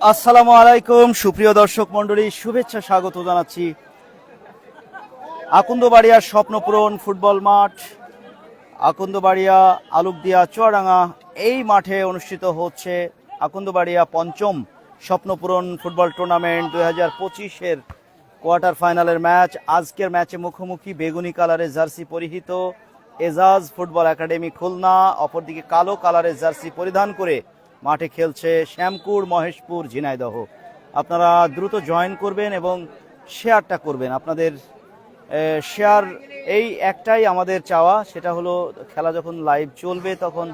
আসসালামু আলাইকুম সুপ্রিয় দর্শক মণ্ডলী, শুভেচ্ছা স্বাগত জানাচ্ছি আকুন্দবাড়িয়ার স্বপ্নপূরণ ফুটবল মাঠ, আকুন্দবাড়িয়া আলুকদিয়া চুয়াডাঙ্গা। এই মাঠে অনুষ্ঠিত হচ্ছে আকুন্দবাড়িয়া পঞ্চম স্বপ্নপূরণ ফুটবল টুর্নামেন্ট 2025-এর কোয়ার্টার ফাইনালের ম্যাচ। আজকের ম্যাচে মুখোমুখি বেগুনি কালারের জার্সি পরিহিত এজাজ ফুটবল একাডেমি খুলনা, অপরদিকে কালো কালারের জার্সি পরিধান করে মাঠে খেলছে শ্যামকুড় মহেশপুর ঝিনাইদহ। আপনারা দ্রুত জয়েন করবেন এবং শেয়ারটা করবেন। আপনাদের শেয়ার এই একটাই আমাদের চাওয়া, সেটা হলো খেলা যখন লাইভ চলবে তখন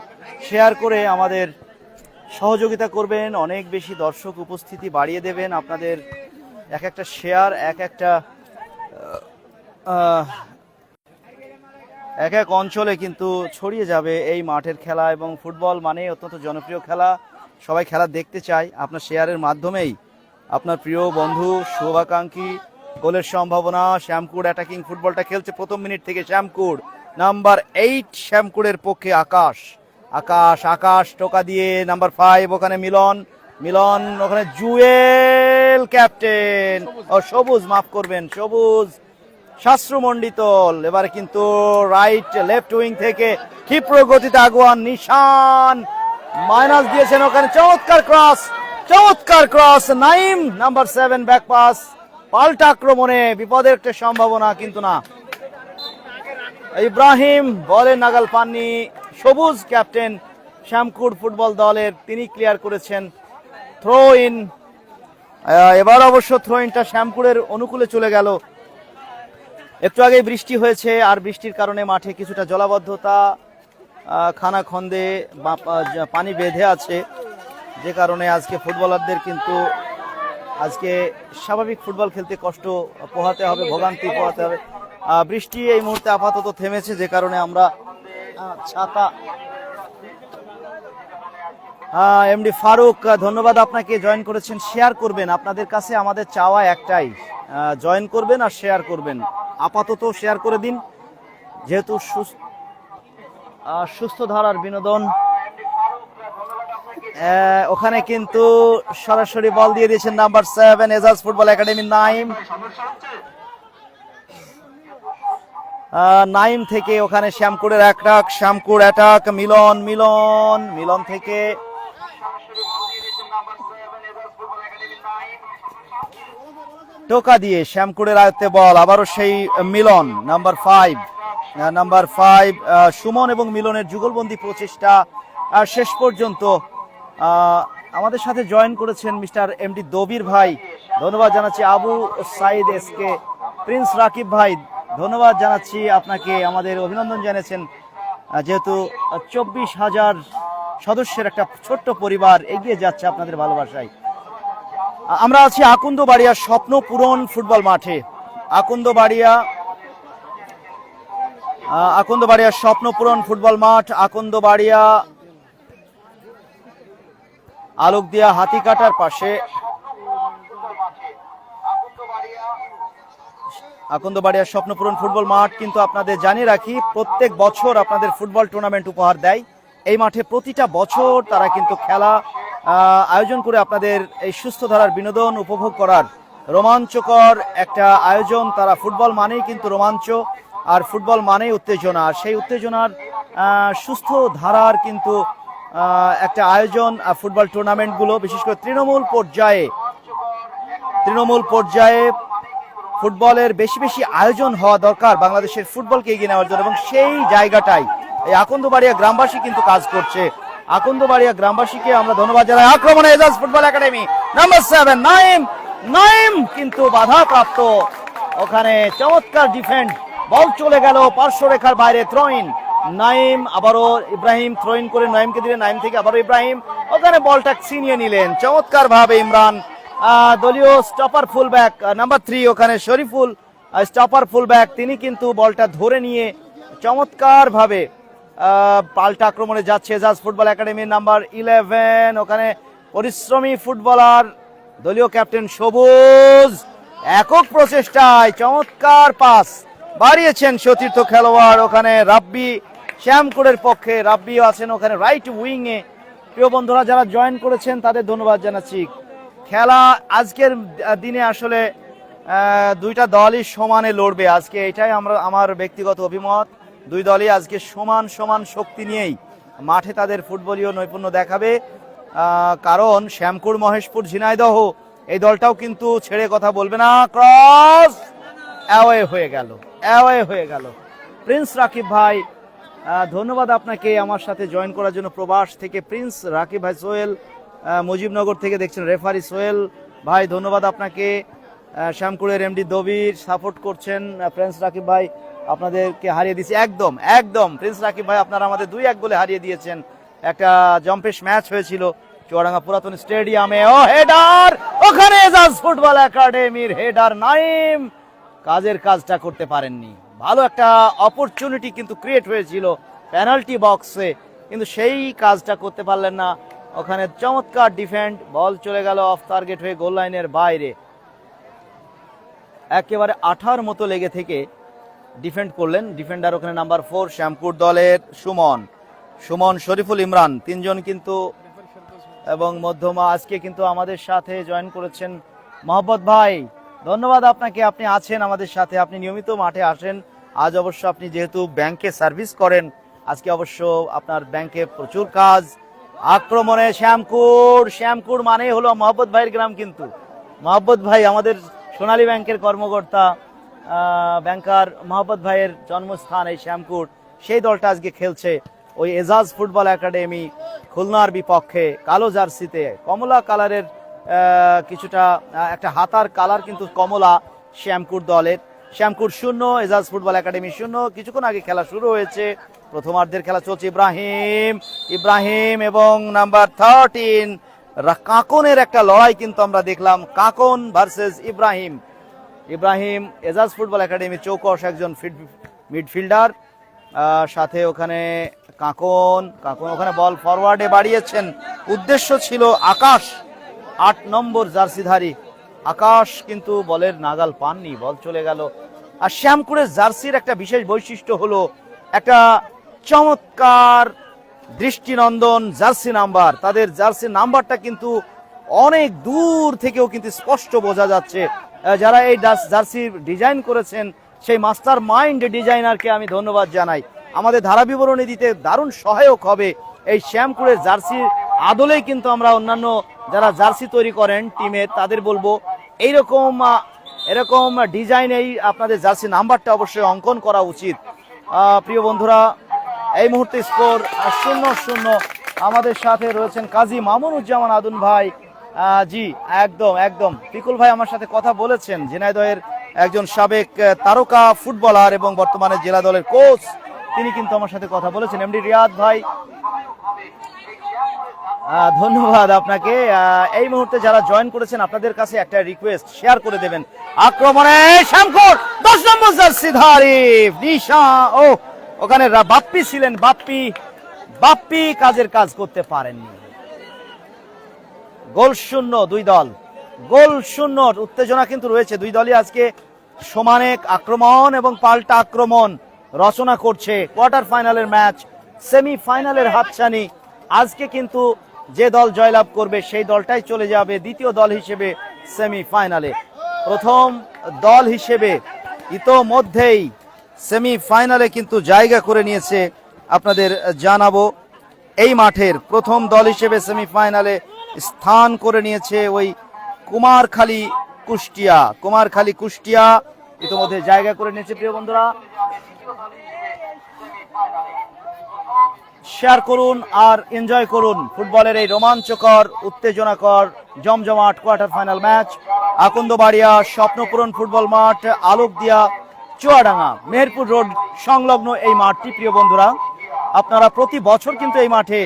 শেয়ার করে আমাদের সহযোগিতা করবেন, অনেক বেশি দর্শক উপস্থিতি বাড়িয়ে দেবেন। আপনাদের এক একটা শেয়ার এক এক অঞ্চলে কিন্তু ছড়িয়ে যাবে এই মাঠের খেলা, এবং ফুটবল মানে অত্যন্ত জনপ্রিয় খেলা, সবাই খেলা দেখতে চায়। আপনার শেয়ারের মাধ্যমেই আপনার প্রিয় বন্ধু শুভাকাঙ্ক্ষী গোলের সম্ভাবনা। শ্যামকুড় অ্যাটাকিং ফুটবলটা খেলছে প্রথম মিনিট থেকে শ্যামকুড়, নাম্বার 8 শ্যামকুড়ের পক্ষে আকাশ। আকাশ টোকা দিয়ে নাম্বার 5 ওখানে মিলন ওখানে জুয়েল ক্যাপ্টেন ও সবুজ, মাফ করবেন, সবুজ শাস্ত্রমণ্ডিতল। এবারে কিন্তু রাইট লেফট উইং থেকে ক্ষিপ্র গতিতে আগুয়ান নিশান মাইনাস দিয়েছেন ওখানে, চমৎকার cross Naim number 7 back pass, পাল্টা আক্রমণে বিপদের একটা সম্ভাবনা, কিন্তু না, ইব্রাহিম বলের নাগাল পাননি। সবুজ ক্যাপ্টেন শ্যামকুড় ফুটবল দলের, তিনি ক্লিয়ার করেছেন। থ্রো ইন, এবার অবশ্য থ্রো ইনটা শ্যামকুড়ের অনুকূলে চলে গেল। একটু আগে বৃষ্টি হয়েছে, আর বৃষ্টির কারণে মাঠে কিছুটা জলাবদ্ধতা, খানাখন্দে পানি বেঁধে আছে, যে কারণে আজকে ফুটবলারদের কিন্তু আজকে স্বাভাবিক ফুটবল খেলতে কষ্ট পোহাতে হবে, ভোগান্তি পোহাতে হবে। বৃষ্টি এই মুহূর্তে আপাতত থেমেছে, যে কারণে আমরা ছাতা। এমডি ফারুক, ধন্যবাদ আপনাকে, জয়েন করেছেন, শেয়ার করবেন। আপনাদের কাছে আমাদের চাওয়া একটাই, জয়েন করবেন আর শেয়ার করবেন। আপাতত শেয়ার করে দিন, যেহেতু সুস্থ ধারার বিনোদন। ওখানে কিন্তু সরাসরি বল দিয়ে দিয়েছেন number 7 Ejaz football academy Naim থেকে। ওখানে শ্যামকুড়ের শ্যামকুড় অ্যাটাক, মিলন থেকে টোকা দিয়ে শ্যামকুড়ের আয়ত্তে বল, আবারও সেই মিলন নাম্বার 5 সুমন এবং মিলনের যুগলবন্দি প্রচেষ্টা শেষ পর্যন্ত। আমাদের সাথে জয়েন করেছেন মিস্টার এমডি দবির ভাই, ধন্যবাদ জানাচ্ছি। আবু সাইদ এসকে, প্রিন্স রাকিব ভাই, ধন্যবাদ জানাচ্ছি আপনাকে, আমাদের অভিনন্দন জানিয়েছেন। যেহেতু 24,000 সদস্যের একটা ছোট্ট পরিবার এগিয়ে যাচ্ছে আপনাদের ভালোবাসায়। আমরা আছি আকুন্দবাড়িয়া স্বপ্নপূরণ ফুটবল মাঠে। আকুন্দবাড়িয়া স্বপ্নপূরণ ফুটবল মাঠ, আকুন্দবাড়িয়া আলুকদিয়া হাতিকাটার পাশে। আকুন্দবাড়িয়া স্বপ্নপূরণ ফুটবল মাঠ কিন্তু আপনাদের জানিয়ে রাখি, প্রত্যেক বছর আপনাদের ফুটবল টুর্নামেন্ট উপহার দেয়। এই মাঠে প্রতিটা বছর তারা কিন্তু খেলা আয়োজন করে আপনাদের এই সুস্থ ধারার বিনোদন উপভোগ করার রোমাঞ্চকর একটা আয়োজন। তারা ফুটবল মানেই কিন্তু রোমাঞ্চ, আর ফুটবল মানেই উত্তেজনা, আর সেই উত্তেজনার সুস্থ ধারার কিন্তু একটা আয়োজন ফুটবল টুর্নামেন্টগুলো, বিশেষ করে তৃণমূল পর্যায়ে ফুটবলের বেশি আয়োজন হওয়া দরকার বাংলাদেশের ফুটবলকে এগিয়ে নেওয়ার জন্য, এবং সেই জায়গাটাই এই আকুন্দবাড়িয়া গ্রামবাসী কিন্তু কাজ করছে। আকুন্দবাড়িয়া গ্রামবাসীকে আমরা ধন্যবাদ জানাই। আক্রমণে Ejaz football academy number 7 Naim কিন্তু বাধাপ্রাপ্ত, ওখানে চমৎকার ডিফেন্ড, বল চলে গেল পার্শ্বরেখার বাইরে। থ্রোইন নাইম, আবারও ইব্রাহিম থ্রোইন করে নাইমকে দিলেন, নাইম থেকে আবারও ইব্রাহিম, ওখানে বলটা ছিনিয়ে নিলেন চমৎকার ভাবে ইমরান, দলীয় স্টপার ফুলব্যাক নাম্বার 3 ওখানে শরীফুল স্টপার ফুলব্যাক, তিনি কিন্তু বলটা ধরে নিয়ে চমৎকার ভাবে পাল্টা আক্রমণে যাচ্ছে এজাজ ফুটবল একাডেমির নাম্বার 11, ওখানে পরিশ্রমী ফুটবলার দলীয় ক্যাপ্টেন সবুজ, একক প্রচেষ্টায় চমৎকার পাস বাড়িয়েছেন সতীর্থ খেলোয়াড়। ওখানে রাব্বি শ্যামকুড়ের পক্ষে, রাব্বিও আছেন ওখানে রাইট উইং এ। প্রিয় বন্ধুরা যারা জয়েন করেছেন তাদের ধন্যবাদ জানাচ্ছি। খেলা আজকের দিনে আসলে দুইটা দলই সমানে লড়বে আজকে, এটাই আমার ব্যক্তিগত অভিমত। দুই দলই আজকে সমান সমান শক্তি নিয়েই মাঠে তাদের ফুটবলীয় নৈপুণ্য দেখাবে। কারণ শ্যামপুর, মহেশপুর, ঝিনাইদহ এই দলটাও কিন্তু ছেড়ে কথা বলবে না। ক্রস অ্যাওয়ে হয়ে গেল। প্রিন্স রাকিব ভাই, ধন্যবাদ আপনাকে আমার সাথে জয়েন করার জন্য প্রবাস থেকে। প্রিন্স রাকিব ভাই, সোহেল মুজিবনগর থেকে দেখছেন, রেফারি সোহেল ভাই ধন্যবাদ আপনাকে। শ্যামপুরের এমডি দবির সাপোর্ট করছেন। প্রিন্স রাকিব ভাই, আপনাদেরকে হারিয়ে দিয়েছি একদম প্রিন্স রাকিব ভাই, আপনারা আমাদের 2-1 গোলে হারিয়ে দিয়েছেন। একটা জম্পেশ ম্যাচ হয়েছিল চুয়াডাঙ্গা পুরাতন স্টেডিয়ামে। ও হেডার, ওখানে এজাজ ফুটবল একাডেমির হেডার, নাইম কাজটা করতে পারেননি। ভালো একটা অপরচুনিটি কিন্তু ক্রিয়েট হয়েছিল পেনাল্টি বক্সে, কিন্তু সেই কাজটা করতে পারলেন না। ওখানে চমৎকার ডিফেন্ড, বল চলে গেল অফ টার্গেট হয়ে গোল লাইনের বাইরে। একেবারে আঠার মতো লেগে থেকে ডিফেন্ড করলেন ডিফেন্ডার, ওখানে নাম্বার 4 শ্যামপুর দলের সুমন, শরীফুল ইমরান, তিনজন কিন্তু, এবং মধ্যমা আজকে কিন্তু আমাদের সাথে জয়েন করেছেন মোহাম্মদ ভাই। ধন্যবাদ আপনাকে, আপনি আছেন আমাদের সাথে, আপনি নিয়মিত মাঠে আসেন। আজ অবশ্য আপনি যেহেতু ব্যাংকে সার্ভিস করেন, আজকে অবশ্য আপনার ব্যাংকে প্রচুর কাজ। আক্রমণে শ্যামপুর মানে হলো মোহাম্মদ ভাইয়ের গ্রাম, কিন্তু মোহাম্মদ ভাই আমাদের সোনালী ব্যাংকের কর্মকর্তা, ব্যাংকার মোহাম্মদ ভাইয়ের জন্মস্থান এই শ্যামপুর। সেই দলটা আজকে খেলছে ওই এজাজ ফুটবল একাডেমি খুলনার বিপক্ষে। কালো জার্সিতে কমলা কালারের কিছুটা একটা হাতার কালার কিন্তু কমলা শ্যামপুর দলের। Shyampur 0, Ejaz football academy 0। কিছুক্ষণ আগে খেলা শুরু হয়েছে, প্রথমার্ধের খেলা চলছে। ইব্রাহিম এবং নাম্বার 13 কাকনের একটা লড়াই কিন্তু আমরা দেখলাম, Kakon versus Ibrahim. Ejaz football academy চৌকস একজন মিডফিল্ডার, সাথে ওখানে কাকন ওখানে বল ফরওয়ার্ডে বাড়িয়েছেন। উদ্দেশ্য ছিল আকাশ, 8 নম্বর জার্সিধারী আকাশ, কিন্তু বলের নাগাল পাননি, বল চলে গেল। আর শ্যামপুরের জার্সির একটা বিশেষ বৈশিষ্ট্য হলো একটা চমৎকার দৃষ্টিনন্দন জার্সি নাম্বার। তাদের জার্সি নাম্বারটা কিন্তু অনেক দূর থেকেও কিন্তু স্পষ্ট বোঝা যাচ্ছে। যারা এই জার্সি ডিজাইন করেছেন সেই মাস্টার মাইন্ড ডিজাইনারকে আমি ধন্যবাদ জানাই। আমাদের ধারা বিবরণী দিতে দারুণ সহায়ক হবে এই শ্যামপুরের জার্সির আদলেই কিন্তু আমরা অন্যান্য যারা জার্সি তৈরি করেন টিমের তাদের বলবো এরকম ডিজাইনেই আপনাদের জার্সি নাম্বারটা অবশ্যই অঙ্কন করা উচিত। প্রিয় বন্ধুরা, এই মুহূর্তে স্কোর 0-0। আমাদের সাথে রয়েছেন কাজী মামুনুজ্জামান আদুন ভাই। জি একদম পিকুল ভাই আমার সাথে কথা বলেছেন, ঝিনাইদহের একজন সাবেক তারকা ফুটবলার এবং বর্তমানে জেলা দলের কোচ, তিনি কিন্তু আমার সাথে কথা বলেছেন। এমডি রিয়াদ ভাই, ধন্যবাদ আপনাকে। এই মুহূর্তে যারা জয়েন করেছেন আপনাদের কাছে একটা রিকোয়েস্ট, শেয়ার করে দেবেন। আক্রমণে শ্যামপুর 10 নম্বর জার্সিধারী নিশা, ওখানে বাপ্পি ছিলেন, বাপ্পি কাজ করতে পারেননি। গোল শূন্য দুই দল, গোল শূন্য। উত্তেজনা কিন্তু রয়েছে, দুই দলই আজকে সমানে আক্রমণ এবং পাল্টা আক্রমণ রচনা করছে। কোয়ার্টার ফাইনালের ম্যাচ, সেমিফাইনালের হাতছানি। আজকে কিন্তু যে দল জয়লাভ করবে সেই দলটাই চলে যাবে দ্বিতীয় দল হিসেবে সেমিফাইনালে। প্রথম দল হিসেবে ইতোমধ্যেই সেমিফাইনালে কিন্তু জায়গা করে নিয়েছে, আপনাদের জানাবো। এই মাঠের প্রথম দল হিসেবে সেমিফাইনালে স্থান করে নিয়েছে ওই কুমারখালী কুষ্টিয়া ইতোমধ্যে জায়গা করে নিয়েছে। প্রিয় বন্ধুরা, শেয়ার করুন আর এনজয় করুন ফুটবলের এই রোমাঞ্চকর, উত্তেজনাকর, জমজমাট কোয়ার্টার ফাইনাল ম্যাচ। আকন্দবাড়িয়া স্বপ্নপূরণ ফুটবল মাঠ, আলোকদিয়া, চুয়াডাঙ্গা, মেহেরপুর রোড সংলগ্ন এই মাঠটি। প্রিয় বন্ধুরা, আপনারা প্রতি বছর কিন্তু এই মাঠে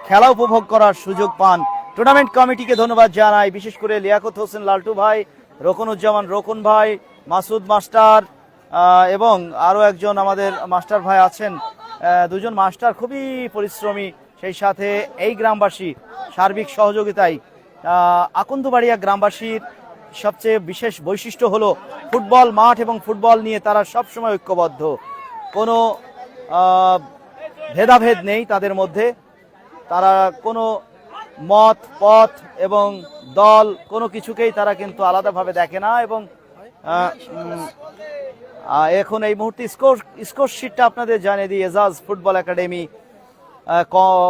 খেলা উপভোগ করার সুযোগ পান। টুর্নামেন্ট কমিটিকে ধন্যবাদ জানাই, বিশেষ করে লিয়াকত হোসেন লালটু ভাই, রোকনুজ্জামান রোকন ভাই, মাসুদ মাস্টার এবং আরো একজন আমাদের মাস্টার ভাই আছেন। দুজন মাস্টার খুবই পরিশ্রমী, সেই সাথে এই গ্রামবাসী সার্বিক সহযোগিতায়। আকন্দবাড়িয়া গ্রামবাসীর সবচেয়ে বিশেষ বৈশিষ্ট্য হলো ফুটবল মাঠ এবং ফুটবল নিয়ে তারা সবসময় ঐক্যবদ্ধ, কোনো ভেদাভেদ নেই তাদের মধ্যে। তারা কোনো মত পথ এবং দল কোনো কিছুকেই তারা কিন্তু আলাদাভাবে দেখে না। এবং এখন এই মুহূর্তে স্কোর শিটটা আপনাদের জানিয়ে দিই। এজাজ ফুটবল একাডেমি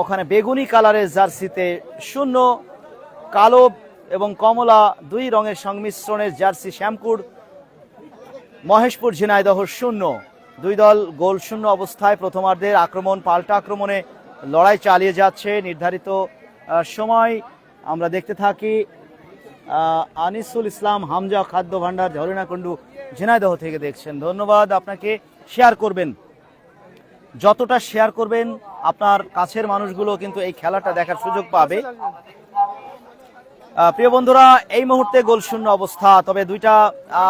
ওখানে বেগুনি কালারের জার্সিতে 0, কালো এবং কমলা 2 রঙের সংমিশ্রণের জার্সি শ্যামপুর মহেশপুর ঝিনাইদহ 0। 2 দল গোল শূন্য অবস্থায় প্রথমার্ধের আক্রমণ পাল্টা আক্রমণে লড়াই চালিয়ে যাচ্ছে। নির্ধারিত সময় আমরা দেখতে থাকি। আনিসুল ইসলাম হামজা, খাদ্য ভান্ডার, হরিণাকুণ্ডু, ঝিনাইদহ থেকে দেখছেন। ধন্যবাদ আপনাকে। শেয়ার করবেন, যতটা শেয়ার করবেন আপনার কাছের মানুষগুলো কিন্তু এই খেলাটা দেখার সুযোগ পাবে। প্রিয় বন্ধুরা, এই মুহূর্তে গোল শূন্য অবস্থা, তবে 2টা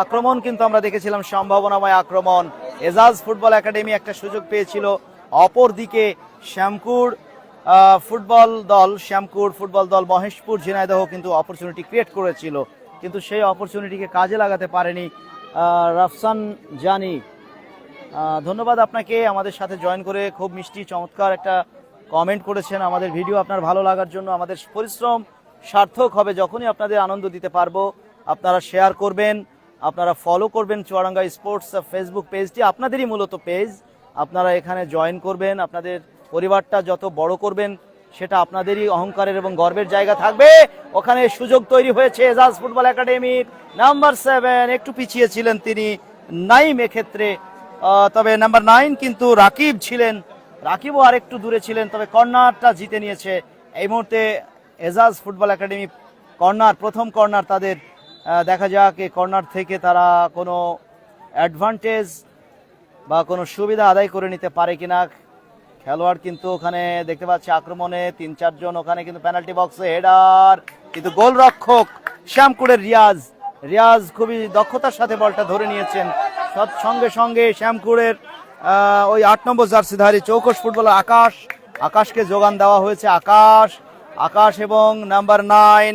আক্রমণ কিন্তু আমরা দেখেছিলাম, সম্ভাবনাময় আক্রমণ। এজাজ ফুটবল একাডেমি একটা সুযোগ পেয়েছিল, অপর দিকে শ্যামপুর ফুটবল দল মহেশপুর ঝিনাইদহ কিন্তু অপরচুনিটি ক্রিয়েট করেছিল, কিন্তু সেই অপরচুনিটিকে কাজে লাগাতে পারেনি রাফসান জানি। ধন্যবাদ আপনাকে আমাদের সাথে জয়েন করে, খুব মিষ্টি চমৎকার একটা কমেন্ট করেছেন। আমাদের ভিডিও আপনার ভালো লাগার জন্য আমাদের পরিশ্রম সার্থক হবে যখনই আপনাদের আনন্দ দিতে পারবো। আপনারা শেয়ার করবেন, আপনারা ফলো করবেন চুয়াডাঙ্গা স্পোর্টস ফেসবুক পেজটি, আপনাদেরই মূলত পেজ। আপনারা এখানে জয়েন করবেন, আপনাদের পরিবারটা যত বড় করবেন সেটা আপনাদেরই অহংকারের এবং গর্বের জায়গা থাকবে। ওখানে সুযোগ তৈরি হয়েছে এজাজ ফুটবল একাডেমির। নাম্বার 7 একটু পিছিয়ে ছিলেন তিনি, নাইম এক্ষেত্রে, তবে নাম্বার 9 কিন্তু রাকিব ছিলেন, রাকিবও আর একটু দূরে ছিলেন, তবে কর্নারটা জিতে নিয়েছে এই মুহূর্তে এজাজ ফুটবল একাডেমি। কর্নার, প্রথম কর্নার তাদের, দেখা যাক এই কর্নার থেকে তারা কোনো অ্যাডভান্টেজ বা কোনো সুবিধা আদায় করে নিতে পারে কিনা। খেলোয়াড় কিন্তু ওখানে দেখতে পাচ্ছি আক্রমণে 3-4 জন, ওখানে কিন্তু পেনাল্টি বক্সে হেডার, কিন্তু গোলরক্ষক শ্যামপুরের রিয়াজ খুবই দক্ষতার সাথে বলটা ধরে নিয়েছেন। সঙ্গে সঙ্গে শ্যামপুরের ওই 8 নম্বর জার্সিধারী চৌকস ফুটবলার আকাশকে যোগান দেওয়া হয়েছে। আকাশ এবং নাম্বার 9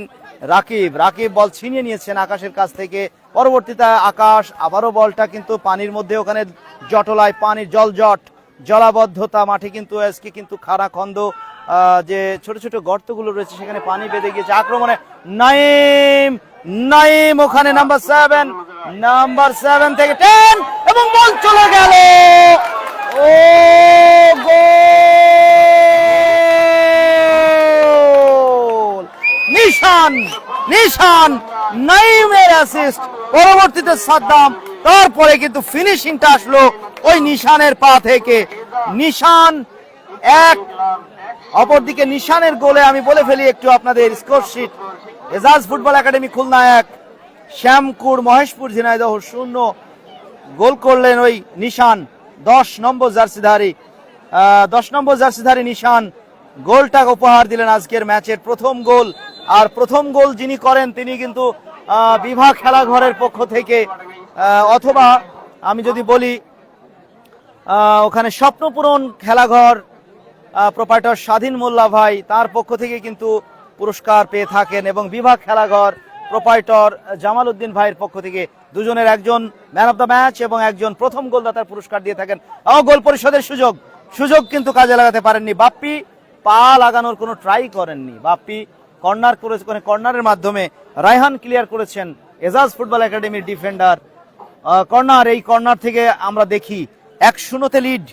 রাকিব বল ছিনিয়ে নিয়েছেন আকাশের কাছ থেকে। পরবর্তীতে আকাশ আবারও বলটা কিন্তু পানির মধ্যে, ওখানে জটলায় পানির জলাবদ্ধতা, মাঠে কিন্তু আজকে কিন্তু খাড়াখন্দ, যে ছোট ছোট গর্তগুলো রয়েছে সেখানে পানি বেঁধে গিয়েছে। আক্রমণে নাইম ওখানে নাম্বার 7 থেকে 10 এবং বল চলে গেল। ও গোল! নিশান নাইমের অ্যাসিস্ট, পরবর্তীতে সাদ্দাম, তারপরে কিন্তু ফিনিশিংটা আসলো ওই নিশানের পা থেকে। নিশান 1, অপরদিকে নিশানের গোলে আমি বলে ফেলি একটু আপনাদের scoresheet. Ejaz football academy Khulna 1, Shyampur Maheshpur Jhenaidah 0। Goal করলেন ওই নিশান, 10 নম্বর জার্সিধারী নিশান গোলটা উপহার দিলেন আজকের ম্যাচের প্রথম গোল। আর প্রথম গোল যিনি করেন তিনি কিন্তু বিভাগ খেলাঘরের পক্ষ থেকে, অথবা আমি যদি বলি ওখানে স্বপ্নপূরণ খেলাঘর প্রোপাইটর স্বাধীন মোল্লা ভাই, তার পক্ষ থেকে কিন্তু পুরস্কার পেয়ে থাকেন, এবং বিভাগ খেলাঘর প্রোপাইটর জামাল উদ্দিন ভাইয়ের পক্ষ থেকে দুজনের একজন ম্যান অফ দ্য ম্যাচ এবং একজন প্রথম গোলদাতার পুরস্কার দিয়ে থাকেন। গোল পরিশোধের সুযোগ কিন্তু কাজে লাগাতে পারেননি বাপ্পি, পা লাগানোর কোনো ট্রাই করেননি বাপ্পি। কর্নারের মাধ্যমে রায়হান ক্লিয়ার করেছেন এজাজ ফুটবল একাডেমির ডিফেন্ডার। এই কর্নার থেকে আমরা দেখি 1-0 লিড,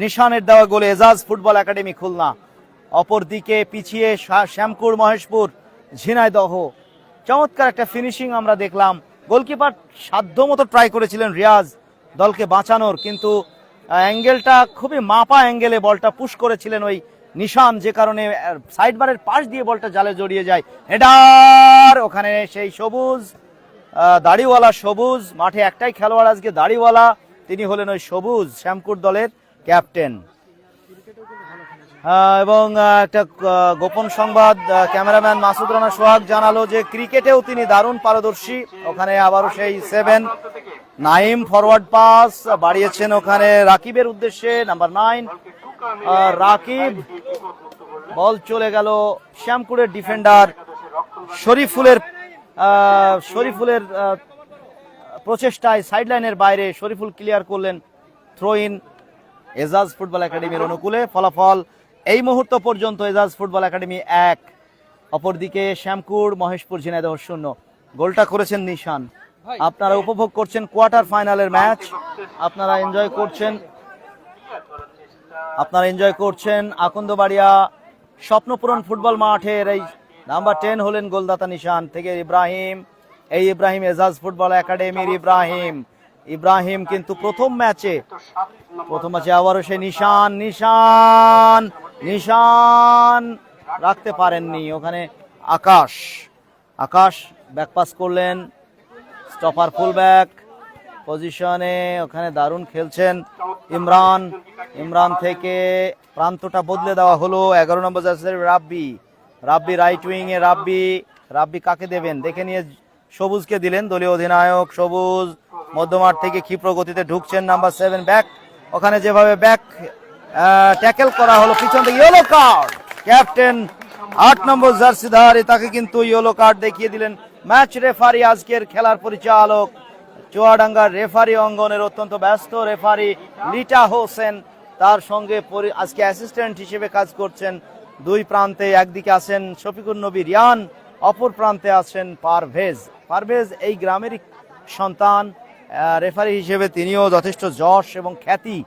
নিশানের দেওয়া গোলে এজাজ ফুটবল একাডেমি খুলনা। অপরদিকে পিছিয়ে শ্যামপুর মহেশপুর ঝিনাইদহ। চমৎকার একটা ফিনিশিং আমরা দেখলাম। গোলকিপার সাধ্যমতো ট্রাই করেছিলেন রিয়াজ দলকে বাঁচানোর, কিন্তু অ্যাঙ্গেলটা খুবই মাপা অ্যাঙ্গেলে বলটা পুশ করেছিলেন ওই নিশান, যে কারণে সাইড বারের পাশ দিয়ে বলটা জালে জড়িয়ে যায়। হেডার, ওখানে সেই দাড়িওয়ালা সবুজ, মাঠে একটাই খেলোয়াড় আজকে দাড়িওয়ালা, তিনি হলেন ওই সবুজ শ্যামপুর দলের ক্যাপ্টেন। এবং একটা গোপন সংবাদ, ক্যামেরাম্যান মাসুদ রানা সোহাগ জানালো যে ক্রিকেটেও তিনি দারুণ পারদর্শী। ওখানে আবারও সেই 7 নাইম ফরওয়ার্ড পাস বাড়িয়েছেন ওখানে রাকিবের উদ্দেশ্যে, নাম্বার 9 রাকিব, বল চলে গেল শ্যামপুরের ডিফেন্ডার শরীফুলের প্রচেষ্টায় সাইডলাইনের বাইরে শরীফুল ক্লিয়ার করলেন। থ্রো ইন এজাজ ফুটবল একাডেমির অনুকূলে। ফলাফল এই মুহূর্ত পর্যন্ত এজাজ ফুটবল একাডেমি 1, অপরদিকে শ্যামকুড় মহেশপুর ঝিনাইদহ 0। গোলটা করেছেন নিশান। আপনারা উপভোগ করছেন কোয়ার্টার ফাইনালের ম্যাচ, আপনারা এনজয় করছেন আকন্দবাড়িয়া স্বপ্নপূরণ ফুটবল মাঠের এই নাম্বার 10 হলেন গোলদাতা নিশান থেকে ইব্রাহিম। এই ইব্রাহিম এজাজ ফুটবল একাডেমির ইব্রাহিম কিন্তু প্রথম ম্যাচে আবারও সে নিশান রাখতে পারেননি। ওখানে আকাশ ব্যাকপাস করলেন, স্টপার ফুলব্যাক পজিশনে, ওখানে দারুণ খেলছেন ইমরান থেকে প্রান্তটা বদলে দেওয়া হলো। 11 নম্বর জার্সির রাব্বি রাইট উইং এ রাব্বি কাকে দেবেন দেখে নিয়ে সবুজকে দিলেন, দলীয় অধিনায়ক সবুজ। মধ্যমাঠ থেকে ক্ষিপ্র গতিতে ঢুকছেন নাম্বার 7 ব্যাক, ওখানে যেভাবে ব্যাক ট্যাকেল করা হলো পিছন থেকে ইয়েলো কার্ড। ক্যাপ্টেন 8 নম্বর জার্সিধারী তাকে কিন্তু ইয়েলো কার্ড দেখিয়ে দিলেন ম্যাচ রেফারি, আজকের খেলার পরিচালক চুয়াডাঙ্গার রেফারি অঙ্গনের অত্যন্ত ব্যস্ত রেফারি লিটা হোসেন, তার সঙ্গে আজকে অ্যাসিস্ট্যান্ট হিসেবে কাজ করছেন। দুই প্রান্তে একদিকে আছেন শফিকুর নবী রিয়ান, অপর প্রান্তে আছেন পারভেজ এই গ্রামেরই সন্তান। রেফারি হিসেবে তিনিও যথেষ্ট যশ এবং খ্যাতি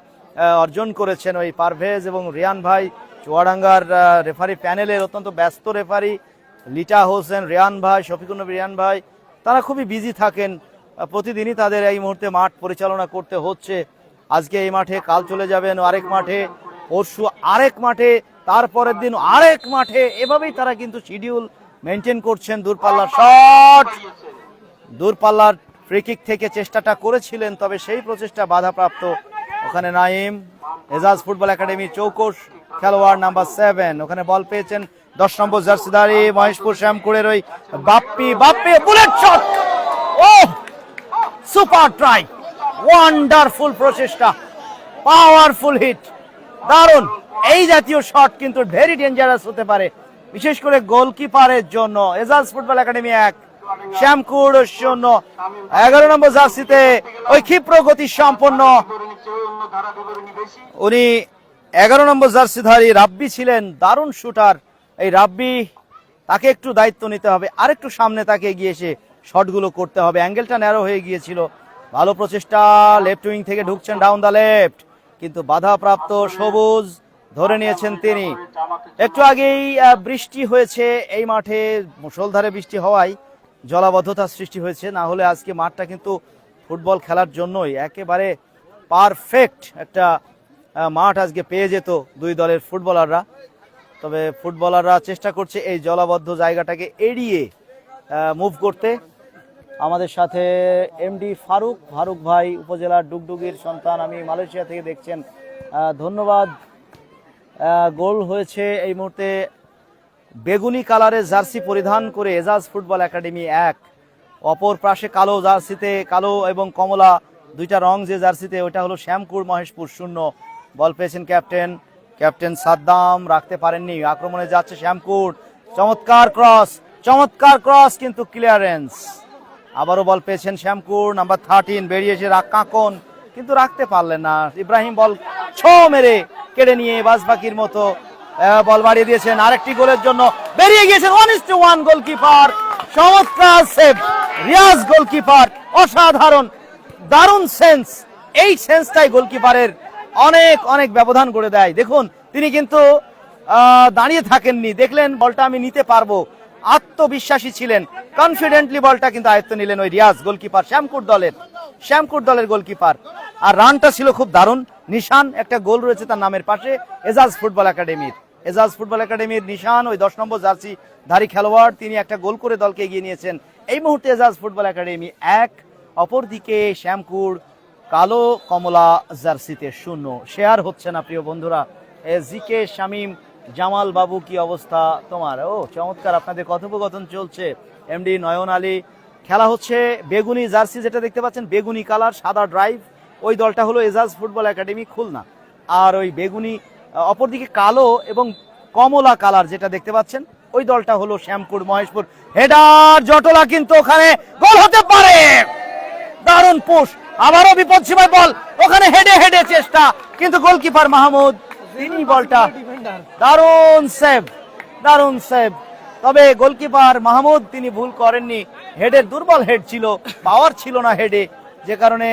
অর্জন করেছেন। ওই পারভেজ এবং রিয়ান ভাই চুয়াডাঙ্গার রেফারি প্যানেলের অত্যন্ত ব্যস্ত রেফারি লিটা হোসেন, রিয়ান ভাই, শফিকুর নবী রিয়ান ভাই, তারা খুবই বিজি থাকেন। প্রতিদিনই তাদের এই মুহূর্তে মাঠ পরিচালনা করতে হচ্ছে। আজকে এই মাঠে, কাল চলে যাবেন আরেক মাঠে, পরশু আরেক মাঠে, তারপরের দিন আরেক মাঠে, এভাবেই তারা কিন্তু শিডিউল মেনটেন করছেন। দূরপাল্লার ফ্রিকিক থেকে চেষ্টাটা করেছিলেন, তবে সেই প্রচেষ্টা বাধাপ্রাপ্ত। ওখানে নাইম এজাজ ফুটবল একাডেমি চৌকস খেলোয়াড় নাম্বার 7, ওখানে বল পেয়েছেন 10 নম্বর জার্সিধারী মহেশপুর শ্যামকুড়ের ওই বাপ্পি বুলেট শট। ও সুপার ট্রাই, ওয়ান্ডারফুল প্রচেষ্টা, পাওয়ারফুল হিট, দারুণ। এই জাতীয় শট কিন্তু ভেরি ডেঞ্জারাস হতে পারে, বিশেষ করে গোলকিপারের জন্য। Ejaz football academy 1 Shyamkur 0। 11 নম্বর জার্সিতে ওই ক্ষিপ্র গতি সম্পন্ন উনি 11 নম্বর জার্সিধারী রাব্বি ছিলেন, দারুণ শুটার। এই রাব্বি, তাকে একটু দায়িত্ব নিতে হবে, আরেকটু সামনে তাকে এগিয়ে এসে শটগুলো করতে হবে। অ্যাঙ্গেলটা ন্যারো হয়ে গিয়েছিল। ভালো প্রচেষ্টা, লেফট উইং থেকে ঢুকছেন ডাউন দা লেফট, কিন্তু বাধাপ্রাপ্ত। সবুজ ধরে নিয়েছেন তিনি। একটু আগেই বৃষ্টি হয়েছে এই মাঠে, মুষলধারে বৃষ্টি হওয়ায় জলাবদ্ধতার সৃষ্টি হয়েছে, না হলে আজকে মাঠটা কিন্তু ফুটবল খেলার জন্যই একেবারে পারফেক্ট একটা মাঠ আজকে পেয়ে যেত দুই দলের ফুটবলাররা। তবে ফুটবলাররা চেষ্টা করছে এই জলাবদ্ধ জায়গাটাকে এড়িয়ে মুভ করতে। আমাদের সাথে এমডি ফারুক ভাই, উপজেলার ডুগডুগির সন্তান, আমি মালয়েশিয়া থেকে দেখছেন, ধন্যবাদ। গোল হয়েছে এই মুহূর্তে বেগুনি কালারের জার্সি পরিধান করে এজাজ ফুটবল একাডেমি 1, অপর পাশে কালো জার্সিতে, কালো এবং কমলা দুইটা রং যে জার্সিতে, ওইটা হলো শ্যামকুড় মহেশপুর 0। বল পেয়েছেন ক্যাপ্টেন সাদ্দাম, রাখতে পারেননি। আক্রমণে যাচ্ছে শ্যামকুড়, চমৎকার ক্রস কিন্তু ক্লিয়ারেন্স। আবারও বল পেয়েছেন শ্যামকুড় নাম্বার 13, বেরিয়েছে কাকন, কিন্তু রাখতে পারলেন না। ইব্রাহিম বল মেরে কেড়ে নিয়ে বাজবাকির মতো বল বাড়িয়ে দিয়েছেন আরেকটি গোলের জন্য, বেরিয়ে গিয়েছেন 1-1 গোলকিপার। চমৎকার সেভ রিয়াজ গোলকিপার, অসাধারণ, দারুণ সেন্স। এই সেন্সটাই গোলকিপারের অনেক ব্যবধান করে দেয়। দেখুন, তিনি কিন্তু দাঁড়িয়ে থাকেননি, দেখলেন বলটা আমি নিতে পারবো, আত্মবিশ্বাসী ছিলেন, কনফিডেন্টলি বলটা কিন্তু আয়ত্ত নিলেন ওই রিয়াজ গোলকিপার, শ্যামকুড় দলের গোলকিপার। আর রানটা ছিল খুব দারুণ। নিশান, একটা গোল রয়েছে তার নামের পাশে, এজাজ ফুটবল একাডেমির নিশান, ওই 10 নম্বর জার্সি ধারী খেলোয়াড়, তিনি একটা গোল করে দলকে এগিয়ে নিয়েছেন। এই মুহূর্তে এজাজ ফুটবল একাডেমি 1, অপরদিকে শ্যামকুড় কালো কমলা জার্সিতে 0। শেয়ার হচ্ছে না প্রিয় বন্ধুরা। জিকে শামীম জামাল বাবু, কি অবস্থা তোমার? ও চমৎকার, আপনাদের কথোপকথন চলছে। এমডি নয়ন আলী, খেলা হচ্ছে বেগুনি জার্সি, যেটা দেখতে পাচ্ছেন বেগুনি কালার, সাদা ড্রাইভ, ওই দলটা হলো এজাজ ফুটবল একাডেমি খুলনা। আর ওই বেগুনি, অপরদিকে কালো এবং কমলা কালার যেটা দেখতে পাচ্ছেন, ওই দলটা হলো শ্যামকুড় মহেশপুর। হেডার জটলা, কিন্তু ওখানে গোল হতে পারে, দারুণ পুশ। আবারও বিপদসীমায় বল, ওখানে হেডে চেষ্টা, কিন্তু গোলকিপার মাহমুদ, তিনি বলটা, দারুণ সেভ। তবে গোলকিপার মাহমুদ তিনি ভুল করেননি, হেডের দুর্বল হেড ছিল, পাওয়ার ছিল না হেডে, যে কারণে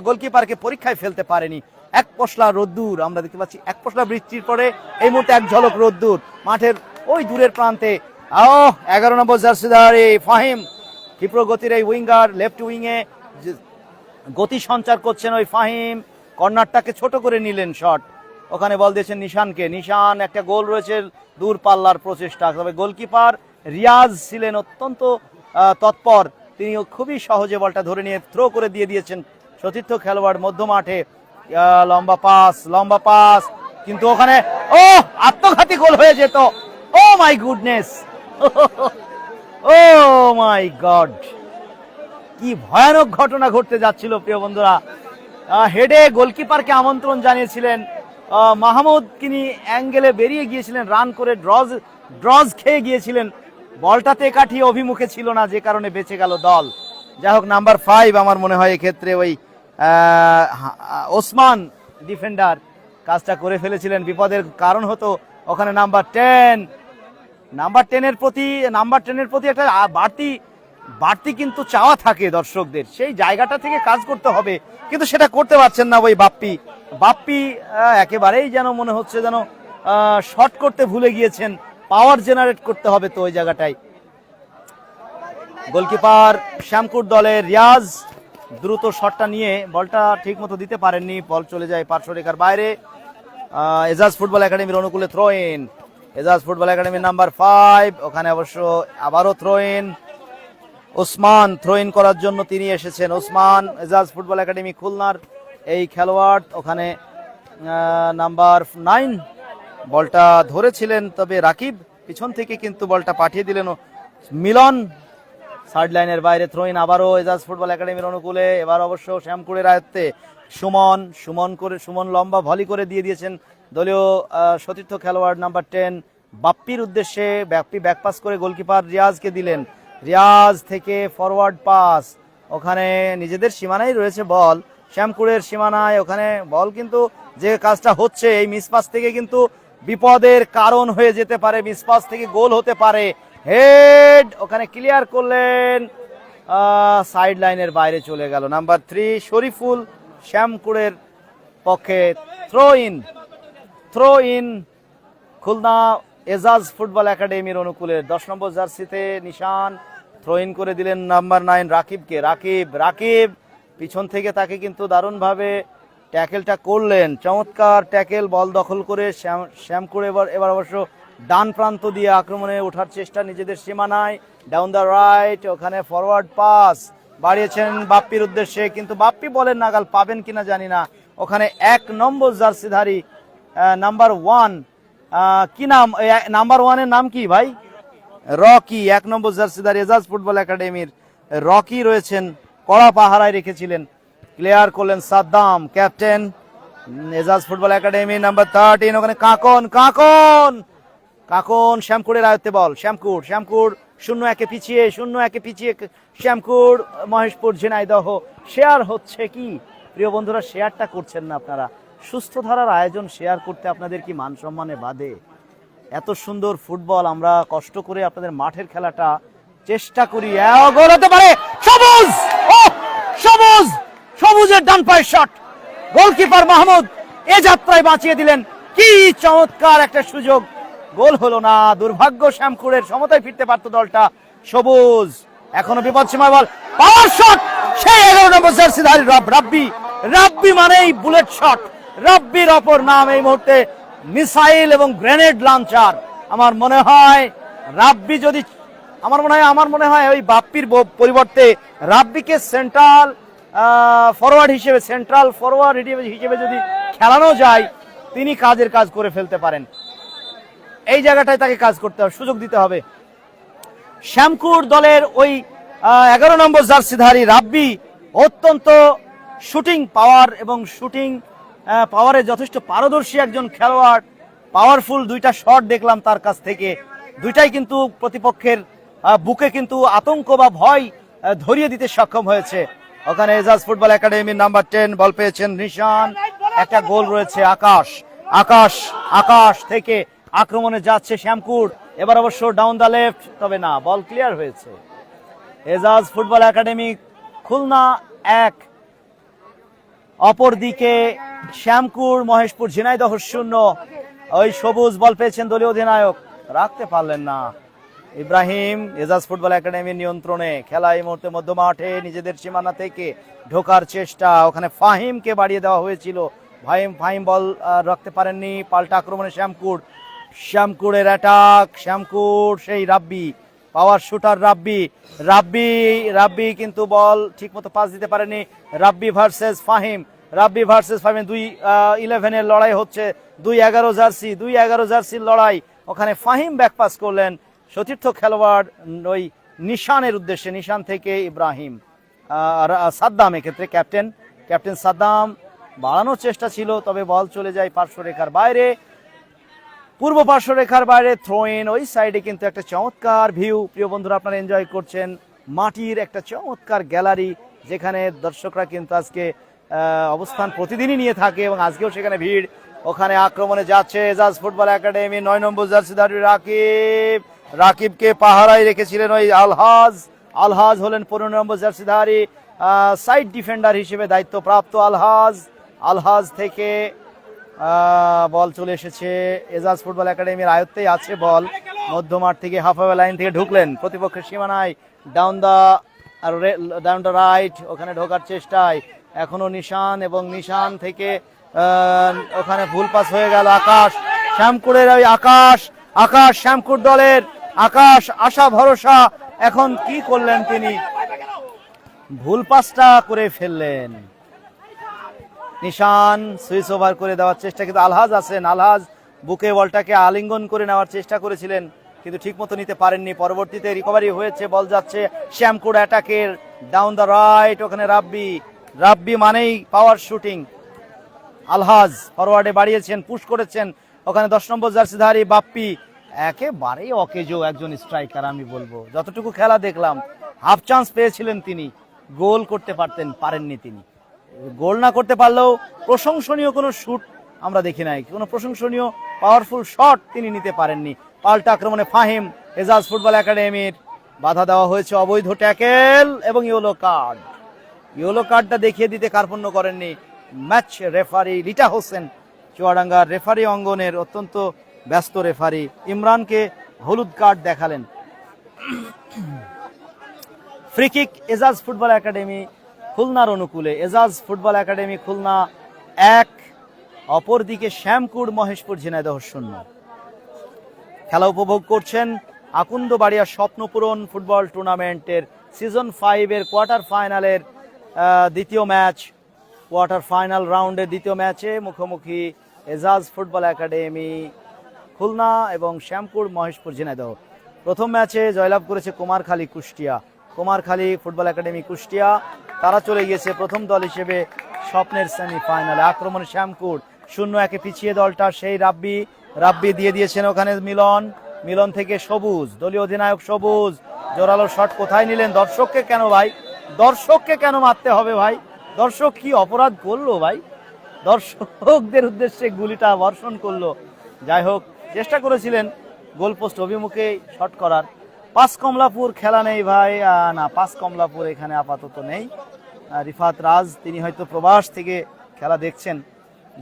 গোলকিপারকে পরীক্ষায় ফেলতে পারেনি। এক পশলা রোদ্দুর আমরা দেখতে পাচ্ছি, এক পশলা বৃষ্টির পরে এই মুহূর্তে এক ঝলক রোদ্দুর মাঠের ওই দূরের প্রান্তে। 11 নম্বর জার্সিধারী ফাহিম, ক্ষিপ্র গতির এই উইঙ্গার, লেফট উইংয়ে গতি সঞ্চার করছেন ওই ফাহিম, কর্নারটাকে ছোট করে নিলেন শট, ওখানে বল দিয়েছেন নিশানকে। নিশান, একটা গোল রয়েছে, দূর পাল্লার প্রচেষ্টা, তবে গোলকিপার রিয়াজ ছিলেন অত্যন্ত তৎপর, তিনি খুবই সহজে বলটা ধরে নিয়ে থ্রো করে দিয়ে দিয়েছেন সতীর্থ খেলোয়াড় মধ্য মাঠে। লম্বা পাস, কিন্তু ওখানে আত্মঘাতী গোল হয়ে যেত। ও my goodness, O my god, কি ভয়ানক ঘটনা ঘটতে যাচ্ছিল প্রিয় বন্ধুরা। হেডে গোলকিপারকে আমন্ত্রণ জানিয়েছিলেন মাহমুদ, তিনি অ্যাঙ্গেলে বেরিয়ে গিয়েছিলেন, রান করে ড্রজ খেয়ে গিয়েছিলেন, বলটাতে কাঠিয়ে অভিমুখে ছিল না, যে কারণে বেঁচে গেল দল। যাই হোক, নাম্বার 5 আমার মনে হয় এক্ষেত্রে ওই ওসমান ডিফেন্ডার কাজটা করে ফেলেছিলেন, বিপদের কারণ হতো ওখানে। নাম্বার 10-এর প্রতি একটা বাড়তি কিন্তু চাওয়া থাকে দর্শকদের, সেই জায়গাটা থেকে কাজ করতে হবে, কিন্তু সেটা করতে পারছেন না ওই বাপ্পি একেবারেই যেন মনে হচ্ছে যেন শট করতে ভুলে গিয়েছেন, পাওয়ার জেনারেট করতে হবে তো ওই জায়গাটায়। গোলকিপার শ্যামকুট দলের রিয়াজ দ্রুত শটটা নিয়ে বলটা ঠিক মতো দিতে পারেননি, বল চলে যায় পার্শ্বরেখার বাইরে। এজাজ ফুটবল একাডেমির অনুকূলে থ্রো ইন, এজাজ ফুটবল একাডেমির নাম্বার 5, ওখানে অবশ্য আবারও throw in, Osman throw in করার জন্য তিনি এসেছেন। ওসমান এজাজ ফুটবল একাডেমি খুলনার এই খেলোয়াড়, ওখানে নাম্বার 9 বলটা ধরেছিলেন, তবে রাকিব পিছন থেকে কিন্তু বলটা পাঠিয়ে দিলেন। মিলন সাইড লাইনের বাইরে, থ্রো ইন আবারও এজাজ ফুটবল একাডেমির অনুকূলে, এবার অবশ্য শ্যামকুড়ের আয়ত্তে সুমন লম্বা ভলি করে দিয়ে দিয়েছেন দলীয় সতীর্থ খেলোয়াড় নাম্বার 10 বাপ্পির উদ্দেশ্যে। বাপ্পি ব্যাকপাস করে গোলকিপার রিয়াজকে দিলেন, রিয়াজ থেকে ফরওয়ার্ড পাস, ওখানে নিজেদের সীমানায় রয়েছে বল, শ্যামকুড়ের সীমানায়, ওখানে বল কিন্তু যে কাজটা হচ্ছে এই মিসপাস থেকে কিন্তু বিপদের কারণ হয়ে যেতে পারে, মিসপাস থেকে গোল হতে পারে। হেড ওখানে ক্লিয়ার করলেন, সাইড লাইনের বাইরে চলে গেল। নাম্বার 3 শরীফুল শ্যামকুড়ের পক্ষে throw in Khulna Ejaz football একাডেমির অনুকূলে। 10 নম্বর জার্সিতে নিশান থ্রো ইন করে দিলেন নাম্বার 9 রাকিবকে। রাকিব পিছন থেকে তাকে কিন্তু দারুণভাবে ট্যাকেলটা করলেন, চমৎকার ট্যাকেল, বল দখল করে শ্যামকুড়ে এবার অবশ্য ডান প্রান্ত দিয়ে আক্রমণে ওঠার চেষ্টা নিজেদের সীমানায়, ডাউন দ্য রাইট, ওখানে ফরওয়ার্ড পাস বাড়িয়েছেন বাপ্পির উদ্দেশ্যে, কিন্তু বাপ্পি বলেন নাগাল পাবেন কিনা জানি না। ওখানে 1 নম্বর জার্সিধারী নাম্বার 1, কি নাম নাম্বার 1 এর নাম কি ভাই? রকি। 1 নম্বর জার্সিধারী এজাজ ফুটবল একাডেমির রকি রয়েছেন, কড়া পাহারায় রেখেছিলেন, ক্লিয়ার করলেন Saddam captain Ejaz football academy number 13। ওখানে কাকন শ্যামকুড়ের আয়ত্তে বল, শ্যামকুড় 0-1 পিছিয়ে শ্যামকুড় মহেশপুর ঝিনাইদহ। শেয়ার হচ্ছে কি প্রিয় বন্ধুরা, শেয়ারটা করছেন না আপনারা। সুস্থ ধারার আয়োজন শেয়ার করতে আপনাদের কি মান সম্মানে বাদে? এত সুন্দর ফুটবল আমরা কষ্ট করে আপনাদের মাঠের খেলাটা চেষ্টা করি, গোল হতে পারে। সবুজের ডান পায়ের শট, গোলকিপার মাহমুদ এ যাত্রায় বাঁচিয়ে দিলেন, কি চমৎকার একটা সুযোগ, গোল হলো না, দুর্ভাগ্য। শ্যামকুড়ের সমতায় ফিরতে পারতো দলটা। সবুজ এখনো বিপদসীমায় বল, পাওয়ার শট, সেই 11 নম্বর জার্সিধারী রাব্বি মানেই বুলেট শট, রাব্বির অপর নাম এই মুহূর্তে মিসাইল এবং গ্রেনেড লঞ্চার। আমার মনে হয় ওই বাপ্পির পরিবর্তে রাব্বিকে সেন্ট্রাল ফরওয়ার্ড হিসেবে যদি খেলানো যায়, তিনি কাজ করে ফেলতে পারেন। এই জায়গাটায় তাকে কাজ করতে হবে, সুযোগ দিতে হবে। শ্যামকুড় দলের ওই 11 নম্বর জার্সিধারী রাব্বি অত্যন্ত শুটিং পাওয়ারে যথেষ্ট পারদর্শী একজন খেলোয়াড়, পাওয়ারফুল 2টা শট দেখলাম তার কাছ থেকে, 2টাই কিন্তু প্রতিপক্ষের বুকে কিন্তু আতঙ্ক বা ভয় ধরিয়ে দিতে সক্ষম হয়েছে। ওখানে এজাজ ফুটবল একাডেমির নাম্বার 10 বল পেয়েছেন নিশান, একটা গোল রয়েছে। আকাশ থেকে আক্রমণে যাচ্ছে শ্যামকুড়, এবার অবশ্য ডাউন দ্য লেফট, তবে না, বল ক্লিয়ার হয়েছে। এজাজ ফুটবল একাডেমি খুলনা 1, অপরদিকে শ্যামকুর মহেশপুর ঝিনাইদহ 0। ওই সবুজ বল পেয়েছেন দলীয় অধিনায়ক, রাখতে পারলেন না। ইব্রাহিম এজাজ ফুটবল একাডেমির নিয়ন্ত্রণে খেলা এই মুহূর্তে মধ্য মাঠে, নিজেদের সীমানা থেকে ঢোকার চেষ্টা, ওখানে ফাহিমকে বাড়িয়ে দেওয়া হয়েছিল। ফাহিম বল রাখতে পারেননি, পাল্টা আক্রমণে শ্যামকুরের অ্যাটাক, শ্যামকুর সেই রাব্বি, পাওয়ার শুটার রাব্বি কিন্তু বল ঠিকমতো পাস দিতে পারেনি। রাব্বি ভার্সেস ফাহিম 2-11 লড়াই হচ্ছে, 2-11 জার্সির লড়াই। ওখানে ফাহিম ব্যাকপাস করলেন সতীর্থ খেলোয়াড় ওই নিশানের উদ্দেশ্যে, নিশান থেকে ইব্রাহিম সাদ্দাম, এক্ষেত্রে ক্যাপ্টেন সাদ্দাম বাড়ানোর চেষ্টা ছিল, তবে বল চলে যায় পার্শ্বরেখার বাইরে, পূর্ব পার্শ্বরেখার বাইরে। থ্রো ইন, ওই সাইডে কিন্তু একটা চমৎকার ভিউ, প্রিয় বন্ধুরা আপনারা এনজয় করছেন মাটির একটা চমৎকার গ্যালারি, যেখানে দর্শকরা কিন্তু আজকে অবস্থান প্রতিদিনই নিয়ে থাকে এবং আজকেও সেখানে ভিড়। ওখানে আক্রমণে যাচ্ছে এজাজ ফুটবল একাডেমি 9 নম্বর জার্সিধারী রাকিবকে পাহারায় রেখেছিলেন ওই আলহাজ হলেন 15 নম্বর জার্সিধারী, সাইড ডিফেন্ডার হিসেবে দায়িত্বপ্রাপ্ত আলহাজ থেকে বল চলে এসেছে এজাজ ফুটবল একাডেমির আয়ত্তেই আছে বল। মধ্যমাঠ থেকে হাফওয়ে লাইন থেকে ঢুকলেন প্রতিপক্ষের সীমানায়, ডাউন দ্য রাইট, ওখানে ঢোকার চেষ্টায় এখনো নিশান থেকে ওখানে ভুল পাস হয়ে গেল। শ্যামকুরের ওই আকাশ শ্যামকুর দলের আশা ভরসা, এখন কি করলেন তিনি, ভুল পাসটা করে ফেললেন। নিশান সুইচ ওভার করে দেওয়ার চেষ্টা, কিন্তু আলহাজ বুকে বলটাকে আলিঙ্গন করে নেওয়ার চেষ্টা করেছিলেন, কিন্তু ঠিক মতো নিতে পারেননি। পরবর্তীতে রিকভারি হয়েছে, বল যাচ্ছে শ্যামকুর অ্যাটাকের, ডাউন দ্য রাইট, ওখানে রাব্বি মানেই পাওয়ার শুটিং। আলহাজ ফরওয়ার্ডে বাড়িয়েছেন, পুশ করেছেন, ওখানে 10 নম্বর জার্সিধারী বাপ্পি একেবারেই অকেজো একজন স্ট্রাইকার, আমি বলবো যতটুকু খেলা দেখলাম হাফ চান্স পেয়েছিলেন তিনি, গোল করতে পারেননি তিনি। গোল না করতে পারলেও প্রশংসনীয় কোনো শুট আমরা দেখি নাই, কোনো প্রশংসনীয় পাওয়ারফুল শট তিনি নিতে পারেননি। পাল্টা আক্রমণে ফাহিম এজাজ ফুটবল একাডেমির, বাধা দেওয়া হয়েছে, অবৈধ ট্যাকেল এবং ইয়েলো কার্ডটা দেখিয়ে দিতে কার্পণ্য করেননি ম্যাচ রেফারি লিটা হোসেন, চুয়াডাঙ্গার রেফারি অঙ্গনের অত্যন্ত ব্যস্ত রেফারি ইমরানকে হলুদ কার্ড দেখালেন। Free kick Ejaz football academy খুলনার অনুকূলে, এজাজ ফুটবল একাডেমি খুলনা 1, অপরদিকে শ্যামকুর মহেশপুর ঝিনাইদহ 0। খেলা উপভোগ করছেন আকুন্দবাড়িয়া স্বপ্নপূরণ ফুটবল টুর্নামেন্টের সিজন 5 এর কোয়ার্টার ফাইনালের দ্বিতীয় ম্যাচ, কোয়ার্টার ফাইনাল রাউন্ডের দ্বিতীয় ম্যাচে মুখোমুখি এজাজ ফুটবল একাডেমি খুলনা এবং শ্যামকুর মহেশপুর ঝিনাইদহ। প্রথম ম্যাচে জয়লাভ করেছে কুমারখালী ফুটবল একাডেমি কুষ্টিয়া, তারা চলে গিয়েছে প্রথম দল হিসেবে স্বপ্নের সেমিফাইনালে। আক্রমণে শ্যামকুর 0-1 পিছিয়ে দলটা, সেই রাব্বি দিয়ে দিয়েছেন ওখানে মিলন থেকে সবুজ, দলীয় অধিনায়ক সবুজ, জোরালো শট কোথায় নিলেন? দর্শককে কেন মারতে হবে ভাই? দর্শক কি অপরাধ করলো ভাই? দর্শকদের উদ্দেশ্যে গুলিটা বর্ষণ করলো। যাই হোক, চেষ্টা করেছিলেন গোলপোস্ট অভিমুখে শট করার। পাঁচ কমলাপুর খেলা নেই ভাই, না পাঁচ কমলাপুর এখানে আপাতত নেই। রিফাত রাজ, তিনি হয়তো প্রবাস থেকে খেলা দেখছেন,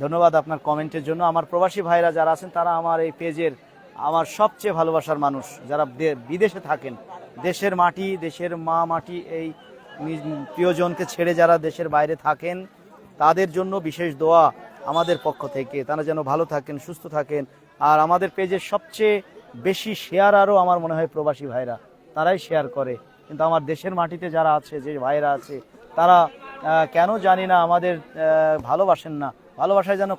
ধন্যবাদ আপনার কমেন্টের জন্য। আমার প্রবাসী ভাইরা যারা আছেন তারা আমার এই পেজের আমার সবচেয়ে ভালোবাসার মানুষ, যারা বিদেশে থাকেন, দেশের মাটি, দেশের মা মাটি, এই প্রিয়জনকে ছেড়ে যারা দেশের বাইরে থাকেন, তাদের জন্য বিশেষ দোয়া আমাদের পক্ষ থেকে, তারা যেন ভালো থাকেন, সুস্থ থাকেন। আর আমাদের পেজের সবচেয়ে বেশি শেয়ার আরও আমার মনে হয় প্রবাসী ভাইরা, তারাই শেয়ার করে। কিন্তু আমার দেশের মাটিতে যারা আছে, যে ভাইরা আছে, তারা কেন জানি না আমাদের ভালোবাসেন না, ভালোবাসায় যেন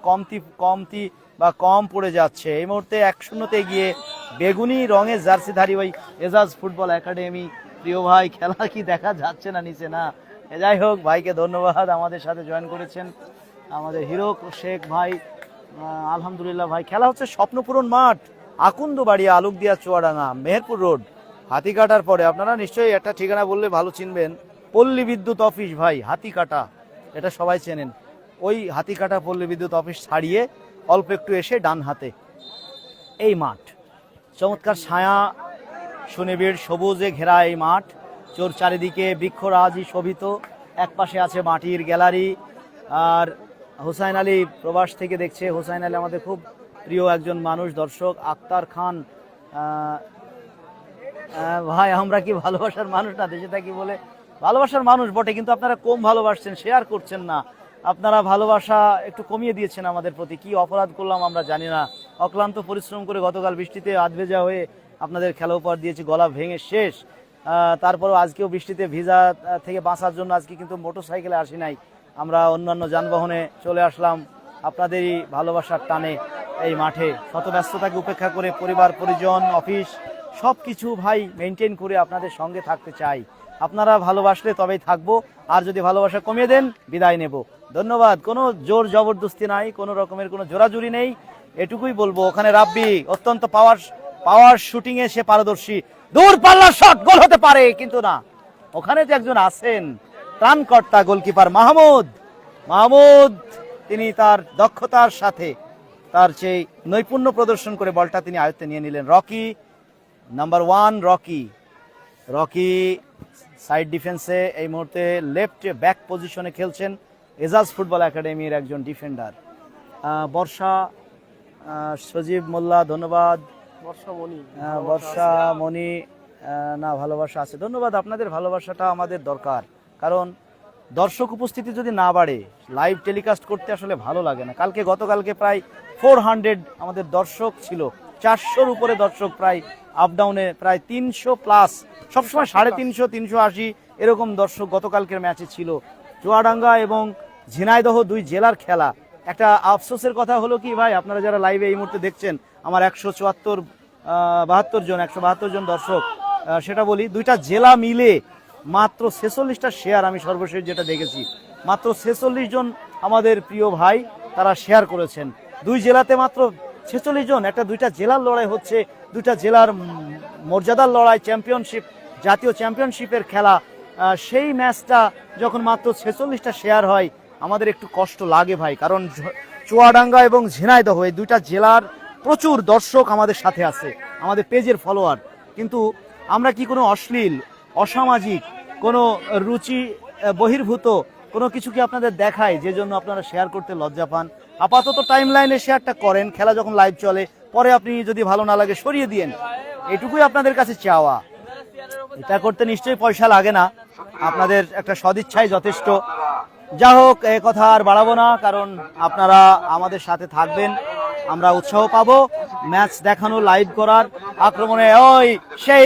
কমতি বা কম পড়ে যাচ্ছে। এই মুহূর্তে 1-0 গিয়ে বেগুনি রঙের জার্সিধারী ওই এজাজ ফুটবল একাডেমি, প্রিয় ভাই, খেলা কি দেখা যাচ্ছে না নিচে? না, যাই হোক, ভাইকে ধন্যবাদ, আমাদের সাথে জয়েন করেছেন আমাদের হিরো শেখ ভাই। আলহামদুলিল্লাহ ভাই, খেলা হচ্ছে স্বপ্নপূরণ মাঠ, আকুন্দবাড়িয়া, আলুকদিয়া, চুয়াডাঙ্গা, মেহেরপুর রোড, হাতিকাটার পরে। আপনারা নিশ্চয়ই একটা ঠিকানা বললে ভালো চিনবেন, পল্লী বিদ্যুৎ অফিস ভাই, হাতিকাটা, এটা সবাই চেনেন। ওই হাতিকাটা পল্লী বিদ্যুৎ অফিস ছাড়িয়ে অল্প একটু এসে ডান হাতে এই মাঠ, চমৎকার ছায়া সুনিবিড় সবুজে ঘেরা এই মাঠ, চোর চারিদিকে বৃক্ষরাজি শোভিত, এক পাশে আছে মাটির গ্যালারি। আর হুসাইন আলী প্রবাস থেকে দেখছে। হুসাইন আলী আমাদের খুব প্রিয় একজন মানুষ, দর্শক। আক্তার খান, ভাই আমরা কি ভালোবাসার মানুষ না, দেশে থাকি বলে ভালোবাসার মানুষ বটে, কিন্তু আপনারা কম ভালোবাসছেন, শেয়ার করছেন না। আপনারা ভালোবাসা একটু কমিয়ে দিয়েছেন আমাদের প্রতি। কি অপরাধ করলাম আমরা জানি না। অক্লান্ত পরিশ্রম করে গতকাল বৃষ্টিতে আধভেজা হয়ে আপনাদের খেলা উপহার দিয়েছি, গলা ভেঙে শেষ। তারপরেও আজকেও বৃষ্টিতে ভিজা থেকে বাঁচার জন্য আজকে কিন্তু মোটরসাইকেলে আসি নাই, আমরা অন্যান্য যানবাহনে চলে আসলাম আপনাদেরই ভালোবাসার টানে এই মাঠে। শত ব্যস্ততাকে উপেক্ষা করে পরিবার পরিজন অফিস সব কিছু ভাই মেনটেন করে আপনাদের সঙ্গে থাকতে চাই। আপনারা ভালোবাসলে তবেই থাকবো, আর যদি ভালোবাসা কমিয়ে দেন বিদায় নেব। ধন্যবাদ। কোনো জোর জবরদস্তি নাই, কোনো রকমের কোনো জোরাজুরি নেই, এটুকুই বলবো। ওখানে রাব্বি অত্যন্ত পাওয়ার শুটিং এ সে পারদর্শী, দূর পাল্লার শট গোল হতে পারে, কিন্তু না, ওখানে যে একজন আছেন ত্রাণকর্তা গোলকিপার মাহমুদ, তিনি তার দক্ষতার সাথে তার সেই নৈপুণ্য প্রদর্শন করে বলটা তিনি আয়ত্তে নিয়ে নিলেন। রকি নাম্বার 1, রকি সাইড ডিফেন্সে এই মুহূর্তে লেফট ব্যাক পজিশনে খেলছেন, এজাজ ফুটবল একাডেমির একজন ডিফেন্ডার। বর্ষা, সজীব মোল্লা ধন্যবাদ। বর্ষা মণি, না ভালোবাসা আছে, ধন্যবাদ। আপনাদের ভালোবাসাটা আমাদের দরকার, কারণ দর্শক উপস্থিতি যদি না বাড়ে লাইভ টেলিকাস্ট করতে আসলে ভালো লাগে না। গতকালকে প্রায় 400 আমাদের দর্শক ছিল, 400-র উপরে দর্শক, প্রায় আপ ডাউনে প্রায় 300+, সবসময় 350, 380 এরকম দর্শক গতকালকের ম্যাচে ছিল। চুয়াডাঙ্গা এবং ঝিনাইদহ দুই জেলার খেলা। একটা আফসোসের কথা হলো কি ভাই, আপনারা যারা লাইভে এই মুহূর্তে দেখছেন, আমার 172 জন দর্শক, সেটা বলি দুইটা জেলা মিলে মাত্র 46টা শেয়ার, আমি সর্বশেষ যেটা দেখেছি মাত্র 46 জন আমাদের প্রিয় ভাই তারা শেয়ার করেছেন। দুই জেলাতে মাত্র 46 জন, দুইটা জেলার লড়াই হচ্ছে, দুইটা জেলার মর্যাদার লড়াই, চ্যাম্পিয়নশিপ, জাতীয় চ্যাম্পিয়নশিপের খেলা। সেই ম্যাচটা যখন মাত্র 46টা শেয়ার হয় আমাদের একটু কষ্ট লাগে ভাই, কারণ চুয়াডাঙ্গা এবং ঝিনাইদহ এই দুইটা জেলার প্রচুর দর্শক আমাদের সাথে আছে, আমাদের পেজের ফলোয়ার। কিন্তু আমরা কি কোনো অশ্লীল, অসামাজিক, কোনো রুচি বহির্ভূত কোনো কিছু কি আপনাদের দেখায় যে জন্য আপনারা শেয়ার করতে লজ্জা পান? আপাতত টাইম লাইনে শেয়ারটা করেন, খেলা যখন লাইভ চলে, পরে আপনি যদি ভালো না লাগে সরিয়ে দিয়েন, এটুকুই আপনাদের কাছে চাওয়া। এটা করতে নিশ্চয়ই পয়সা লাগে না, আপনাদের একটা সদিচ্ছাই যথেষ্ট। যা হোক, এ কথা আর বাড়াবো না, কারণ আপনারা আমাদের সাথে থাকবেন, আমরা উৎসাহ পাবো ম্যাচ দেখানো, লাইভ করার। আক্রমণে ওই সেই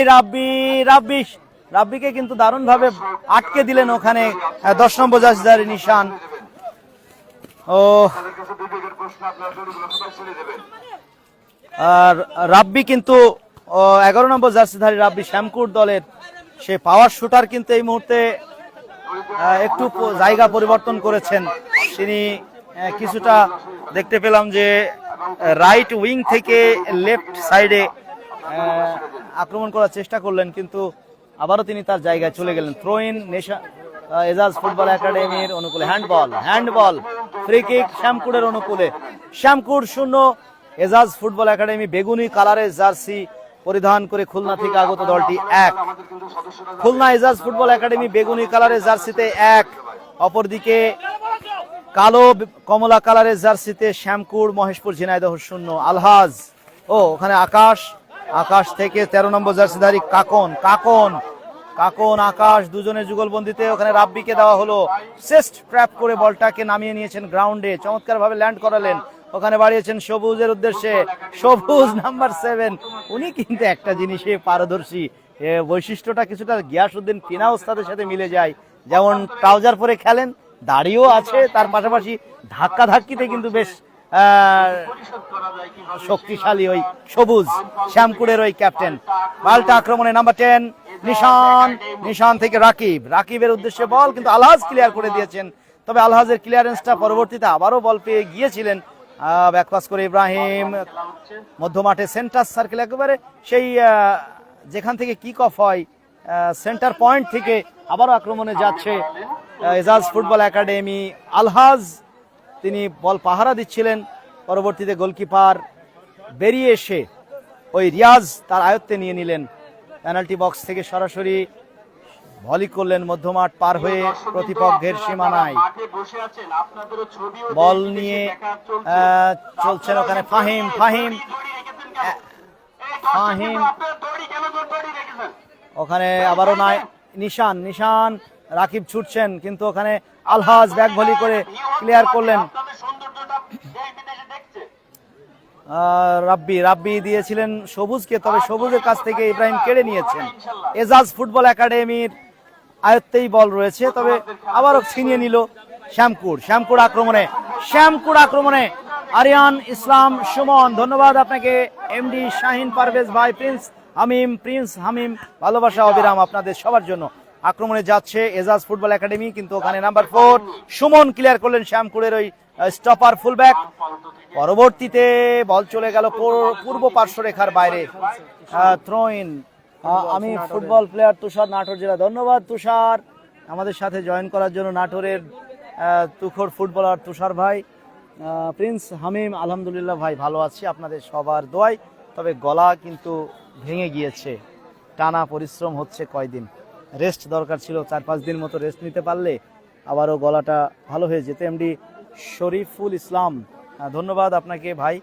রাব্বিকে কিন্তু দারুণ ভাবে আটকে দিলেন ওখানে 10 নম্বর জার্সিধারী নিশান। আর রাব্বি কিন্তু 11 নম্বর জার্সিধারী রাব্বি শ্যামকুট দলের সে পাওয়ার শুটার, কিন্তু এই মুহূর্তে একটু জায়গা পরিবর্তন করেছেন তিনি। কিছুটা দেখতে পেলাম যে রাইট উইং থেকে লেফট সাইডে আক্রমণ করার চেষ্টা করলেন, কিন্তু আবারও তিনি তার জায়গায় চলে গেলেন। থ্রো ইন এজাজ ফুটবল একাডেমির অনুকূলে, হ্যান্ডবল ফ্রি কিক শ্যামকুটের অনুকূলে। শ্যামকুট 0, এজাজ ফুটবল একাডেমি বেগুনি কালারের জার্সি পরিধান করে খুলনা থেকে আগত দলটি 1। খুলনা এজাজ ফুটবল একাডেমি বেগুনি কালারের জার্সিতে 1, অপরদিকে কালো কমলা কালারের জার্সিতে শ্যামকুট মহেশপুর ঝিনাইদহ 0। আলহাজ, ওখানে আকাশ থেকে 13 নম্বর জার্সিধারী কাকন আকাশ, দুজনের যুগলবন্দিতে ওখানে রাব্বিকে দেওয়া হলো। চেস্ট ট্র্যাপ করে বলটাকে নামিয়ে নিয়েছেন গ্রাউন্ডে, চমৎকার ভাবে ল্যান্ড করালেন, ওখানে বাড়িয়েছেন সবুজের উদ্দেশ্যে। সবুজ নাম্বার 7, উনি কিন্তু একটা জিনিসে পারদর্শী, বৈশিষ্ট্যটা কিছুটা গিয়াসউদ্দিন ফিনা ওস্তাদের সাথে মিলে যায়। যেমন ট্রাউজার পরে খেলেন, দাড়িও আছে, তার পাশাপাশি ধাক্কাধাক্কিতে কিন্তু বেশ শক্তিশালী ওই সবুজ শ্যামকুটের ওই ক্যাপ্টেন। পাল্টা আক্রমণে নাম্বার 10 নিশান থেকে রাকিবের উদ্দেশ্যে বল, কিন্তু আলহাজ ক্লিয়ার করে দিয়েছেন। তবে আলহাজের ক্লিয়ারেন্সটা পরবর্তীতে আবারও বল পেয়ে গিয়েছিলেন, ব্যাকপাস করে ইব্রাহিম মধ্যমাঠে সেন্টার সার্কেল, একেবারে সেই যেখান থেকে কিক অফ হয় সেন্টার পয়েন্ট থেকে আবারও আক্রমণে যাচ্ছে এজাজ ফুটবল একাডেমি। আলহাজ তিনি বল পাহারা দিচ্ছিলেন, পরবর্তীতে গোলকিপার বেরিয়ে এসে ওই রিয়াজ তার আয়ত্তে নিয়ে নিলেন। পেনাল্টি বক্স থেকে সরাসরি ভলি করলেন মধ্যমাঠ পার হয়ে প্রতিপক্ষের সীমানায়। বল নিয়ে চলছেন ওখানে ফাহিম ফাহিম ফাহিম ওখানে আবারও নাই নিশান নিশান রাকিব ছুটছেন, কিন্তু ওখানে আলহাজ ব্যাক ভলি করে ক্লিয়ার করলেন। রাব্বি রাব্বি দিয়েছিলেন সবুজকে, তবে সবুজের কাছ থেকে ইব্রাহিম কেড়ে নিয়েছেন। এজাজ ফুটবল একাডেমির আয়ত্তেই বল রয়েছে, তবে আবারও ছিনিয়ে নিল শ্যামকুড়। শ্যামকুড় আক্রমণে আরিয়ান ইসলাম সুমন, ধন্যবাদ আপনাকে এমডি শাহিন পারভেজ ভাই, প্রিন্স হামিম, ভালোবাসা অবিরাম আপনাদের সবার জন্য। আক্রমণে যাচ্ছে এজাজ ফুটবল একাডেমি, কিন্তু ওখানে নাম্বার 4 সুমন ক্লিয়ার করলেন শ্যামকুড়ের ওই স্টপার ফুলব্যাক। পরবর্তীতে বল চলে গেল পূর্ব পার্শ্বরেখার বাইরে। থ্রোইন আমি ফুটবল প্লেয়ার তুষার, নাটোর জেলা। ধন্যবাদ তুষার আমাদের সাথে জয়েন করার জন্য, নাটোরের তুখোর ফুটবলার তুষার ভাই। প্রিন্স হামিম, আলহামদুলিল্লাহ ভাই ভালো আছি আপনাদের সবার দোয়ায়, তবে গলা কিন্তু ভেঙে গিয়েছে, টানা পরিশ্রম হচ্ছে কয়দিন, রেস্ট দরকার ছিল, 4-5 দিন মতো রেস্ট নিতে পারলে আবারও গলাটা ভালো হয়ে যেত। এমডি শরীফুল ইসলাম, ধন্যবাদ আপনাকে ভাই।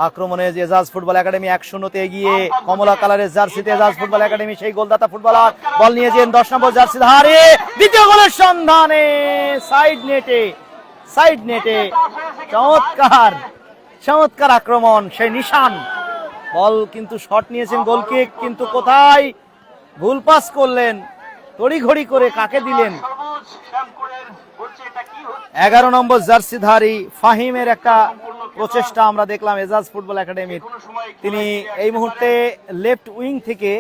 আক্রমণে এজাজ ফুটবল একাডেমি 1-0 এগিয়ে, কমলা কালারের জার্সিতে এজাজ ফুটবল একাডেমি সেই গোলদাতা ফুটবলার বল নিয়েছেন 10 নম্বর জার্সি ধারে, দ্বিতীয় গোলের সন্ধানে সাইড নেটে চমৎকার আক্রমণ, সেই নিশান বল কিন্তু শট নিয়েছেন, গোলকিক, কিন্তু কোথায় ভুল পাস করলেন, তড়িঘড়ি করে কাকে দিলেন। 11 নম্বর জার্সিধারী ফাহিমের একটা প্রচেষ্টা আমরা দেখলাম এজাজ ফুটবল একাডেমির। তিনি এই মুহূর্তে লেফট উইং থেকে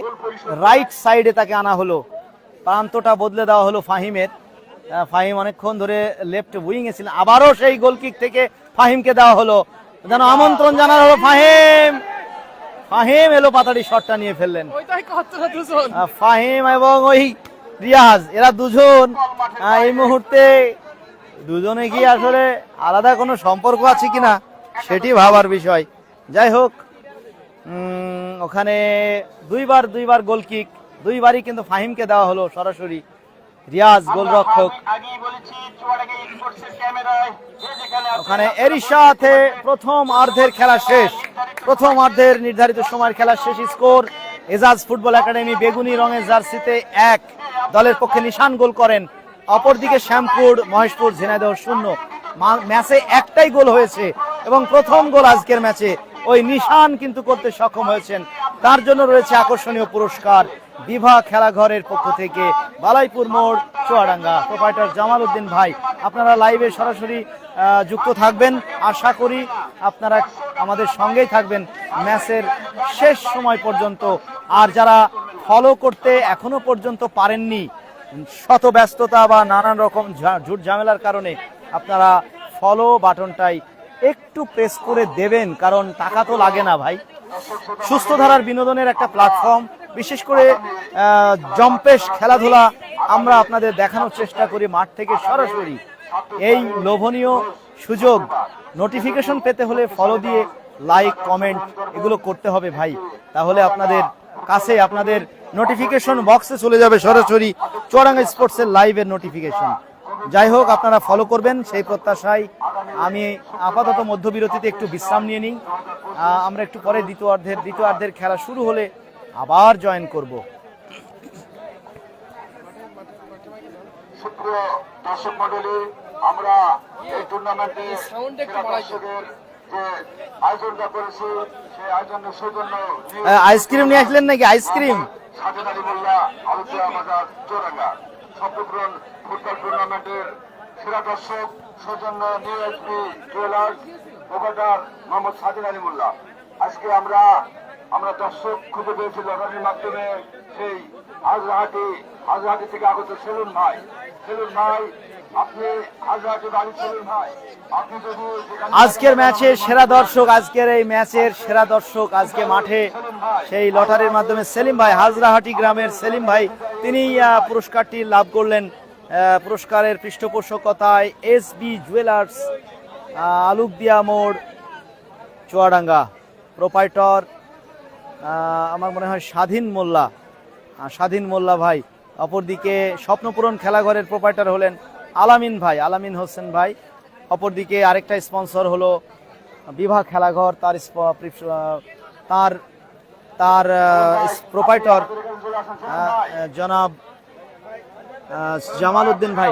রাইট সাইডে তাকে আনা হলো, প্রান্তটা বদলে দেওয়া হলো ফাহিমের। ফাহিম অনেকক্ষণ ধরে লেফট উইং এ ছিলেন, আবারও সেই গোলকিক থেকে ফাহিমকে দেওয়া হলো, যেন আমন্ত্রণ জানানো হলো। ফাহিম এলো পাতাড়ি শটটা নিয়ে ফেললেন। ফাহিম এবং ওই রিয়াজ, এরা দুজন এই মুহূর্তে দুজনে কি আসলে আলাদা কোনো সম্পর্ক আছে কিনা সেটি ভাবার বিষয়। যাই হোক, ওখানে দুইবার গোলকিক, দুইবারই কিন্তু ফাহিমকে দেওয়া হলো সরাসরি। রিয়াজ গোলরক্ষক, ওখানে এরই সাথে প্রথম অর্ধের খেলা শেষ, প্রথম অর্ধের নির্ধারিত সময়ের খেলা শেষ। স্কোর এজাজ ফুটবল একাডেমি বেগুনি রঙের জার্সিতে 1, দলের পক্ষে নিশান গোল করেন। অপরদিকে শ্যামপুর মহেশপুর ঝিনাইদহ 0। ম্যাচে একটাই গোল হয়েছে এবং প্রথম গোল আজকের ম্যাচে ওই নিশান কিন্তু করতে সক্ষম হয়েছেন। তার জন্য রয়েছে আকর্ষণীয় পুরস্কার বিভা খেলাঘরের পক্ষ থেকে, বালাইপুর মোড়, চুয়াডাঙ্গা। প্রোপাইটার জামাল উদ্দিন ভাই, আপনারা লাইভে সরাসরি যুক্ত থাকবেন, আশা করি আপনারা আমাদের সঙ্গেই থাকবেন ম্যাচের শেষ সময় পর্যন্ত। আর যারা ফলো করতে এখনো পর্যন্ত পারেননি, শত ব্যস্ততা বা নানান রকম ঝুট ঝামেলার কারণে, আপনারা ফলো বাটনটাই একটু প্রেস করে দেবেন, কারণ টাকা তো লাগে না ভাই। সুস্থ ধারার বিনোদনের একটা প্ল্যাটফর্ম, বিশেষ করে জম্পেশ খেলাধুলা আমরা আপনাদের দেখানোর চেষ্টা করি মাঠ থেকে সরাসরি। এই লোভনীয় সুযোগ নোটিফিকেশন পেতে হলে ফলো দিয়ে লাইক কমেন্ট এগুলো করতে হবে ভাই, তাহলে আপনাদের কাছে আপনাদের নোটিফিকেশন বক্সে চলে যাবে সরাসরি চুয়াডাঙ্গা স্পোর্টসের লাইভের নোটিফিকেশন। যাই হোক, আপনারা ফলো করবেন সেই প্রত্যাশায় আমি আপাতত মধ্যবিরতিতে একটু বিশ্রাম নিয়ে নিই। আমরা একটু পরে দ্বিতীয় অর্ধের খেলা শুরু হলে আবার জয়েন করব। দর্শক মণ্ডলী, আমরা এই টুর্নামেন্টে আয়োজনটা করেছি, সেই আয়োজনের সৌজন্য আইসক্রিম নিয়ে আসলেন নাকি? আইসক্রিম সাজেদ আলী মোল্লা, আলোচনা বাজার, চুয়াডাঙ্গা। সম্পূর্ণ ফুটবল টুর্নামেন্টের সেরা দর্শক সৌজন্য new SP jewellers, proprietor Mohammad Sajed Ali Molla. আজকে আমরা দর্শক খুঁজে পেয়েছি লটারির মাধ্যমে, সেই হাজরাহাটি থেকে আগত সেলুন ভাই, আপনি হাজরাহাটি বাড়ি সেলুন ভাই, আপনি যদি আজকের ম্যাচের সেরা দর্শক, আজকের এই ম্যাচের সেরা দর্শক আজকে মাঠে সেই লটারির মাধ্যমে সেলিম ভাই, হাজরাহাটি গ্রামের সেলিম ভাই, তিনি পুরস্কারটি লাভ করলেন। পুরস্কারের পৃষ্ঠপোষকতায় এসবি জুয়েলার্স, আলুকদিয়া মোড়, চুয়াডাঙ্গা। প্রোপাইটর আমার মনে হয় স্বাধীন মোল্লা ভাই। অপরদিকে স্বপ্নপূরণ খেলাঘরের প্রোপাইটার হলেন আলামিন হোসেন ভাই। অপরদিকে আরেকটা স্পন্সর হলো বিভা খেলাঘর, তার প্রোপাইটার জনাব জামাল উদ্দিন ভাই।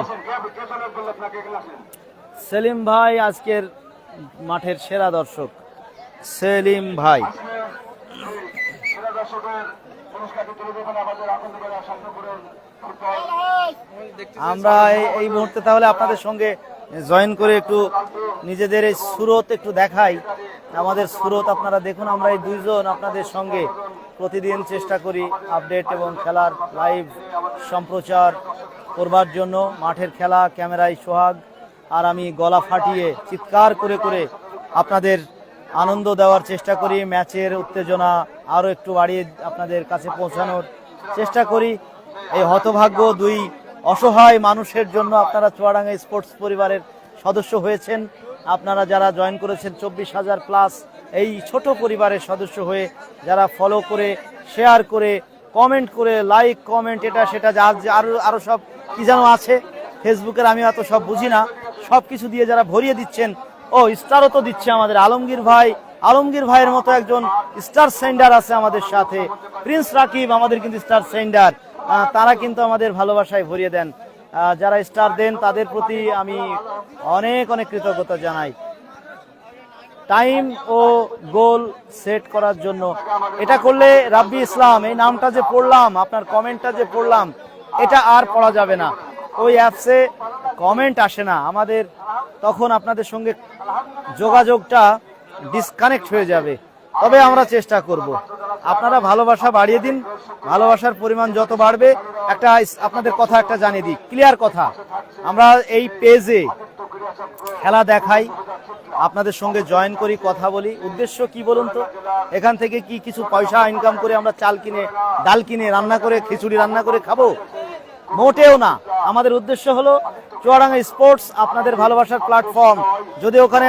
সেলিম ভাই আজকের মাঠের সেরা দর্শক, সেলিম ভাই। আমরা এই মুহূর্তে তাহলে আপনাদের সঙ্গে জয়েন করে একটু নিজেদের এই সুরত একটু দেখাই। আমাদের সুরত আপনারা দেখুন। আমরা এই দুইজন আপনাদের সঙ্গে প্রতিদিন চেষ্টা করি আপডেট এবং খেলার লাইভ সম্প্রচার করবার জন্য। মাঠের খেলা ক্যামেরায় সোহাগ আর আমি গলা ফাটিয়ে চিৎকার করে করে আপনাদের আনন্দ দেওয়ার চেষ্টা করি। ম্যাচের উত্তেজনা আরও একটু বাড়িয়ে আপনাদের কাছে পৌঁছানোর চেষ্টা করি। এই হতভাগ্য দুই অসহায় মানুষের জন্য আপনারা চুয়াডাঙ্গা স্পোর্টস পরিবারের সদস্য হয়েছেন। আপনারা যারা জয়েন করেছেন 24,000 প্লাস এই ছোট পরিবারের সদস্য হয়ে, যারা ফলো করে, শেয়ার করে, কমেন্ট করে, লাইক কমেন্ট এটা সেটা আরও সব কি যেন আছে ফেসবুকের, আমি অত সব বুঝি না, সব কিছু দিয়ে যারা ভরিয়ে দিচ্ছেন। ও স্টারও তো দিচ্ছে আমাদের আলমগীর ভাইয়ের মতো একজন স্টার সেন্ডার আছে আমাদের সাথে, প্রিন্স রাকিব আমাদের কিন্তু স্টার সেন্ডার। তারা কিন্তু আমাদের ভালোবাসায় ভরিয়ে দেন। যারা স্টার দেন তাদের প্রতি আমি অনেক কৃতজ্ঞতা জানাই। টাইম ও গোল সেট করার জন্য এটা করলে রাব্বি ইসলাম এই নামটা যে পড়লাম, আপনার কমেন্টটা যে পড়লাম, এটা আর পড়া যাবে না। ওই অ্যাপসে কমেন্ট আসে না, আমাদের তখন আপনাদের সঙ্গে যোগাযোগটা ডিসকানেক্ট হয়ে যাবে। তবে আমরা চেষ্টা করব, আপনারা ভালোবাসা বাড়িয়ে দিন। ভালোবাসার পরিমাণ যত বাড়বে, আপনাদের কথা একটা জানিয়ে দিই, ক্লিয়ার কথা, আমরা এই পেজে খেলা দেখাই, আপনাদের সঙ্গে জয়েন করি, কথা বলি। উদ্দেশ্য কি বলুন তো? এখান থেকে কি কিছু পয়সা ইনকাম করে আমরা চাল কিনে, ডাল কিনে, রান্না করে, খিচুড়ি রান্না করে খাবো? মোটেও না। আমাদের উদ্দেশ্য হলো চুয়াডাঙ্গা স্পোর্টস আপনাদের ভালোবাসার প্ল্যাটফর্ম। যদি ওখানে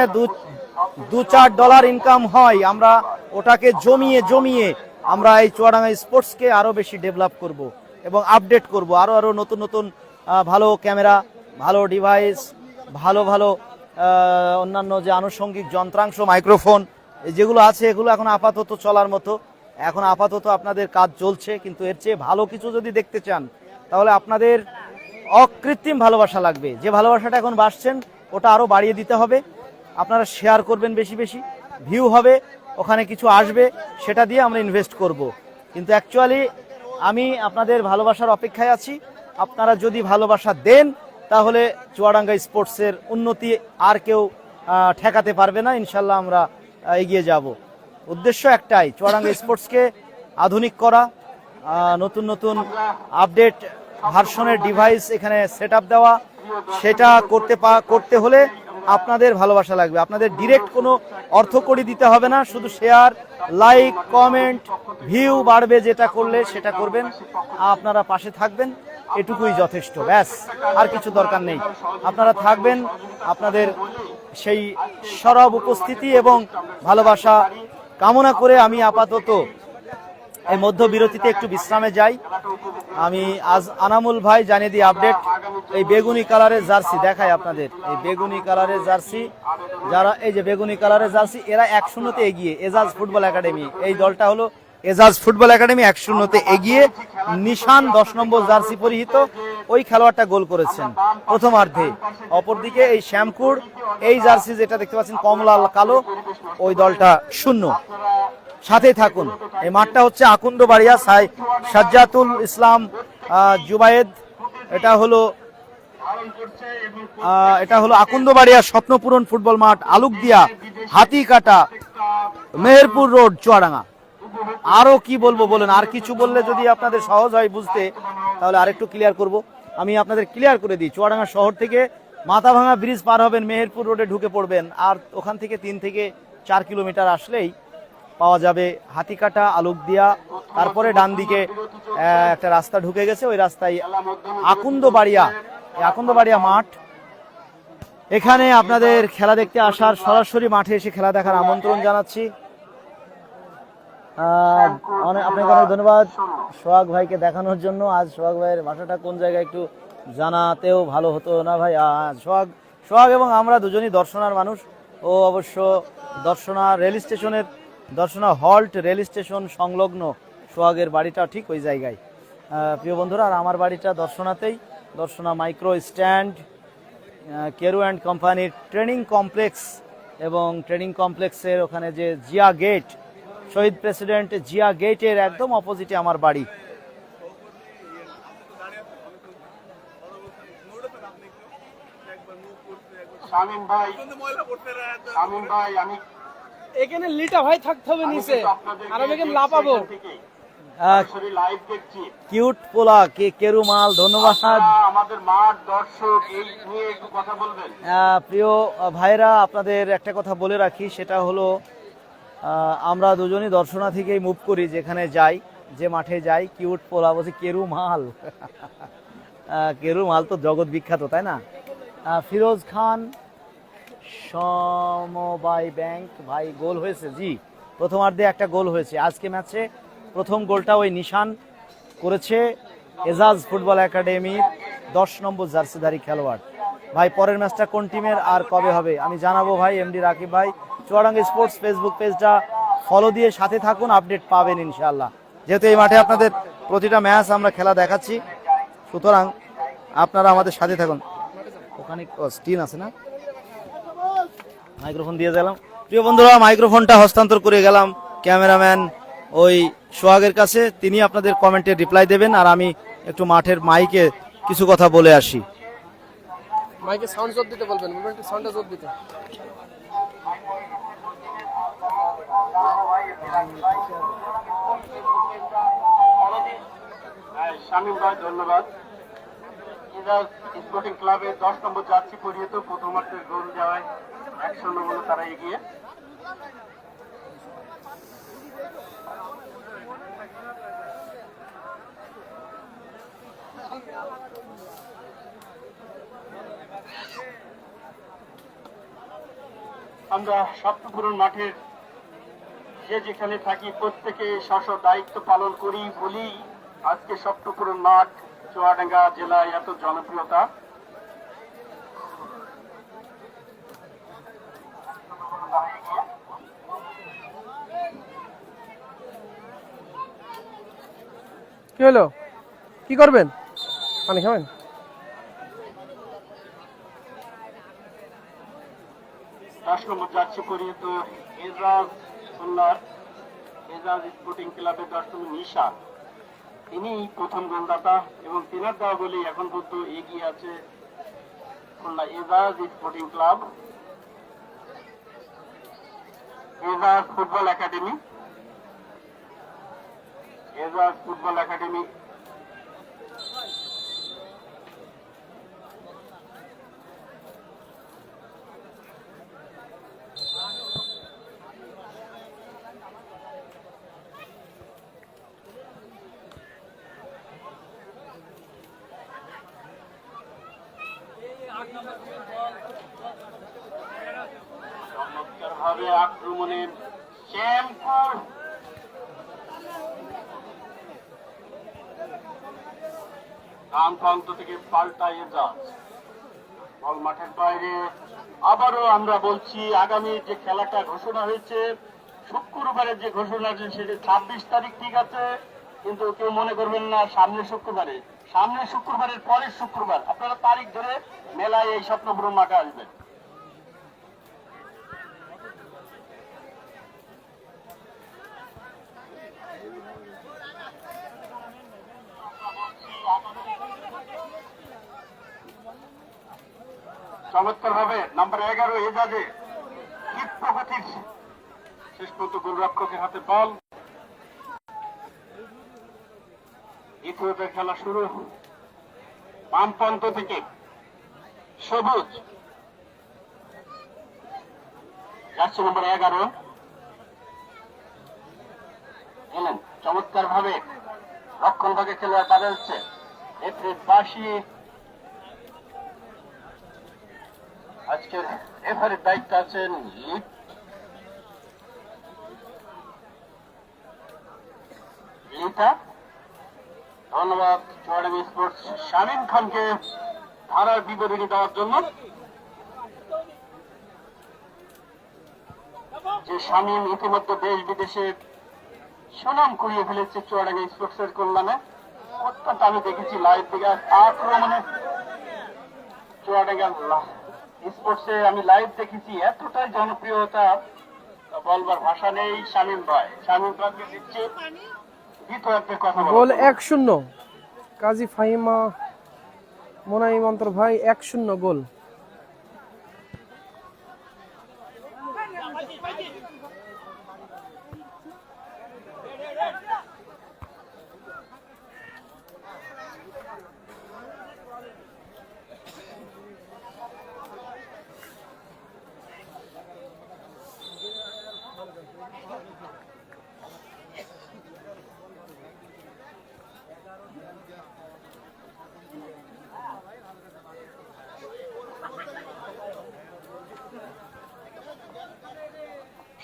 $2-4 ইনকাম হয়, আমরা ওটাকে জমিয়ে আমরা এই চুয়াডাঙ্গা স্পোর্টসকে আরো বেশি ডেভেলপ করব এবং আপডেট করব। আরো নতুন ভালো ক্যামেরা, ভালো ডিভাইস, ভালো অন্যান্য যে আনুষঙ্গিক যন্ত্রাংশ, মাইক্রোফোন যেগুলো আছে, এগুলো এখন আপাতত চলার মতো। এখন আপাতত আপনাদের কাজ চলছে, কিন্তু এর চেয়ে ভালো কিছু যদি দেখতে চান তাহলে আপনাদের অকৃত্রিম ভালোবাসা লাগবে। যে ভালোবাসাটা এখন বাসছেন ওটা আরো বাড়িয়ে দিতে হবে। আপনারা শেয়ার করবেন, বেশি ভিউ হবে, ওখানে কিছু আসবে, সেটা দিয়ে আমরা ইনভেস্ট করব। কিন্তু অ্যাকচুয়ালি আমি আপনাদের ভালোবাসার অপেক্ষায় আছি। আপনারা যদি ভালোবাসা দেন তাহলে চুয়াডাঙ্গা স্পোর্টসের উন্নতি আর কেউ ঠেকাতে পারবে না। ইনশাল্লাহ আমরা এগিয়ে যাব। উদ্দেশ্য একটাই, চুয়াডাঙ্গা স্পোর্টসকে আধুনিক করা, নতুন আপডেট ভার্সনের ডিভাইস এখানে সেট আপ দেওয়া। সেটা করতে হলে আপনাদের ভালোবাসা লাগবে। আপনাদের ডিরেক্ট কোনো অর্থকড়ি দিতে হবে না, শুধু শেয়ার, লাইক, কমেন্ট, ভিউ বাড়বে, যেটা করলে সেটা করবেন। আপনারা পাশে থাকবেন, এটুকুই যথেষ্ট, ব্যাস, আর কিছু দরকার নেই। আপনারা থাকবেন, আপনাদের সেই সরব উপস্থিতি এবং ভালোবাসা কামনা করে আমি আপাতত এই মধ্য বিরতিতে একটু বিশ্রামে যাই। আমি আজ আনামুল ভাই জানিয়ে দিই আপডেট। এই বেগুনি কালারের জার্সি দেখাই আপনাদের, এই বেগুনি কালারের জার্সি, যারা এই যে বেগুনি কালারের জার্সি, এরা 1-0 এগিয়ে এজাজ ফুটবল একাডেমি। এই দলটা হলো এজাজ ফুটবল একাডেমি, 1-0 এগিয়ে। নিশান 10 নম্বর জার্সি পরিহিত ওই খেলোয়াড়টা গোল করেছেন প্রথমার্ধে। অপরদিকে এই শ্যামকুড় এই জার্সি যেটা দেখতে পাচ্ছেন কমলা কালো, ওই দলটা 0। সাথেই থাকুন। এই মাঠটা হচ্ছে আকন্দবাড়িয়া সাজ্জাতুল ইসলাম জুবায়েদ। এটা হলো আকন্দবাড়িয়া স্বপ্নপূরণ ফুটবল মাঠ, আলুকদিয়া, হাতিকাটা, মেহেরপুর রোড, চুয়াডাঙ্গা। আরো কি বলবো বলেন? আর কিছু বললে যদি আপনাদের সহজ হয় বুঝতে, তাহলে আরেকটু ক্লিয়ার করব। আমি আপনাদের ক্লিয়ার করে দিই, চুয়াডাঙ্গা শহর থেকে মাথাভাঙা ব্রিজ পার হবেন, মেহেরপুর রোডে ঢুকে পড়বেন, আর ওখান থেকে 3 থেকে 4 কিলোমিটার আসলেই পাওয়া যাবে হাতিকাটা, আলুকদিয়া। তারপরে ডান দিকে একটা রাস্তা ঢুকে গেছে, ওই রাস্তায় আকন্দবাড়িয়া মাঠ। এখানে আপনাদের খেলা দেখতে আসার, সরাসরি মাঠে এসে খেলা দেখার আমন্ত্রণ জানাচ্ছি। আপনাকে অনেক ধন্যবাদ সোহাগ ভাইকে দেখানোর জন্য। আজ সোহাগ ভাইয়ের বাসাটা কোন জায়গায় একটু জানাতেও ভালো হতো না ভাই? সোহাগ সোহাগ এবং আমরা দুজনই দর্শনার মানুষ। ও অবশ্য দর্শনা হল্ট রেল স্টেশন সংলগ্ন সোহাগের বাড়িটা ঠিক ওই জায়গায়। প্রিয় বন্ধুরা, আর আমার বাড়িটা দর্শনাতেই, Darshana micro stand, Keru and কোম্পানির ট্রেনিং কমপ্লেক্স, এবং ট্রেনিং কমপ্লেক্সের ওখানে যে জিয়া গেট, শহীদ প্রেসিডেন্ট জিয়া গেটের একদম অপোজিটে আমার বাড়ি। শামীম ভাই, আমি এখানে লিটা ভাই থাকতে হবে নিচে, আর আমি এখানে লাপাবো। লাইভ দেখছি। কিউট পোলা কেরু মাল, ধন্যবাদ। আমাদের মাঠ দর্শক এই নিয়ে একটু কথা বলবেন। প্রিয় ভাইরা, আপনাদের একটা কথা বলে রাখি, সেটা হলো আমরা দুজনই দর্শনা থেকেই মুভ করি, যেখানে যাই, যে মাঠে যাই। কিউট পোলা বলছি, কেরু মাল। কেরু মাল তো জগৎ বিখ্যাত, তাই না? ফিরোজ খান সমবায় ব্যাংক ভাই, গোল হয়েছে? জি, প্রথমার্ধে একটা গোল হয়েছে। আজকে ম্যাচে প্রথম গোলটা ওই নিশান করেছে, এজাজ ফুটবল একাডেমির 10 নম্বর জার্সিধারী খেলোয়াড়। ভাই, পরের ম্যাচটা কোন টিমের আর কবে হবে আমি জানাবো ভাই। এমডি রাকিব ভাই, চুয়াডাঙ্গা স্পোর্টস ফেসবুক পেজটা ফলো দিয়ে সাথে থাকুন, আপডেট পাবেন ইনশাআল্লাহ। যেহেতু এই মাঠে আপনাদের প্রতিটা ম্যাচ আমরা খেলা দেখাচ্ছি, সুতরাং আপনারা আমাদের সাথে থাকুন। ওখানে স্টিন আছে না, মাইক্রোফোন দিয়ে দিলাম। প্রিয় বন্ধুরা, মাইক্রোফোনটা হস্তান্তর করে গেলাম ক্যামেরাম্যান ওই সোহাগের কাছে, তিনি আপনাদের কমেন্টের রিপ্লাই দেবেন, আর আমি একটু মাঠের মাইকে কিছু কথা বলে আসি। মাইকে সাউন্ড জোর দিতে বলবেন, একটু সাউন্ডটা জোর দিতে। শামীম ভাই ধন্যবাদ। ইজাজ স্পোর্টিং ক্লাবের 10 নম্বর জার্সি পরিয়ে তো প্রথমার্ধের গোল দেওয়ায় 1-0 হলো তারা এগিয়ে। আমরা সপ্তপুরন মাঠের যে যেখানে থাকি প্রত্যেকে স্ব দায়িত্ব পালন করি বলি আজকে সপ্তপুরন মাঠ চুয়াডাঙ্গা জেলায় এত জনপ্রিয়তা। কি হলো, কি করবেন? পানি খাবেন? যাচ্ছে পরিহিত এজাজ স্পোর্টিং ক্লাবের 10 নম্বর নিশা, তিনি প্রথম গোলদাতা এবং তিনার দেওয়া বলে এখন পর্যন্ত এগিয়ে আছে Khulna Ejaz sporting club. Ejaz football academy চমৎকারভাবে আক্রমণের শ্যামপুর ডান প্রান্ত থেকে পাল্টায় এজাজ বল মাঠের বাইরে। আবারও আমরা বলছি, আগামী যে খেলাটা ঘোষণা হয়েছে শুক্রবারের যে ঘোষণা আছে সেটা 26 তারিখ, ঠিক আছে, কিন্তু কেউ মনে করবেন না সামনের শুক্রবারের পরের শুক্রবার আপনারা তারিখ ধরে মেলায় এই স্বপ্নপূরণ মাঠে আসবেন। চমৎকার ভাবে নাম্বার 11 এজাজে প্রগতির শেষ পর্যন্ত গোলরক্ষকের হাতে বল। ইতিমধ্যে খেলা শুরু। বামপ্রান্ত থেকে সবুজ যাচ্ছে নম্বর 11 এলেন, চমৎকার ভাবে রক্ষণ ভাগে খেলোয়াড় বাধা হচ্ছে। এপ্রিল বাসী আজকের রেফারির দায়িত্ব আছেন সহযোগিতা। ধন্যবাদ চুয়াডাঙ্গা স্পোর্টস শামীম খানকে ধারার বিবরণী দেওয়ার জন্য। যে শামীম ইতিমধ্যে দেশ বিদেশে সুনাম কুড়িয়ে ফেলেছে চুয়াডাঙ্গা স্পোর্টসের কল্যাণে। অত্যন্ত আমি দেখেছি লাইভ থেকে আক্রমণে চুয়াডাঙ্গা স্পোর্টসে আমি লাইভ দেখেছি, এতটাই জনপ্রিয়তা বলবার ভাষা নেই। শামীম ভাইকে দিচ্ছে দ্বিতীয়ার্ধের কথা গোল 1-0, কাজী ফাহিমা মোনাইম অন্তর ভাই, 1-0 গোল।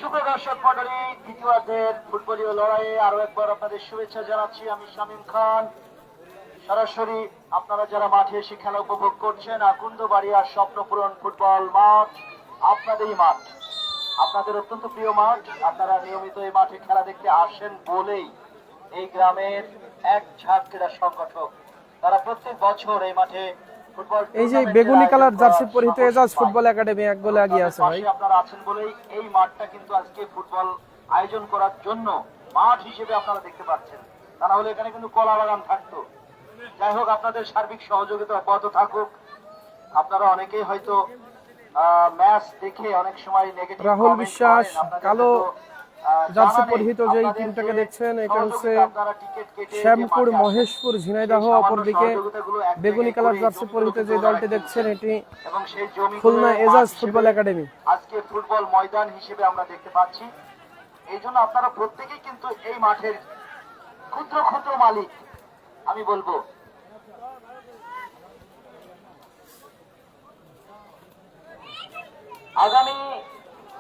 সুপ্রদর্শক মন্ডলী, দ্বিতীয়ার্ধের ফুটবলীয় লড়াইয়ে আরো একবার আপনাদের শুভেচ্ছা জানাচ্ছি। আমি শামীম খান। সরাসরি আপনারা যারা মাঠে এসে খেলা উপভোগ করছেন, আকুন্দবাড়িয়া স্বপ্নপূরণ ফুটবল মাঠ আপনাদেরই মাঠ, আপনাদের অত্যন্ত প্রিয় মাঠ। আপনারা নিয়মিত এই মাঠে খেলা দেখতে আসেন বলেই এই গ্রামের এক ঝাঁক ক্রীড়া সংগঠক তারা প্রত্যেক বছর এই মাঠে ফুটবল এই যে বেগুনি কালার জার্সি পরিহিত এজাজ ফুটবল একাডেমি 1 গোলে এগিয়ে আছে ভাই। আপনারা আছেন বলেই এই মাঠটা কিন্তু আজকে ফুটবল আয়োজন করার জন্য মাঠ হিসেবে আপনারা দেখতে পাচ্ছেন। তা না হলে এখানে কিন্তু কলা বাগান থাকতো। যাই হোক, আপনাদের সার্বিক সহযোগিতা অব্যাহত থাকুক। আপনারা অনেকেই হয়তো ম্যাচ দেখে অনেক সময় নেগেটিভ রাহুল বিশ্বাস কালো জার্সি পরিহিত যে টিমটাকে দেখছেন, এটা হচ্ছে শ্যামপুর মহেশপুর ঝিনাইদহ। অপরদিকে বেগুনি কালার জার্সি পরিহিত যে দলটি দেখছেন, এটি খুলনা এজাজ ফুটবল একাডেমি। আজকে ফুটবল ময়দান হিসেবে আমরা দেখতে পাচ্ছি। এই জন্য আপনারা প্রত্যেকেই কিন্তু এই মাঠের ক্ষুদ্র ক্ষুদ্র মালিক আমি বলবো। আগামী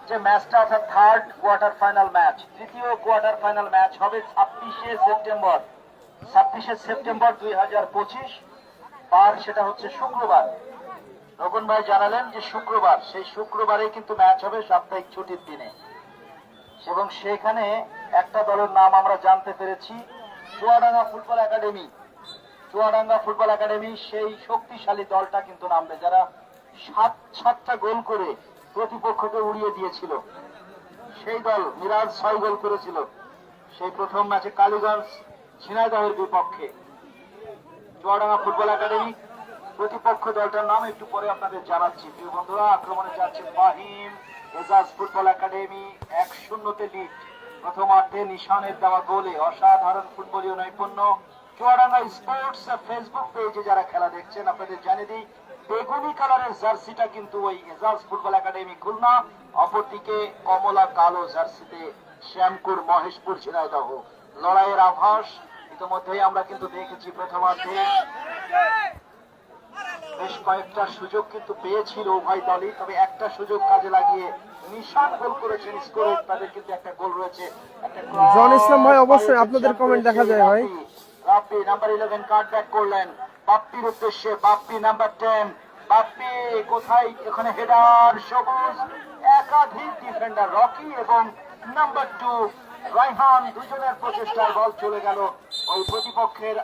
যে ম্যাচটা অর্থাৎ থার্ড কোয়ার্টার ফাইনাল ম্যাচ, তৃতীয় কোয়ার্টার ফাইনাল ম্যাচ হবে 26শে সেপ্টেম্বর 2025, আর সেটা হচ্ছে শুক্রবার। রোকন ভাই জানালেন যে শুক্রবার, সেই শুক্রবারে কিন্তু ম্যাচ হবে সাপ্তাহিক ছুটির দিনে। এবং সেখানে একটা দলের নাম আমরা জানতে পেরেছি, Chuadanga football academy. Chuadanga football academy সেই শক্তিশালী দলটা কিন্তু নামবে, যারা 7টা গোল করে প্রতিপক্ষকে উড়িয়ে দিয়েছিল। সেই দল মিরাজ 6 গোল করেছিল সেই প্রথম ম্যাচে কালীগঞ্জ ঝিনাইদহের বিপক্ষে। চুয়াডাঙ্গা ফুটবল একাডেমি প্রতিপক্ষ দলটার নাম একটু পরে আপনাদের জানাচ্ছি। প্রিয় বন্ধুরা, আক্রমণে যাচ্ছে Fahim. Ejaz football academy 1-0 lead. প্রথমার্ধে নিশানের দেওয়া গোলে অসাধারণ ফুটবলীয় নৈপুণ্য। চুয়াডাঙ্গা স্পোর্টস ফেসবুক পেজে যারা খেলা দেখছেন, আপনাদের জানিয়ে দিই বেগুনি কালারের জার্সিটা কিন্তু ওই এজাজ ফুটবল একাডেমি খুলনা, অপরদিকে কমলা কালো জার্সিতে শ্যামপুর মহেশপুর ঝিনাইদহ। লড়াইয়ের আভাস ইতিমধ্যেই আমরা কিন্তু দেখেছি। প্রথমার্ধে বেশ কয়েকটা সুযোগ কিন্তু পেয়েছিল উভয় দলই, তবে একটা সুযোগ কাজে লাগিয়ে নিশান গোল করেছেন স্কোরে। তাদের কিন্তু একটা গোল রয়েছে। জন ইসলাম ভাই, অবশ্যই আপনাদের কমেন্ট দেখা যায় ভাই। বাপ্পি নাম্বার 11 কাট ব্যাক করলেন বাপ্পির উদ্দেশ্যে। বাপ্পি নাম্বার 10, বাপ্পি কোথায়? এখানে হেডার সবুজ, একাধিক ডিফেন্ডার রকি এবং নাম্বার 2 রায়হান, দুজনের প্রচেষ্টায় বল চলে গেল ওই প্রতিপক্ষের।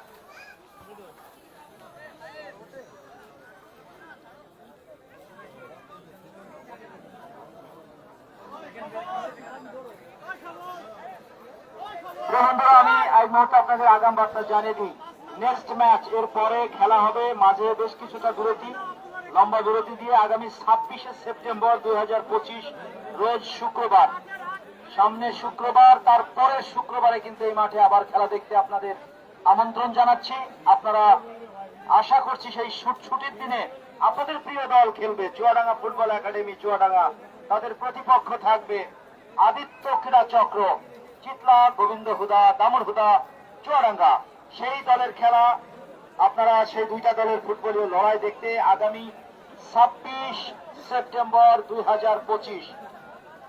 আমি এই মুহূর্তে আপনাদের আগাম বার্তা জানিয়ে দিই, নেক্সট ম্যাচ এর পরে খেলা হবে, মাঝে বেশ কিছুটা বিরতি, লম্বা বিরতি দিয়ে আগামী 26শে সেপ্টেম্বর 2025 রোজ শুক্রবার, সামনে শুক্রবার, তারপরে শুক্রবারে কিন্তু এই মাঠে আবার খেলা দেখতে আপনাদের আমন্ত্রণ জানাচ্ছি। আপনারা আশা করছি সেই ছুটির দিনে আপনাদের প্রিয় দল খেলবে চুয়াডাঙ্গা ফুটবল একাডেমি চুয়াডাঙ্গা। তাদের প্রতিপক্ষ থাকবে আদিত্য ক্রীড়া চক্র চিতলা, গোবিন্দ হুদা, দামর হুদা, চুয়াডাঙ্গা। সেই দলের খেলা আপনারা সেই দুইটা দলের ফুটবলীয় লড়াই দেখতে আগামী 26 সেপ্টেম্বর 2025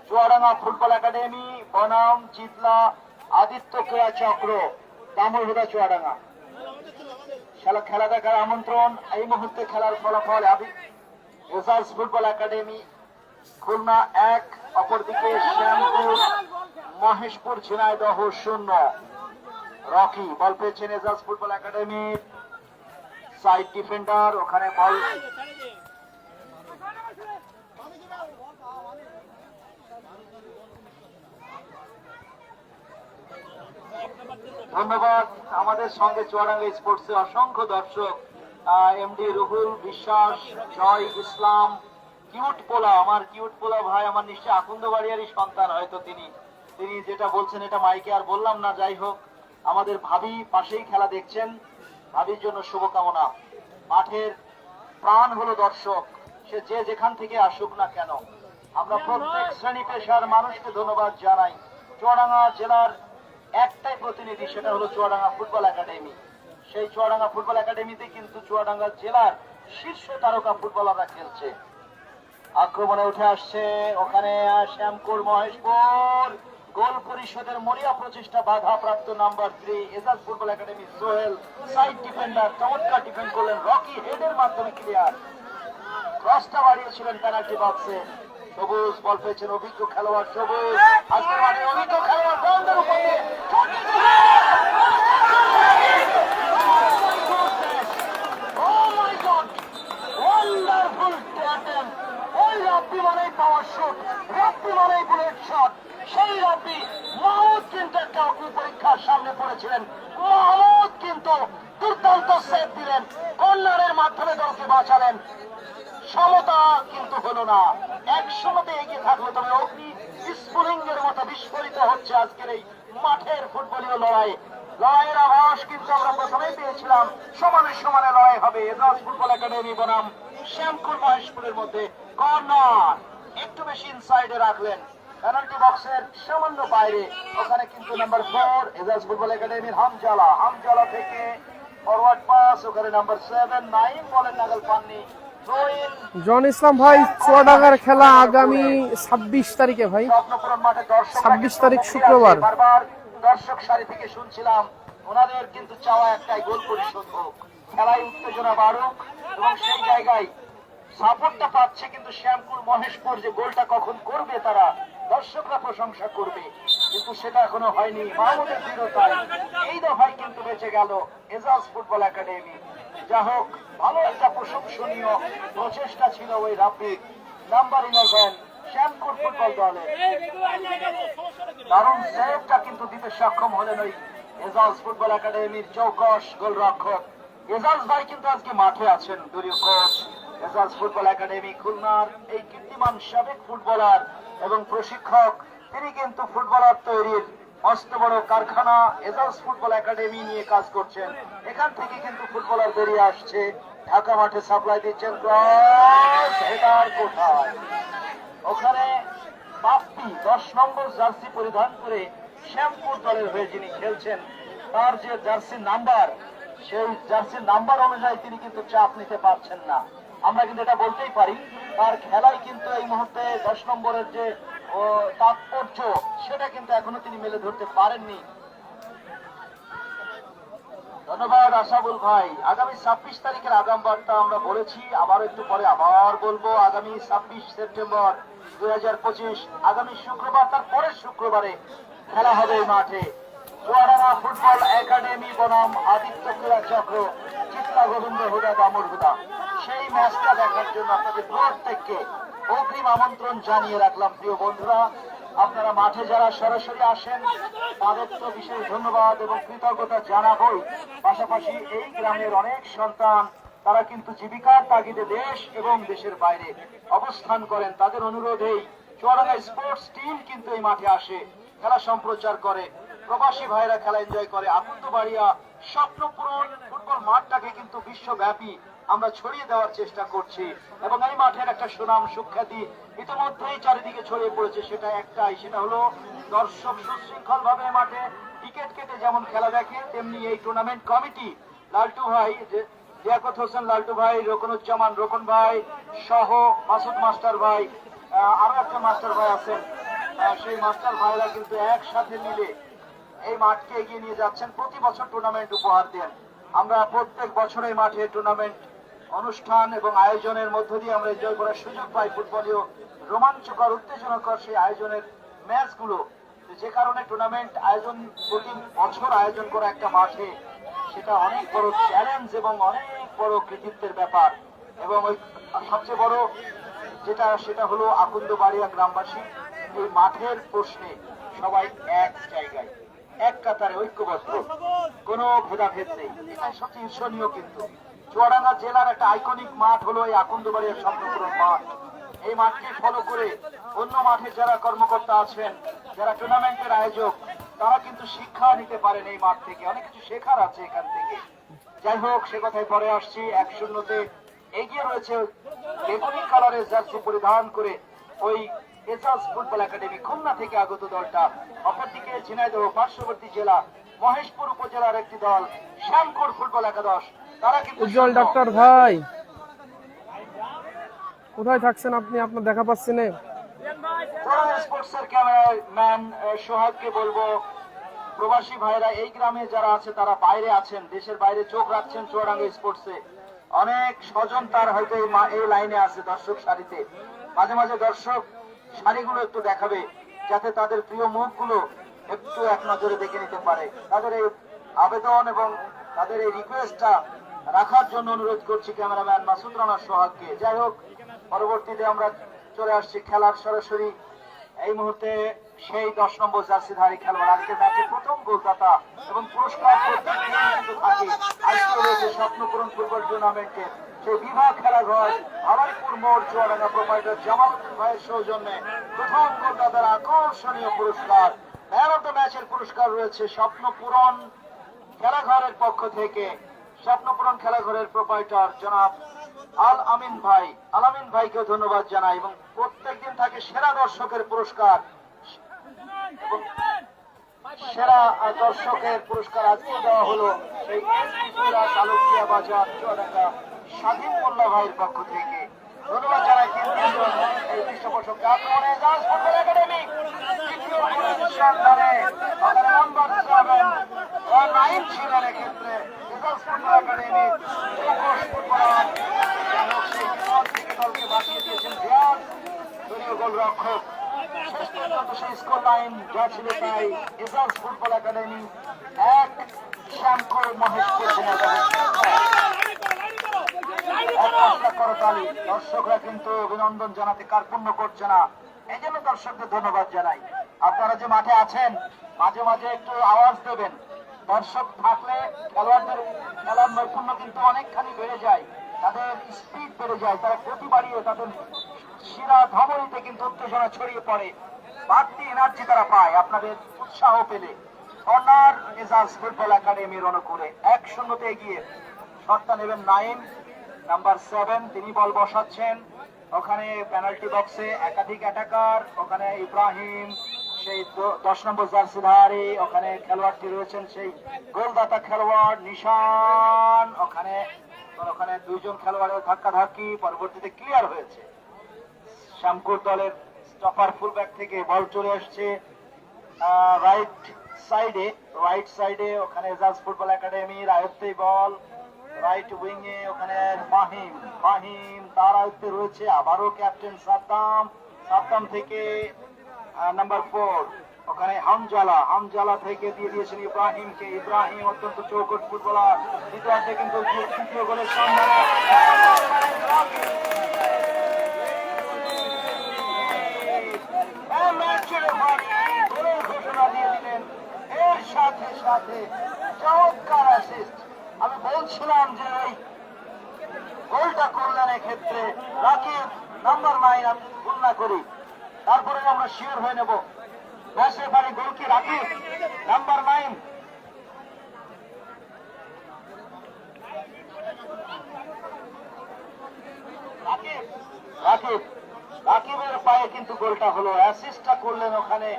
চুয়াডাঙ্গা ফুটবল একাডেমি বনাম চিতলা আদিত্য ক্রীড়া চক্র দামোহদা চুয়াডাঙ্গা। খেলা দেখার আমন্ত্রণ। এই মুহূর্তে খেলার ফলাফল এজাজ ফুটবল একাডেমি খুলনা 1, অপরদিকে শ্যামপুর মহেশপুর ঝিনাইদহ 0। রকি বল পেয়েছেন এজাজ ফুটবল একাডেমির সাইড ডিফেন্ডার, ওখানে বল ধন্যবাদ। আমাদের সঙ্গে চুয়াডাঙ্গা স্পোর্টসে অসংখ্য দর্শক, এমডি রুহুল বিশ্বাস, জয় ইসলাম, কিউট পোলা, আমার কিউট পোলা ভাই, আমার নিশ্চয় আকুন্দবাড়িয়ারই সন্তান হয়তো তিনি যেটা বলছেন এটা মাইকে আর বললাম না। যাই হোক, আমাদের ভাবি পাশেই খেলা দেখছেন, ভাবির জন্য শুভকামনা। মাঠের প্রাণ হলো দর্শক, সে যে যেখান থেকে আসুক না কেন। আমরা প্রত্যেক শ্রেণী পেশার মানুষকে ধন্যবাদ জানাই। চুয়াডাঙ্গা জেলার একটাই প্রতিনিধি, সেটা হলো চুয়াডাঙ্গা ফুটবল একাডেমি। সেই চুয়াডাঙ্গা ফুটবল একাডেমিতে কিন্তু চুয়াডাঙ্গা জেলার শীর্ষ তারকা ফুটবলাররা খেলছে। আক্রমণে উঠে আসছে ওখানে শ্যামপুর মহেশপুর, গোল পরিষদের মরিয়া প্রচেষ্টা বাধাপ্রাপ্ত number 3 Ejaz football academy Sohel, side defender, চমৎকার ডিফেন্ড করলেন রকি, হেডের মাধ্যমে ক্লিয়ার। ক্রসটা বাড়িয়েছিলেন পেনাল্টি বক্সে। সবুজ বল পেয়েছেন অভিজ্ঞ খেলোয়াড় সবুজ, আজকের মাঠে অভিজ্ঞ খেলোয়াড় বন্ধের উপর দিয়ে রাব্বি মানেই পাওয়ার শট, রাব্বি মানেই বুলেট শট। সেই রাব্বি মাহমুদ কিন্তু একটা অগ্নি পরীক্ষার সামনে পড়েছিলেন। মাহমুদ কিন্তু দুর্দান্ত সেভ দিলেন, কর্নারের মাধ্যমে দলকে বাঁচালেন। সমতা কিন্তু হলো না, 100তে এগিয়ে থাকলো, তবে অগ্নি স্ফুলিঙ্গের মতো বিস্ফোরিত হচ্ছে আজকের এই মাঠের ফুটবলীয় লড়াইয়ের আভাস কিন্তু আমরা প্রথমেই পেয়েছিলাম। সমানে লড়াই হবে এজাজ ফুটবল একাডেমি বনাম শ্যামপুর মহেশপুরের মধ্যে। কর্নার একটু বেশি ইনসাইডে রাখলেন, পেনাল্টি বক্সের সামান্য বাইরে। ওখানে কিন্তু নাম্বার 4 এজাজ ফুটবল একাডেমির হামজালা থেকে ফরওয়ার্ড পাস, ওখানে নাম্বার 7 নাইম বলেন নাগাল পাননি। জন ইসলাম ভাই, চুয়াডাঙ্গার খেলা আগামী 26 তারিখে ভাই, 26 তারিখ শুক্রবার। বারবার দর্শক সারি থেকে শুনছিলাম ওনাদের কিন্তু চাওয়া একটাই, গোল পরিশোধ হোক, খেলায় উত্তেজনা বাড়ুক, এবং সেই জায়গায় সাপোর্টটা পাচ্ছে কিন্তু শ্যামপুর মহেশপুর যে গোলটা কখন করবে তারা দর্শকরা প্রশংসা করবে, কিন্তু সেটা এখনো হয়নি। মাহমুদের দৃঢ়তায় এই দফায় কিন্তু বেঁচে গেল এজাজ ফুটবল একাডেমি। যা হোক, ভালো একটা প্রশংসনীয় প্রচেষ্টা ছিল ওই রাব্বির, নাম্বার 11 শ্যামপুর ফুটবল দলে। দারুণ সেভটা কিন্তু দিতে সক্ষম হলেন ওই এজাজ ফুটবল একাডেমির চৌকস গোলরক্ষক। এজাজ ভাই কিন্তু আজকে মাঠে আছেন, দলীয় কোচ। এজাজ ফুটবল একাডেমি খুলনার এই কীর্তিমান সাবেক ফুটবলার এবং প্রশিক্ষক, তিনি কিন্তু ফুটবলার তৈরির মস্ত বড় কারখানা এজাজ ফুটবল একাডেমি নিয়ে কাজ করছেন। এখান থেকে কিন্তু ফুটবলার বেরিয়ে আসছে, ঢাকা মাঠে সাপ্লাই দিচ্ছেন। ক্রস হেডার কোথায়? ওখানে বাপ্পি 10 নম্বর জার্সি পরিধান করে শ্যামপুর দলের হয়ে যিনি খেলছেন, তার যে জার্সি নাম্বার, সেই জার্সির নাম্বার অনুযায়ী তিনি কিন্তু চাপ নিতে পারছেন না। আমরা কিন্তু এটা বলতেই পারি, তার খেলায় কিন্তু এই মুহূর্তে 10 নম্বরের যে তাৎপর্য, সেটা কিন্তু এখনো তিনি মেলে ধরতে পারেননি। ধন্যবাদ আশাবুল ভাই। আগামী 26 তারিখের আগাম বার্তা আমরা বলেছি, আবার একটু পরে আবার বলবো। আগামী 26 সেপ্টেম্বর 2025 আগামী শুক্রবার, তার পরের শুক্রবারে খেলা হবে এই মাঠে। চুয়াডাঙ্গা ফুটবল একাডেমি বনাম আদিত্য ক্রীড়া চক্র, চিত্রা গোবিন্দ হুদা দামুর হুদা। সেই ম্যাচটা দেখার জন্য আপনাদের প্রত্যেককে অগ্রিম আমন্ত্রণ জানিয়ে রাখলাম। প্রিয় বন্ধুরা, আপনারা মাঠে যারা সরাসরি আসেন তাদের তো বিশেষ ধন্যবাদ এবং কৃতজ্ঞতা জানাবই। পাশাপাশি এই গ্রামের অনেক সন্তান, তারা কিন্তু জীবিকার তাগিদে দেশ এবং দেশের বাইরে অবস্থান করেন। তাদের অনুরোধেই চুয়াডাঙ্গা স্পোর্টস টিম কিন্তু এই মাঠে আসে, খেলা সম্প্রচার করে, প্রবাসী ভাইরা খেলা এনজয় করে। আকুন্দবাড়িয়া স্বপ্ন পূরণ ফুটবল মাঠটাকে কিন্তু বিশ্বব্যাপী আমরা ছড়িয়ে দেওয়ার চেষ্টা করছি, এবং এই মাঠের একটা সুনাম সুখ্যাতি ইতিমধ্যেই চারিদিকে ছড়িয়ে পড়েছে। সেটা একটাই, সেটা হলো দর্শক সুশৃঙ্খল ভাবে মাঠে টিকিট কেটে যেমন খেলা দেখে, তেমনি এই টুর্নামেন্ট কমিটি লালটু ভাই, লিয়াকত হোসেন লালটু ভাই, রকনুজ্জামান রকন ভাই সহ মাসুদ মাস্টার ভাই, আরো একটা মাস্টার ভাই আছেন, সেই মাস্টার ভাইরা কিন্তু একসাথে মিলে এই মাঠকে এগিয়ে নিয়ে যাচ্ছেন, প্রতি বছর টুর্নামেন্ট উপহার দেন। আমরা প্রত্যেক বছর এই মাঠে টুর্নামেন্ট অনুষ্ঠান এবং আয়োজনের মধ্য দিয়ে আমরা এনজয় করার সুযোগ পাই। ফুটবলীয় রোমাঞ্চকর উত্তেজনাকর সেই আয়োজনের ম্যাচগুলো, যে কারণে টুর্নামেন্ট আয়োজন প্রতি বছর আয়োজন করা একটা মাঠে সেটা অনেক বড় চ্যালেঞ্জ এবং অনেক বড় কৃতিত্বের ব্যাপার। এবং ওই সবচেয়ে বড় সেটা হলো আকন্দবাড়িয়া গ্রামবাসী এই মাঠের প্রশ্নে সবাই এক জায়গায়, এক কাতারে ঐক্যবদ্ধ, কোনো ভেদাভেদ নেই। এটাই সবচেয়ে ঈর্ষণীয়। কিন্তু চুয়াডাঙ্গা জেলার একটা আইকনিক মাঠ হলো এই আকন্দবাড়িয়া স্বপ্নপূরণ মাঠ। এই মাঠকে ফলো করে অন্য মাঠে যারা কর্মকর্তা আছেন, যারা টুর্নামেন্টের আয়োজক, তারা কিন্তু শিক্ষা নিতে পারেন এই মাঠ থেকে, অনেক কিছু শেখার আছে এখান থেকে। যাই হোক, সে কথায় পরে আসছি। 1-0 এগিয়ে রয়েছে বেগুনি কালারের জার্সি পরিধান করে ওই এজাজ ফুটবল একাডেমি খুলনা থেকে আগত দলটা। অপরদিকে ঝিনাইদহ পার্শ্ববর্তী জেলা মহেশপুর উপজেলার একটি দল শ্যামপুর ফুটবল একাদশ, তারা কিন্তু উজ্জ্বল ডাক্তার ভাই কোথায় থাকছেন আপনি? আপনার দেখা পাচ্ছি না। স্পোর্টসের ক্যামেরাম্যান সোহাগকে বলবো, প্রবাসী ভাইরা এই গ্রামে যারা আছে তারা বাইরে আছেন, দেশের বাইরে চোখ রাখছেন চুয়াডাঙ্গা স্পোর্টসে। অনেক স্বজন তার হয়তো এই লাইনে আছে দর্শক সারিতে। মাঝে মাঝে দর্শক সারিগুলো একটু দেখাবে, যাতে তাদের প্রিয় মুখগুলো একটু এক নজরে দেখে নিতে পারে। তাদের এই আবেদন এবং তাদের এই রিকোয়েস্টটা রাখার জন্য অনুরোধ করছি ক্যামেরাম্যান মাসুদ রানা সোহাগকে। যাই হোক, পরবর্তীতে আমরা চলে আসছি খেলার সরাসরি। এই মুহূর্তে সেই 10 নম্বর জার্সিধারী খেলোয়াড়, আজকের ম্যাচের প্রথম গোলদাতা এবং পুরস্কার থাকে। আজকে রয়েছে স্বপ্নপূরণ ফুটবল টুর্নামেন্টের সেই বিভাগ খেলাঘর আবারপুর মোড় চুয়াডাঙ্গা প্রোপাইটার জামাল ভাইয়ের সৌজন্যে প্রথম গোলদাতার আকর্ষণীয় পুরস্কার, ম্যান অফ দ্য ম্যাচের পুরস্কার রয়েছে স্বপ্নপূরণ খেলাঘরের পক্ষ থেকে। স্বপ্নপূরণ খেলাঘরের প্রোপাইটার জনাব আল আমিন ভাইকে ধন্যবাদ জানাই। এবং প্রত্যেকদিন থাকে সেরা দর্শকের পুরস্কার, এবং সেরা দর্শকের পুরস্কার আজকে দেওয়া হলো সেই আলোকিয়া বাজার চুয়াডাঙ্গা স্বাধীন মোল্লা ভাইয়ের পক্ষ থেকে। ধন্যবাদ জানাই এই পৃষ্ঠপোষককে। আক্রমণে জাজ ফুটবল একাডেমি দ্বিতীয় সন্ধানে নাম্বার 7 ছিলেন এক্ষেত্রে জাজ ফুটবল একাডেমি ফুটবলার দলকে বাঁচিয়ে দিয়েছেন রিয়াজ, দলীয় গোলরক্ষক। শেষ পর্যন্ত সেই স্কোর লাইন যা ছিল তাই এজাজ ফুটবল একাডেমি 1, শ্যামপুর মহেশপুর করতালি। দর্শকরা কিন্তু অভিনন্দন জানাতে কার্পণ্য করছে না, এই জন্য দর্শকদের ধন্যবাদ জানাই। আপনারা যে মাঠে আছেন মাঝে মাঝে একটু আওয়াজ দেবেন। দর্শক থাকলে খেলোয়াড়দের খেলার নৈপুণ্য কিন্তু অনেকখানি বেড়ে যায়, তাদের স্পিড বেড়ে যায়, তারা গতি বাড়িয়ে তাদের শিরা ধমনীতে কিন্তু উত্তেজনা ছড়িয়ে পড়ে, বাড়তি এনার্জি তারা পায় আপনাদের উৎসাহ পেলে। কর্নার এজাজ ফুটবল একাডেমির অনুকূলে 1-0 এগিয়ে। শটটা নেবেন নাম্বার 7, তিনি বল বসাচ্ছেন। ওখানে পেনাল্টি বক্সে একাধিক অ্যাটাকার, ওখানে ইব্রাহিম সেই 10 নম্বর জার্সিধারী, ওখানে খেলোয়াড়টি রয়েছেন সেই গোলদাতা খেলোয়াড় নিশান। ওখানে 2জন খেলোয়াড়ের ধাক্কাধাক্কি, পরবর্তীতে ক্লিয়ার হয়েছে। শ্যামপুর দলের স্টপার ফুলব্যাক থেকে বল চলে আসছে রাইট সাইডে। ওখানে এজাজ ফুটবল একাডেমির আয়ত্তেই বল রাইট উইং এ, ওখানে ফাহিম তার আয়ত্তে রয়েছে। আবারও ক্যাপ্টেন সাদ্দাম থেকে নাম্বার 4, ওখানে হামজালা থেকে দিয়ে দিয়েছেন ইব্রাহিমকে। ইব্রাহিম অত্যন্ত চৌকট ফুটবলার। দ্বিতীয়ার্ধে কিন্তু তৃতীয় গোলের সন্ধানে ঘোষণা দিয়ে দিলেন। এর সাথে সাথে চমৎকার অ্যাসিস্ট। আমি বলছিলাম যে এই গোলটা করলেন এক্ষেত্রে রাকিব নাম্বার 9, আমি ভুল না করি, তারপরে আমরা শিওর হয়ে নেব ম্যাচের বাড়ি গোল কি রাকিব নাম্বার 9। রাকিবের পায়ে কিন্তু গোলটা হলো। অ্যাসিস্টটা করলেন ওখানে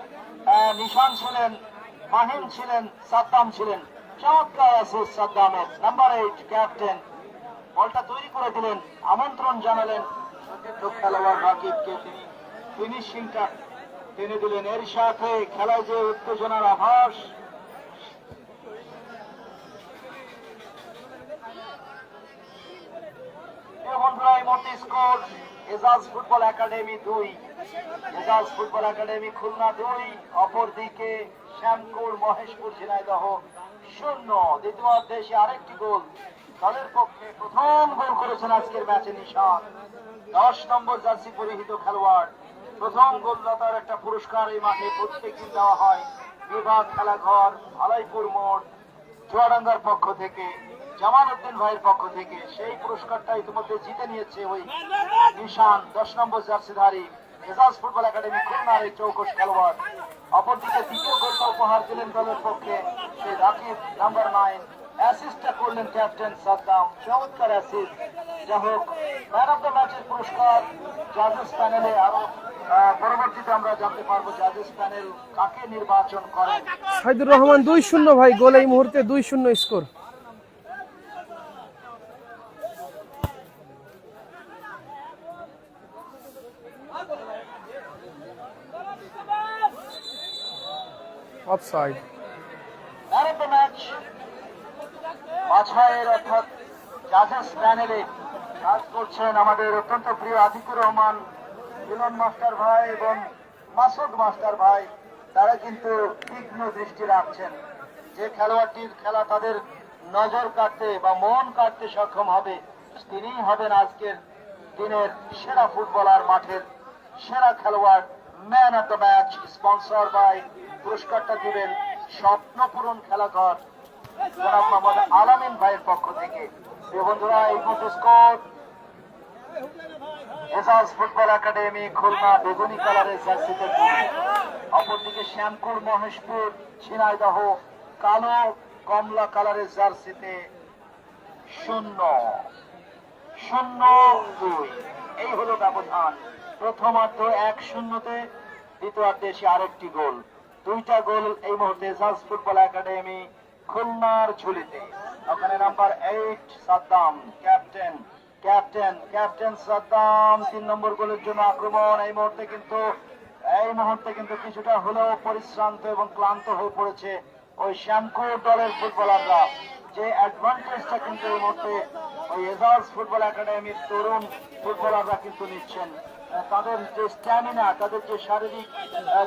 নিশান ছিলেন, মাহিম ছিলেন, সাদ্দাম ছিলেন। চমৎকার অ্যাসিস্ট সাদ্দামের। নাম্বার 8 ক্যাপ্টেন বলটা তৈরি করে দিলেন, আমন্ত্রণ জানালেন খেলোয়াড় রাকিবকে, তিনি ফিনিশিংটা টেনে দিলেন। এর সাথে খেলায় যে উত্তেজনার আভাস এই মুহূর্তে score Ejaz football academy 2, Ejaz football academy Khulna 2, অপরদিকে শ্যামপুর মহেশপুর ঝিনাইদহ 0। দ্বিতীয়ার্ধে এসে আরেকটি গোল দলের পক্ষে প্রথম গোল করেছেন আজকের ম্যাচে নিশান, 10 নম্বর জার্সি পরিহিত খেলোয়াড়। প্রথম গোলদাতার একটা পুরস্কার এই মাঠে প্রত্যেকদিন দেওয়া হয় বিভাগ খেলাঘর আলাইপুর মোড় চুয়াডাঙ্গার পক্ষ থেকে, জামাল উদ্দিন ভাইয়ের পক্ষ থেকে। সেই পুরস্কারটা ইতিমধ্যে জিতে নিয়েছে ওই নিশান, 10 নম্বর জার্সিধারী এজাজ ফুটবল একাডেমি খুলনার এই চৌকস খেলোয়াড়। অপরদিকে দ্বিতীয় গোলটা উপহার দিলেন দলের পক্ষে সেই রাকিব নাম্বার 9, অ্যাসিস্টটা করলেন ক্যাপ্টেন সাদ্দাম, চমৎকার অ্যাসিস্ট। যাই হোক, ম্যান অফ দ্য ম্যাচের পুরস্কার জাজেস প্যানেলে আরো পরবর্তীতে আমরা জানতে পারবো জাজেস প্যানেল কাকে নির্বাচন করেন। সাইদুর রহমান 2-0 ভাই, গোল এই মুহূর্তে 2-0 score. Offside. Man of the match বাছাইয়ের অর্থাৎ জাজেস প্যানেলে কাজ করছেন আমাদের অত্যন্ত প্রিয় আতিকুর রহমান, মিলন মাস্টার ভাই এবং মাসুদ মাস্টার ভাই। তারা কিন্তু তীক্ষ্ণ দৃষ্টি রাখছেন যে খেলোয়াড়টির খেলা তাদের নজর কাটতে বা মন কাটতে সক্ষম হবে তিনিই হবেন আজকের দিনের সেরা ফুটবলার, মাঠের সেরা খেলোয়াড়, man of the match. Sponsor by, পুরস্কারটা দিবেন স্বপ্নপূরণ খেলাঘর জনাব মোহাম্মদ আলামিন ভাইয়ের পক্ষ থেকে। প্রিয় বন্ধুরা, এই মুহূর্তে score Ejaz football academy Khulna বেগুনি কালারের জার্সিতে 2, অপরদিকে শ্যামপুর মহেশপুর ঝিনাইদহ কালো কমলা কালারের জার্সিতে 0-2। এই হলো ব্যবধান। প্রথমার্ধ 1-0-তে, দ্বিতীয়ার্ধে এসে আরেকটি গোল। 2টা গোল এই মুহূর্তে এজাজ ফুটবল একাডেমি খুলনার ঝুলিতে। ওখানে নাম্বার 8 সাদ্দাম, ক্যাপ্টেন সাদ্দাম 3 নম্বর গোলের জন্য আক্রমণ। এই মুহূর্তে কিন্তু কিছুটা হলেও পরিশ্রান্ত এবং ক্লান্ত হয়ে পড়েছে ওই শ্যামপুর দলের ফুটবলাররা। যে অ্যাডভান্টেজটা কিন্তু এই মুহূর্তে ওই এজাজ ফুটবল একাডেমির তরুণ ফুটবলাররা কিন্তু নিচ্ছেন। তাদের যে স্ট্যামিনা, তাদের যে শারীরিক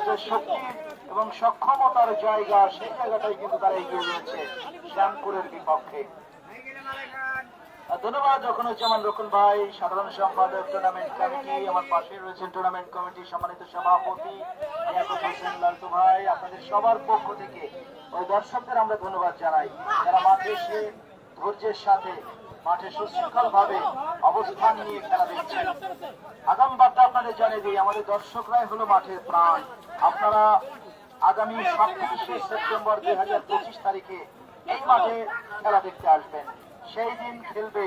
যে শক্তি এবং সক্ষমতার জায়গা, সেই জায়গাটাই কিন্তু তারা এগিয়ে রয়েছে শ্যামপুরের বিপক্ষে। ধন্যবাদ রকনুজ্জামান রকন ভাই, সাধারণ সম্পাদক টুর্নামেন্ট কমিটি। আমার পাশে রয়েছেন টুর্নামেন্ট কমিটির সম্মানিত সভাপতি লিয়াকত হোসেন লালটু ভাই। আপনাদের সবার পক্ষ থেকে ওই দর্শকদের আমরা ধন্যবাদ জানাই যারা মাঠে এসে ধৈর্যের সাথে মাঠে সুশৃঙ্খল ভাবে অবস্থান নিয়ে খেলা দেখছেন। আগাম বার্তা আপনাদের জানিয়ে দিই, আমাদের দর্শকরাই হলো মাঠের প্রাণ। আপনারা আগামী 27শে সেপ্টেম্বর 2025 তারিখে এই মাঠে খেলা দেখতে আসবেন। সেই দিন খেলবে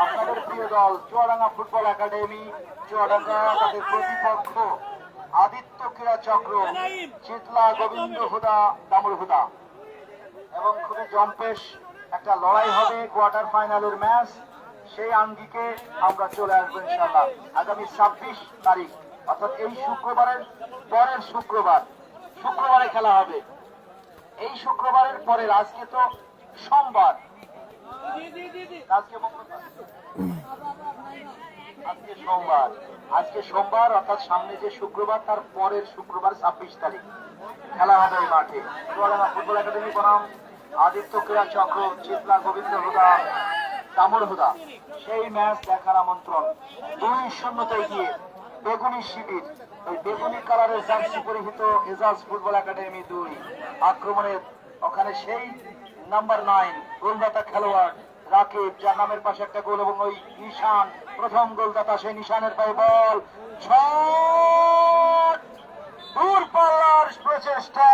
আপনাদের প্রিয় দল চুয়াডাঙ্গা ফুটবল একাডেমি চুয়াডাঙ্গা, তাদের প্রতিপক্ষ আদিত্য ক্রীড়া চক্র চিতলা গোবিন্দ হুদা দামুর হুদা। এবং খুবই জম্পেশ একটা লড়াই হবে, কোয়ার্টার ফাইনালের ম্যাচ। সেই আঙ্গিকে আমরা চলে আসবো ইনশাআল্লাহ আগামী 26 তারিখ, অর্থাৎ এই শুক্রবারের পরের শুক্রবারে খেলা হবে। এই শুক্রবারের পরের, আজকে তো সোমবার, আজকে সোমবার অর্থাৎ সামনে যে শুক্রবার তার পরের শুক্রবার 26 তারিখ খেলা হবে এই মাঠে। চুয়াডাঙ্গা ফুটবল একাডেমি বনাম আদিত্য ক্রীড়া চক্র চিতলা গোবিন্দ হুদা দামুর হুদা। সেই ম্যাচ দেখার আমন্ত্রণ। 2-0 এগিয়ে বেগুনি শিবির, ওই বেগুনি কালারের জার্সি পরিহিত এজাজ ফুটবল একাডেমি 2 আক্রমণের ওখানে সেই নাম্বার 9 গোলদাতা খেলোয়াড় রাকিব, যার নামের পাশে একটা গোল, এবং ওই নিশান প্রথম গোলদাতা, সেই নিশানের পায়ে বল, দূর পাল্লার প্রচেষ্টা,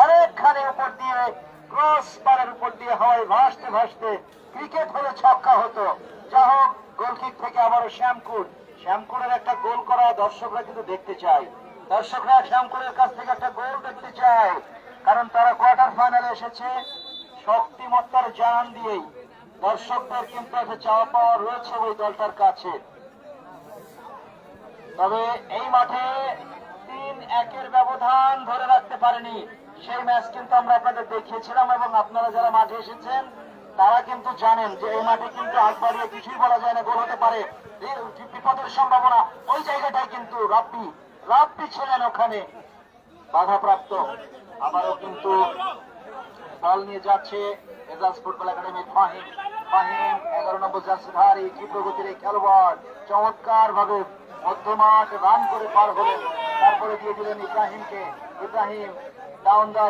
অনেকখানি উপর দিয়ে ক্রস বারের উপর দিয়ে হয় ভাসতে ভাসতে ক্রিকেট হলে ছক্কা হতো। যা হোক, গোলকিক থেকে আবারও শ্যামপুরের একটা গোল করা দর্শকরা কিন্তু দেখতে চায়। দর্শকরা শ্যামপুরের কাছ থেকে একটা গোল দেখতে চায়, কারণ তারা কোয়ার্টার ফাইনালে এসেছে শক্তিমত্তার জানান দিয়েই। দর্শকদের কিন্তু একটা চাওয়া পাওয়া রয়েছে ওই দলটার কাছে। তবে এই মাঠে 3-1 ব্যবধান ধরে রাখতে পারেনি। সেই ম্যাচ কিন্তু আমরা আপনাদের দেখিয়েছিলাম, এবং আপনারা যারা মাঠে এসেছেন তারা কিন্তু জানেন যে এই মাঠে কিন্তু আগ বাড়িয়ে কিছুই বলা যায় না, গোল হতে পারে, বিপদের সম্ভাবনা। ওই জায়গাটায় কিন্তু রাব্বি ছিলেন ওখানে বাধাপ্রাপ্ত। আবারও কিন্তু বল নিয়ে যাচ্ছে এজাজ ফুটবল একাডেমির ফাহিম। 11 নম্বর জার্সিধারী তীব্র গতির এই খেলোয়াড় চমৎকার ভাবে মধ্যমাঠ রান করে পার হলেন, তারপরে দিয়ে দিলেন ইব্রাহিমকে। ইব্রাহিম ডাউন দ্য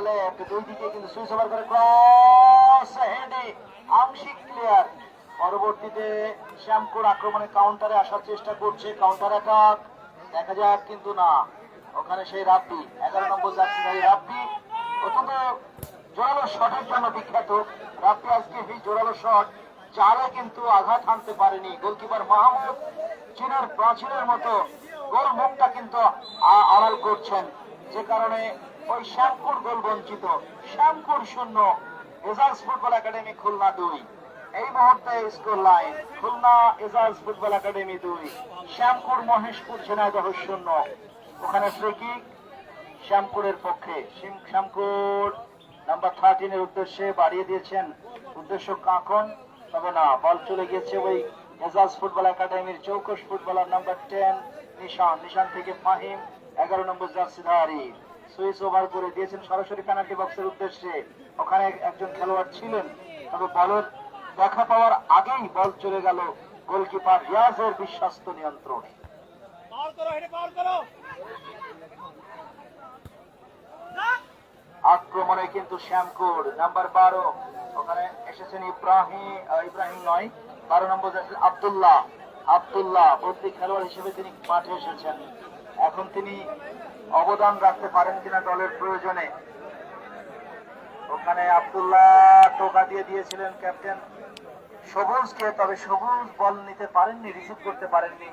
লেফট, দুই দিকে কিন্তু সুইচ ওভার করে ক্রস হেডে আংশিক ক্লিয়ার। পরবর্তীতে শ্যামপুর আক্রমণে কাউন্টারে আসার চেষ্টা করছে, কাউন্টার অ্যাটাক দেখা যাক, কিন্তু না, ওখানে সেই রাব্বি 11 নম্বর জার্সিধারী রাব্বি অত্যন্ত জোরালো শটের জন্য বিখ্যাত। রাব্বি আজকে এই জোরালো শট চালে কিন্তু আঘাত হানতে পারেনি। গোলকিপার মাহমুদ চীনের প্রাচীরের মতো গোল মুখটা কিন্তু আড়াল করছেন, যে কারণে ওই শ্যামপুর গোল বঞ্চিত। Shyampur 0, Ejaz football academy Khulna 2। এই মুহূর্তে score line Khulna Ejaz football academy 2, Shyampur Maheshpur Jhenaidah 0। ওখানে ফ্রি কিক শ্যামপুরের পক্ষে। শ্যামপুর নাম্বার 13 এর উদ্দেশ্যে বাড়িয়ে দিয়েছেন, উদ্দেশ্য কাকন, তবে না, বল চলে গিয়েছে ওই এজাজ ফুটবল একাডেমির চৌকস ফুটবলার নাম্বার 10 নিশান থেকে ফাহিম 11 নম্বর জার্সিধারী সুইচ ওভার করে দিয়েছেন সরাসরি পেনাল্টি বক্সের উদ্দেশ্যে। ওখানে একজন খেলোয়াড় ছিলেন, তবে বলের দেখা পাওয়ার আগেই বল চলে গেল গোলকিপার রিয়াজের বিশ্বস্ত নিয়ন্ত্রণে। আক্রমণে কিন্তু শ্যামপুর নাম্বার 12, ওখানে এসেছেন ইব্রাহিম নয়, 12 নম্বর আব্দুল্লাহ বদলি খেলোয়াড় হিসেবে তিনি মাঠে এসেছেন। এখন তিনি অবদান রাখতে পারেন কিনা দলের প্রয়োজনে। ওখানে আব্দুল্লাহ টোকা দিয়ে দিয়েছিলেন ক্যাপ্টেন সবুজকে, তবে সবুজ বল নিতে পারেননি, রিসিভ করতে পারেননি।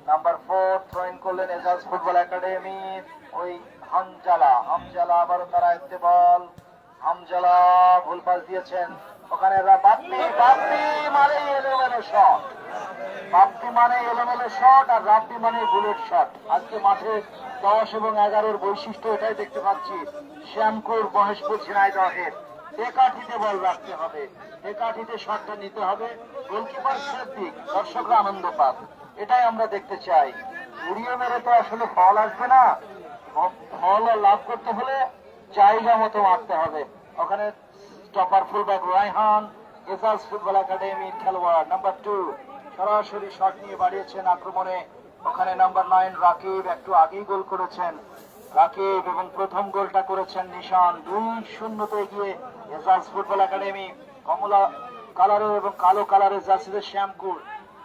নাম্বার 4 থ্রোইন করলেন এজাজ ফুটবল একাডেমির ওই হামজালা। আবারও তারা এতে বল, হামজালা ভুল পাস দিয়েছেন। ওখানে বাপ্পি মানে এলোমেলো শট, আর রাব্বি মানে বুলেট শট। আজকে মাঠে 10 এবং 11-র বৈশিষ্ট্য এটাই দেখতে পাচ্ছি। শ্যামপুর মহেশপুর ঝিনাইদহের একাঠিতে বল রাখতে হবে, একাঠিতে শটটা নিতে হবে, গোলকিপার সেফ দিক, দর্শকরা আনন্দ পাক, এটাই আমরা দেখতে চাই। উড়িয়ে মেরে তো আসলে ফল আসবে না, ফল লাভ করতে হলে জায়গা মতো মারতে হবে। ওখানে stopper fullback Raihan Ejaz football একাডেমির খেলোয়াড় নাম্বার 2 সরাসরি শট নিয়ে বাড়িয়েছেন আক্রমণে। ওখানে নাম্বার 9 রাকিব একটু আগেই গোল করেছেন, রাকিব, এবং প্রথম গোলটা করেছেন নিশান। 2-0 এগিয়ে এজাজ ফুটবল একাডেমি। কমলা কালারের এবং কালো কালারের জার্সিতে শ্যামপুর,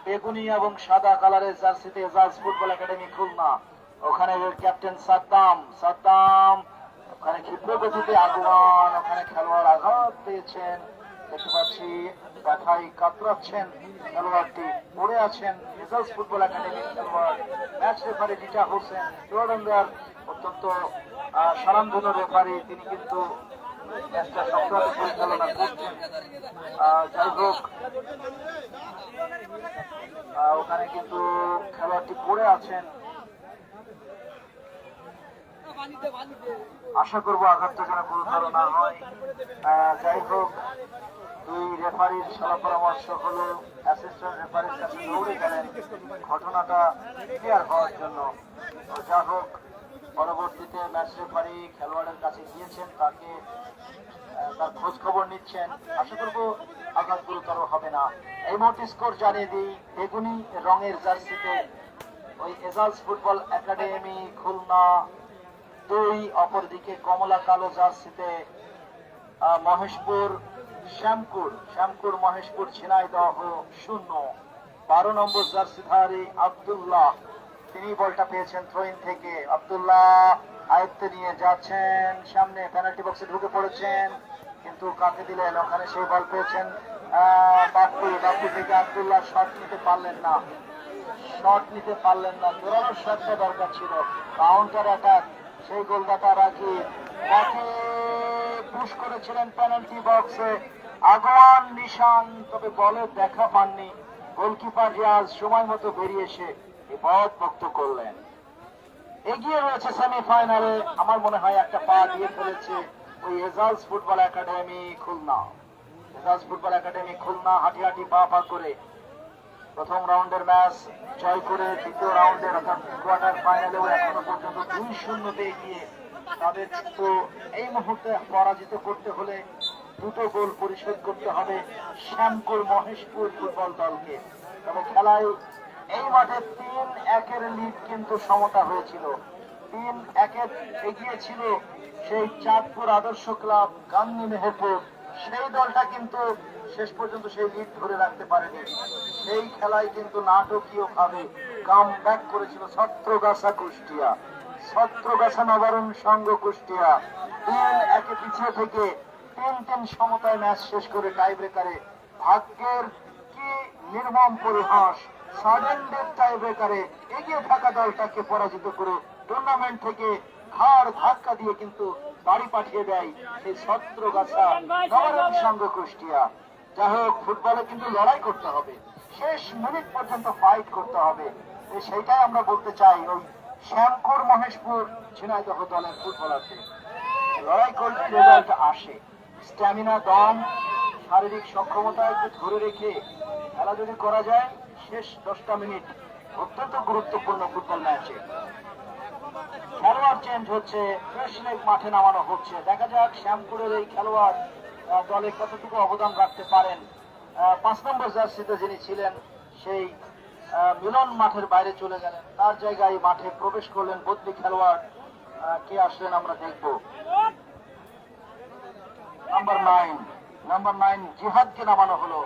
বেগুনি এবং সাদা কালারের জার্সিতে এজাজ ফুটবল একাডেমি খুলনা। ওখানে ক্যাপ্টেন সাদ্দাম ওখানে ক্ষিপ্র গতিতে আগমন, ওখানে খেলোয়াড় আঘাত পেয়েছেন দেখতে পাচ্ছি, ব্যথায় কাতরাচ্ছেন খেলোয়াড়টি, পড়ে আছেন এজাজ ফুটবল একাডেমির খেলোয়াড়। ম্যাচ রেফারি রিটা হোসেন চুয়াডাঙ্গার অত্যন্ত স্বনামধন্য রেফারি, তিনি কিন্তু ম্যাচটা সপ্তাহে পরিচালনা করছেন। যাই হোক, ওখানে কিন্তু খেলোয়াড়টি পড়ে আছেন, আশা করবো আঘাতটা যেন গুরুতর না হয়। যাই হোক, দুই রেফারির সলা পরামর্শ হলো অ্যাসিস্ট্যান্ট রেফারির কাছে দৌড়ে গেলেন ঘটনাটা ক্লিয়ার হওয়ার জন্য। যা হোক, পরবর্তীতে ম্যাচ রেফারি খেলোয়াড়ের কাছে গিয়েছেন, তাকে তার খোঁজ খবর নিচ্ছেন, আশা করবো আঘাত গুরুতর হবে না। এই মুহূর্তে স্কোর জানিয়ে দিই, বেগুনি রঙের জার্সিতে ওই এজাজ ফুটবল একাডেমি খুলনা 2, অপরদিকে কমলা কালো জার্সিতে শ্যামপুর মহেশপুর ঝিনাইদহ 0। 12 নম্বর জার্সিধারী আব্দুল্লাহ, তিনি বলটা পেয়েছেন থ্রোইন থেকে। আব্দুল্লাহ আয়ত্তে নিয়ে যাচ্ছেন, সামনে পেনাল্টি বক্সে ঢুকে পড়েছেন, কিন্তু কাকে দিলেন? ওখানে সেই বল পেয়েছেন বাপ্পি থেকে আব্দুল্লাহ শট নিতে পারলেন না, জোরালো শটটা দরকার ছিল। কাউন্টার অ্যাটাক, সেই গোলদাতা রাকিব, তাকে পুশ করেছিলেন পেনাল্টি বক্সে আগওয়ান নিশান, তবে বলের দেখা পাননি। গোলকিপার রিয়াজ সময় মতো বেরিয়ে এসে বিপদ মুক্ত করলেন। এগিয়ে রয়েছে সেমিফাইনালে, আমার মনে হয় একটা পা দিয়ে ফেলেছে ওই Ejaz football academy Khulna. Ejaz football academy Khulna হাঁটি হাঁটি পা পা করে প্রথম রাউন্ডের ম্যাচ জয় করে দ্বিতীয় রাউন্ডের অর্থাৎ কোয়ার্টার ফাইনালেও এখনো পর্যন্ত 2-0 এগিয়ে তাদের তো এই মুহূর্তে পরাজিত করতে হলে দুটো গোল পরিশোধ করতে হবে শ্যামপুর মহেশপুর ফুটবল দলকে। তবে খেলায় এই মাঠে 3-1 লিড কিন্তু সমতা হয়েছিল, 3-1 এগিয়ে ছিল সেই চাঁদপুর আদর্শ ক্লাব গান্ধী মেহেরপুর। সেই দলটা কিন্তু শেষ পর্যন্ত সেই লিড ধরে রাখতে পারেনি। সেই খেলায় কিন্তু নাটকীয় ভাবে কাম ব্যাক করেছিল ছত্রগাছা কুষ্টিয়া, ছত্রগাছা নবারুণ সংঘ কুষ্টিয়া 3-1 পিছিয়ে থেকে 3-3 সমতায় ম্যাচ শেষ করে টাই ব্রেকারে ভাগ্যের কি নির্মম পরিহাস, সাডেন ডেথ টাই ব্রেকারে এগিয়ে থাকা দলটাকে পরাজিত করে টুর্নামেন্ট থেকে ঘাড় ধাক্কা দিয়ে কিন্তু বাড়ি পাঠিয়ে দেয় সেই ছত্রগাছা নবারুণ সংঘ কুষ্টিয়া। যাই হোক, ফুটবলে কিন্তু লড়াই করতে হবে, শেষ মিনিট পর্যন্ত ফাইট করতে হবে, সেইটাই আমরা বলতে চাই ওই শ্যামপুর মহেশপুর ঝিনাইদহ দলের ফুটবলারদের। লড়াই করলে রেজাল্ট আসে, স্ট্যামিনা, দম, শারীরিক সক্ষমতা একটু ধরে রেখে খেলা যদি করা যায়, শেষ 10টা মিনিট অত্যন্ত গুরুত্বপূর্ণ ফুটবল ম্যাচে। খেলোয়াড় চেঞ্জ হচ্ছে, ফ্রেশ লেগ মাঠে নামানো হচ্ছে। দেখা যাক শ্যামপুরের এই খেলোয়াড় দলে কতটুকু অবদান রাখতে পারেন। 5 নম্বর জার্সিতে যিনি ছিলেন সেই মিলন মাঠের বাইরে চলে গেলেন, তার জায়গায় মাঠে প্রবেশ করলেন বদলি খেলোয়াড় কে আসলেন আমরা দেখব। নাম্বার 9 জিহাদকে নামানো হলো।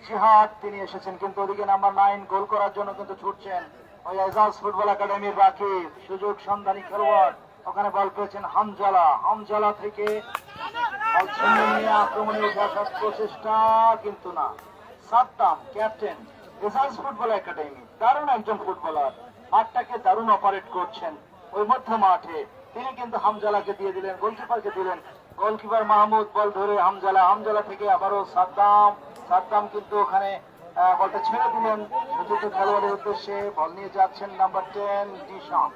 জিহাদ তিনি এসেছেন, কিন্তু ওদিকে নাম্বার 9 গোল করার জন্য কিন্তু ছুটছেন ওই এজাজ ফুটবল একাডেমির রাকিব, সুযোগ সন্ধানী খেলোয়াড়। ওখানে বল পেয়েছেন হামজালা, হামজালা থেকে আক্রমণে উঠে আসার প্রচেষ্টা, কিন্তু না। Saddam captain Ejaz football academy, দারুণ একজন ফুটবলার, মাঠটাকে দারুণ অপারেট করছেন ওই মধ্য মাঠে। তিনি কিন্তু হামজালাকে দিয়ে দিলেন, গোলকিপারকে দিলেন। গোলকিপার মাহমুদ বল ধরে হামজালা, হামজালা থেকে আবারও সাদ্দাম, সাদ্দাম কিন্তু ওখানে বলটা ছেড়ে দিলেন চতুর্থ খেলোয়াড়ের উদ্দেশ্যে। বল নিয়ে যাচ্ছেন নাম্বার 10 নিশান।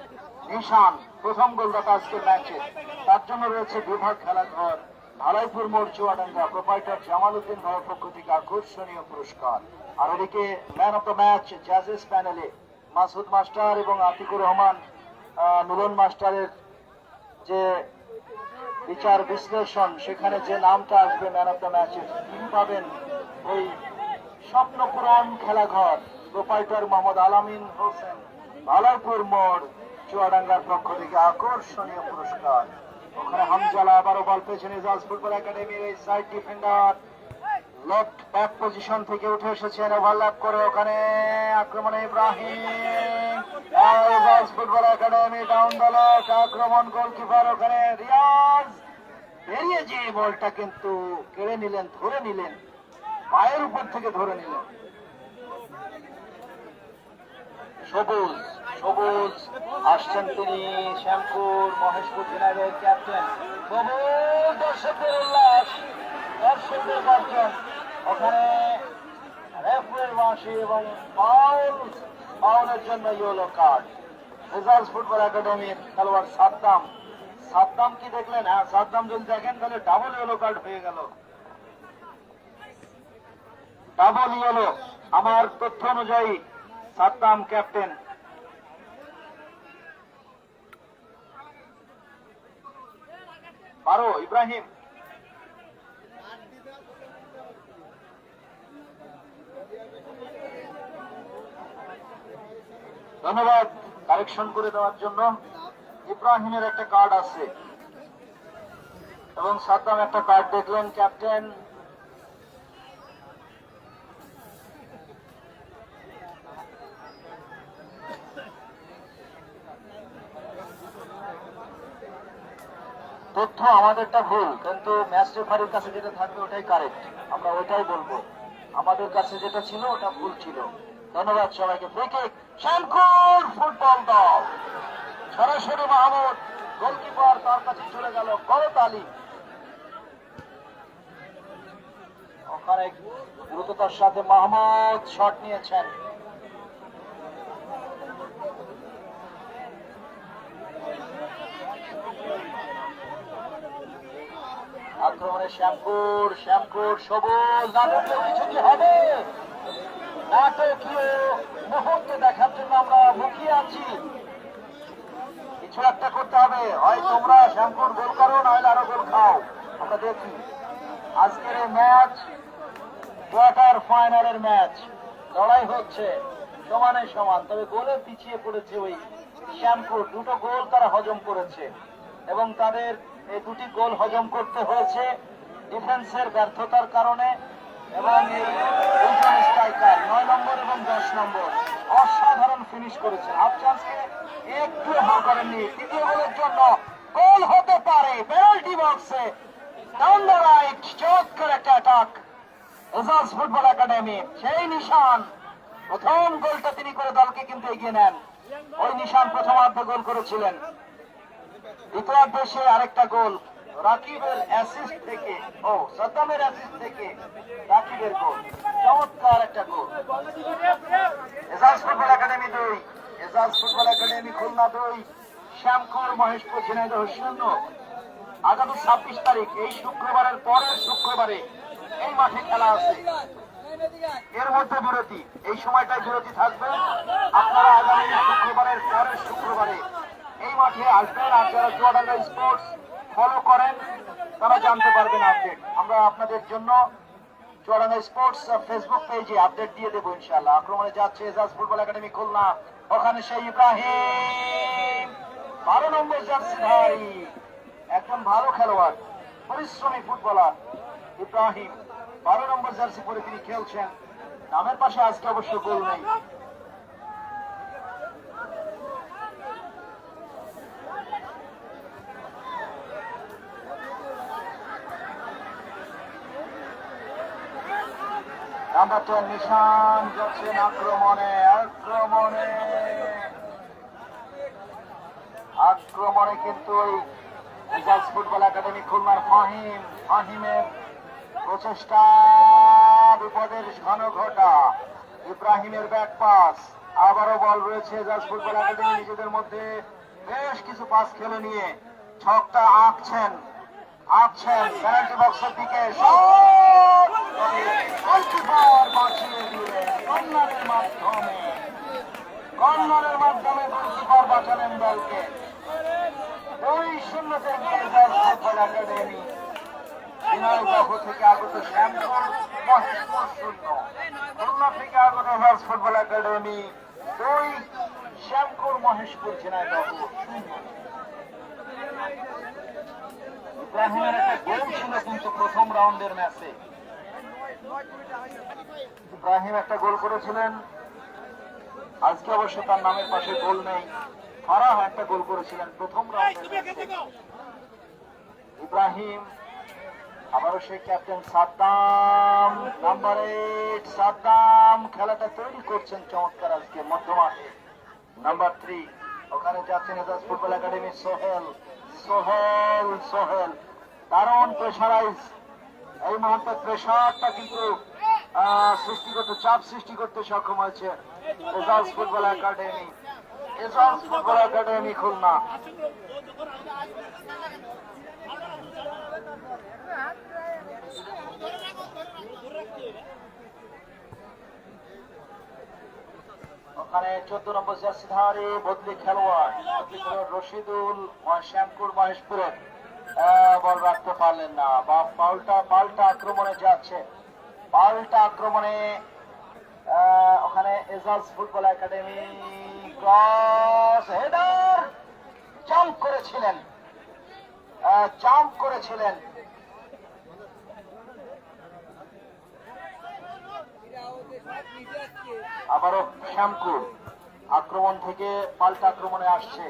নিশান প্রথম গোলদাতা আজকের ম্যাচে, তার জন্য রয়েছে বিভাগ খেলাঘর ভালাইপুর মোড় চুয়াডাঙ্গা প্রোপাইটার জামাল উদ্দিন ভাইয়ের পক্ষ থেকে আকর্ষণীয় পুরস্কার। আর ওদিকে ম্যান অফ দ্য ম্যাচ জাজেস প্যানেলে মাসুদ মাস্টার এবং আতিকুর রহমান মিলন মাস্টারের যে বিচার বিশ্লেষণ, সেখানে যে নামটা আসবে ম্যান অফ দ্য ম্যাচের, তিনি পাবেন ওই স্বপ্নপুরন খেলাঘর প্রোপাইটার মোহাম্মদ আলামিন হোসেন ভালাইপুর মোড় চুয়াডাঙ্গার পক্ষ থেকে আকর্ষণীয় পুরস্কার। ওখানে হামজালা আবারও বল পেয়েছেন এজাজ ফুটবল একাডেমির এই side defender, left back position থেকে উঠে এসেছেন ওভারল্যাপ করে। ওখানে আক্রমণে Ibrahim, Ejaz football academy down দলক আক্রমণ, গোলকিপার ওখানে রিয়াজ বেরিয়ে যে বলটা কিন্তু কেড়ে নিলেন, ধরে নিলেন, পায়ের উপর থেকে ধরে নিলেন। সবুজ, সবুজ আসছেন তিনি শ্যামপুর মহেশপুর জেনারেল ক্যাপ্টেন। সবুজ, দর্শকদের উল্লাস, দর্শকদের গর্জন, ওখানে রেফারির বাঁশি এবং ফাউলের জন্য ইয়েলো কার্ড। এজাজ ফুটবল একাডেমির খেলোয়াড় সাদ্দাম, সাদ্দাম কি দেখলেন? হ্যাঁ, সাদ্দাম যদি দেখেন তাহলে ডাবল ইয়েলো কার্ড হয়ে গেল, ডাবল ইয়েলো আমার তথ্য অনুযায়ী। সাদ্দাম ক্যাপ্টেন, পারো ইব্রাহিম, ধন্যবাদ কারেকশন করে দেওয়ার জন্য। ইব্রাহিমের একটা কার্ড আছে এবং সাদ্দাম একটা কার্ড দেখলেন ক্যাপ্টেন। তথ্য আমাদেরটা ভুল, কিন্তু ম্যাচ রেফারির কাছে যেটা থাকবে ওটাই কারেক্ট, আমরা ওইটাই বলবো। আমাদের কাছে যেটা ছিল ওটা ভুল ছিল। ধন্যবাদ সবাইকে। ফ্রি কিক শ্যামপুর ফুটবল দল, সরাসরি মাহমুদ, গোলকিপার তার কাছে চলে গেল করতালি। ওখানে দ্রুততার সাথে মাহমুদ শট নিয়েছেন। আক্রমণে শ্যামপুর, শ্যামপুর সবুজ, নাটকীয় কিছু কি হবে? নাটকীয় মুহূর্তে দেখার জন্য আমরা মুখিয়ে আছি। কিছু একটা করতে হবে, হয় তোমরা শ্যামপুর গোল করো, নইলে আরো গোল খাও। আমরা দেখি আজকের এই ম্যাচ কোয়ার্টার ফাইনালের ম্যাচ, লড়াই হচ্ছে সমানে সমান, তবে গোলে পিছিয়ে পড়েছে ওই শ্যামপুর। দুটো গোল তারা হজম করেছে এবং তাদের এই দুটি গোল হজম করতে হয়েছে ডিফেন্সের ব্যর্থতার কারণে। এবং এই দুজন স্ট্রাইকার 9 নম্বর এবং 10 নম্বর অসাধারণ ফিনিশ করেছে। হাফ চান্সকে একটু হাল করেননি। তৃতীয় গোলের জন্য গোল হতে পারে পেনাল্টি বক্সে, ডাউন দ্য রাইট, চমৎকার একটা অ্যাটাক এজাজ ফুটবল একাডেমি। সেই নিশান প্রথম গোলটা তিনি করে দলকে কিন্তু এগিয়ে নেন। ওই নিশান প্রথমার্ধে গোল করেছিলেন, দ্বিতীয়ার্ধে সে আরেকটা গোল রাকিবের অ্যাসিস্ট থেকে, সাদ্দামের অ্যাসিস্ট থেকে রাকিবের গোল, চমৎকার একটা goal. Ejaz football academy 2, Ejaz football academy Khulna 2, Shyampur Maheshpur Jhenaidah 0। আগামী 26 তারিখ এই শুক্রবারের পরের শুক্রবারে এই মাঠে খেলা আছে। এর মধ্যে বিরতি, এই সময়টায় বিরতি থাকবে। আপনারা আগামী শুক্রবারের পরের শুক্রবারে এই মাঠে আসবেন। আর যারা চুয়াডাঙ্গা স্পোর্টস ফলো করেন তারা জানতে পারবেন আপডেট। আমরা আপনাদের জন্য চুয়াডাঙ্গা স্পোর্টস ফেসবুক পেজে আপডেট দিয়ে দেবো ইনশাআল্লাহ। আক্রমণে যাচ্ছে এজাজ ফুটবল একাডেমি খুলনা। ওখানে সেই ইব্রাহিম, 12 নম্বর জার্সিধারী, একজন ভালো খেলোয়াড়, পরিশ্রমী ফুটবলার ইব্রাহিম, 12 নম্বর জার্সি পরে তিনি খেলছেন। নামের পাশে আজকে অবশ্য গোল নেই। নাম্বার 10 নিশান যাচ্ছেন আক্রমণে, আক্রমণে আক্রমণে কিন্তু ওই এজাজ ফুটবল একাডেমি খুলনার ফাহিম, ফাহিমের প্রচেষ্টা বিপদের ঘন ঘটা। ইব্রাহিমের ব্যাক পাস, আবারও বল রয়েছে এজাজ ফুটবল একাডেমি নিজেদের মধ্যে। বেশ কিছু পাস খেলে নিয়ে ছকটা আঁকছেন পেনাল্টি বক্সের দিকে। বাঁচিয়ে দিলেন কর্নারের মাধ্যমে গোলকিপার বাঁচালেন দলকে। 2-0 এগিয়ে যায় ফুটবল একাডেমি। ঝিনাইদহ থেকে আগত শ্যামপুর মহেশপুর 0, খুলনা থেকে আগত এজাজ ফুটবল একাডেমি 2, শ্যামপুর মহেশপুর ঝিনাইদহ 0। ইব্রাহিমের একটা গোল ছিল কিন্তু প্রথম রাউন্ডের ম্যাচে। ইব্রাহিম একটা গোল করেছিলেন, আজকে অবশ্য তার নামের পাশে গোল নেই। ফারাহ একটা গোল করেছিলেন প্রথম রাউন্ডের ম্যাচে। ইব্রাহিম, আবারও সেই ক্যাপ্টেন সাদ্দাম, নাম্বার 8 সাদ্দাম খেলাটা তৈরি করছেন চমৎকার আজকে মধ্যমাঠে। নাম্বার 3 ওখানে যাচ্ছেন এজাজ ফুটবল একাডেমি সোহেল, সোহেল সোহেল দারুণ প্রেশারাইজ। এই মুহূর্তে প্রেশারটা কিন্তু চাপ সৃষ্টি করতে সক্ষম হয়েছে Ejaz football academy, Ejaz football academy Khulna. ওখানে 14 নম্বর জার্সিধারী বদলি খেলোয়াড় রশিদুল শ্যামপুর মহেশপুরের বল রাখতে পারলেন না, বা পাল্টা আক্রমণে যাচ্ছে, পাল্টা আক্রমণে ওখানে Ejaz football academy cross header jump করেছিলেন আবারও শ্যামপুর আক্রমণ থেকে পাল্টা আক্রমণে আসছে।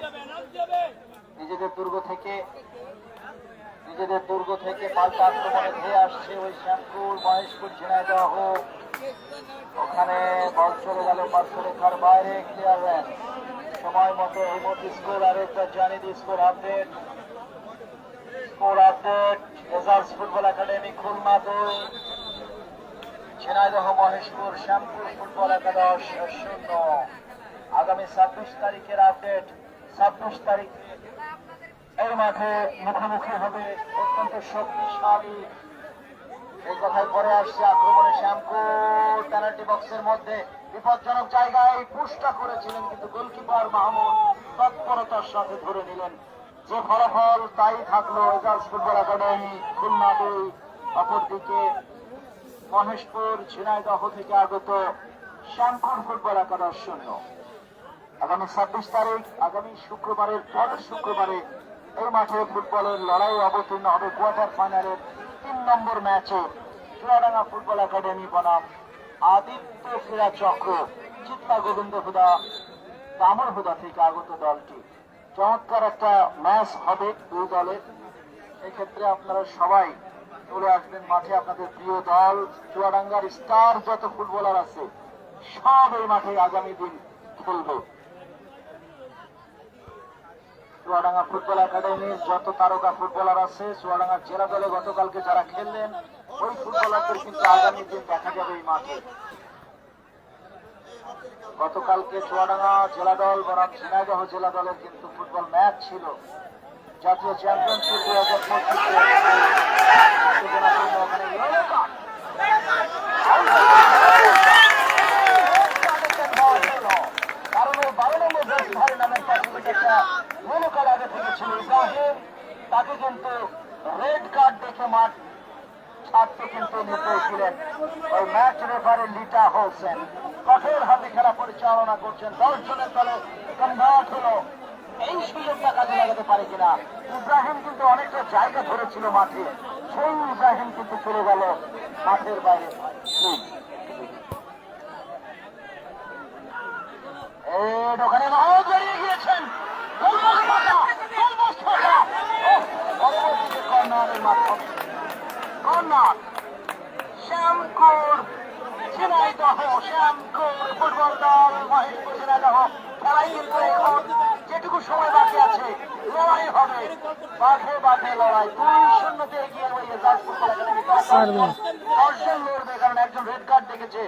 নিজেদের দুর্গ থেকে পাল্টা আক্রমণে ধেয়ে আসছে ওই শ্যামপুর মহেশপুর ঝিনাইদহ। ওখানে বল চলে গেল পার্শ্বরেখার বাইরে, ক্লিয়ারেন্স সময় মতো হিমতি স্কোর। আর একটা জানি the score update, Ejaz football academy Khulna 2, Jhenaidah Maheshpur Shyampur football একাদশ 0। আগামী 26 তারিখের আপডেট, 26 তারিখ এই মাঠে মুখোমুখি হবে অত্যন্ত শক্তিশালী, এই কথাই পরে আসছে। আক্রমণে শ্যামপুর পেনাল্টি বক্সের মধ্যে বিপজ্জনক জায়গায় পুশটা করেছিলেন, কিন্তু গোলকিপার মাহমুদ তৎপরতার সাথে ধরে নিলেন। যে ফলাফল তাই থাকলো। এজাজ ফুটবল একাডেমি খুলনা 2, অপরদিকে মহেশপুর ঝিনাইদহ থেকে আগত শ্যামপুর ফুটবল একাদশ 0। আগামী 26 তারিখ, আগামী শুক্রবারের পরের শুক্রবারে এই মাঠে ফুটবলের লড়াই অবতীর্ণ হবে কোয়ার্টার ফাইনালের 3 নম্বর ম্যাচে চুয়াডাঙ্গা ফুটবল একাডেমি বনাম আদিত্য ক্রীড়া চক্র চিত্তা গোবিন্দ হুদা দামর হুদা থেকে আগত দলটি। চমৎকার একটা ম্যাচ হবে দুই দলের। এক্ষেত্রে আপনারা সবাই চলে আসবেন মাঠে। আপনাদের প্রিয় দল চুয়াডাঙ্গার স্টার যত ফুটবলার আছে সব এই মাঠে আগামী দিন খেলবে। চুয়াডাঙ্গা ফুটবল একাডেমির যত তারকা ফুটবলার আছে, চুয়াডাঙ্গা জেলা দলে গতকালকে যারা খেললেন ওই ফুটবলারদের কিন্তু আগামী দিন দেখা যাবে এই মাঠে। গতকালকে চুয়াডাঙ্গা জেলা দল বনাম ঝিনাইদহ জেলা দলের কিন্তু ফুটবল ম্যাচ ছিল। জাতীয় চ্যাম্পিয়নশিপ 2025 কারণ 12 নম্বর বেশধারী নামের পাশে একটা মনে করা আগে থেকে ছিল ইব্রাহিম, তাকে কিন্তু রেড কার্ড দেখে মাঠ ছাড়তে কিন্তু নির্দেশিলেন ওই ম্যাচ রেফারি লিটা হোসেন। কঠোর হাতে খেলা পরিচালনা করছেন। 10 জনের দলে কনভার্ট হলো। এই সুযোগটা কাজে লাগাতে পারে কিনা। ইব্রাহিম কিন্তু অনেকটা জায়গা ধরেছিল মাঠে, সেই ইব্রাহিম কিন্তু চলে গেল মাঠের বাইরে। ওখানে মাও বেরিয়ে গিয়েছেন। কর্নারের মাধ্যমে কর্নার শ্যামপুর ঝিনাইদহ, শ্যামপুর ফুটবল দল মহেশপুর ঝিনাইদহ খেলাই কিন্তু এখন যেটুকু সময় বাকি আছে লড়াই হবে, বাঘে বাঘে লড়াই। 2-0 এগিয়ে রয়েছে এজাজ ফুটবল একাডেমি। 10 জন লড়বে, কারণ একজন রেড কার্ড দেখেছে।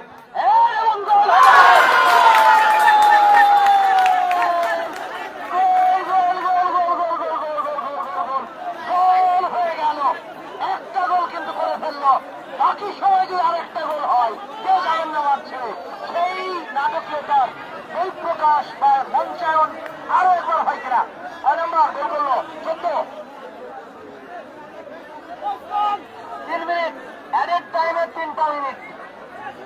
বাকি সময় যদি আরেকটা গোল হয় কেউ জানেন না মারছে। সেই নাটকীয়তার এই প্রকাশ বা মঞ্চায়ন আরো একবার হয় কিনা। 6 নম্বর গোল করলো 14। 3 মিনিট অ্যাডেড টাইমে 3টা মিনিট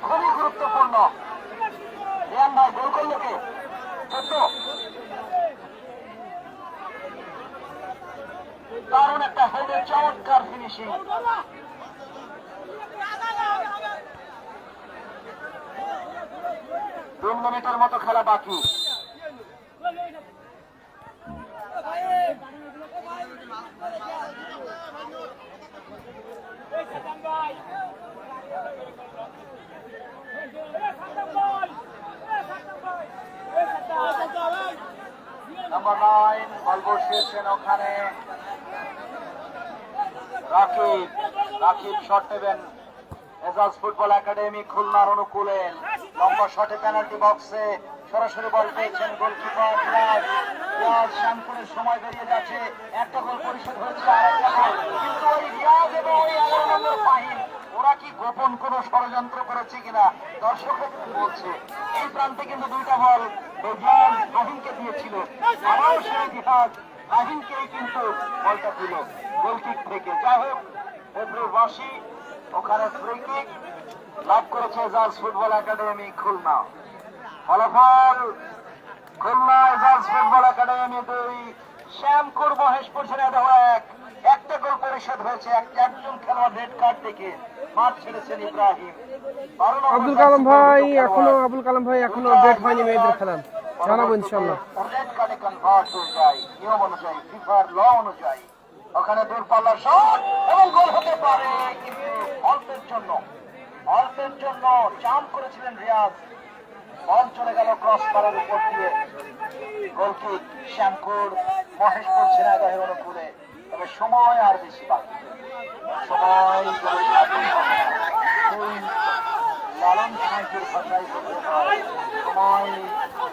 খুবই গুরুত্বপূর্ণ। রিয়ান ভাই গোল করলো কে? 14। দারুণ একটা হেডের চমৎকার ফিনিশিং। 2 মিনিটের মতো খেলা বাকি। নম্বর 9 বল বসিয়েছেন ওখানে রাকিব শট নেবেন এজাজ ফুটবল একাডেমি খুলনার অনুকূলে। লম্বা শটে পেনাল্টি বক্সে সরাসরি বল পেয়েছেন গোলকিপার রিয়াজ। শ্যামপুরের সময় বেরিয়ে যাচ্ছে। একটা গোল পরিশোধ হয়েছে, আরেকটা গোল। কিন্তু ওই রিয়াজ এবং ওই 11 নম্বর ফাহিম, ওরা কি গোপন কোন ষড়যন্ত্র করেছে কিনা দর্শকরা বলছে। এই প্রান্তে কিন্তু 2টা বল ফাহিমকে দিয়েছিল, আবার সেই রিয়াজ ফাহিমকেই কিন্তু বলটা দিল গোলকিক থেকে। যাই হোক, ফেব্রুয়ারি ওখানে ফ্রি কিক লাভ করেছে এজাজ ফুটবল একাডেমি খুলনা। ফলাফল খুলনা এজাজ ফুটবল একাডেমি 2, শ্যামপুর মহেশপুর ঝিনাইদহ 1। একটা গোল পরিশোধ হয়েছে। একজন খেলোয়াড় রেড কার্ড থেকে মাঠ ছেড়েছেন ইব্রাহিম। আব্দুল কালাম ভাই এখনো ডেট হয়নি মেয়েদের খেলা, জানাবো ইনশাআল্লাহ। রেড কার্ডে কনভার্ট হয়ে যায় নিয়ম অনুযায়ী, ফিফার ল অনুযায়ী। ওখানে দূরপাল্লার শট এবং গোল হতে পারে, কিন্তু অল্পের জন্য জাম্প করেছিলেন রিয়াজ। বল চলে গেল ক্রস করার উপর দিয়ে। গোলকিক শ্যামপুর মহেশপুর ঝিনাইদহের অনুকূলে। তবে সময় আর বেশি বাকি, সময় লালন সাহেবের ভাষায় বলতে হয় সময়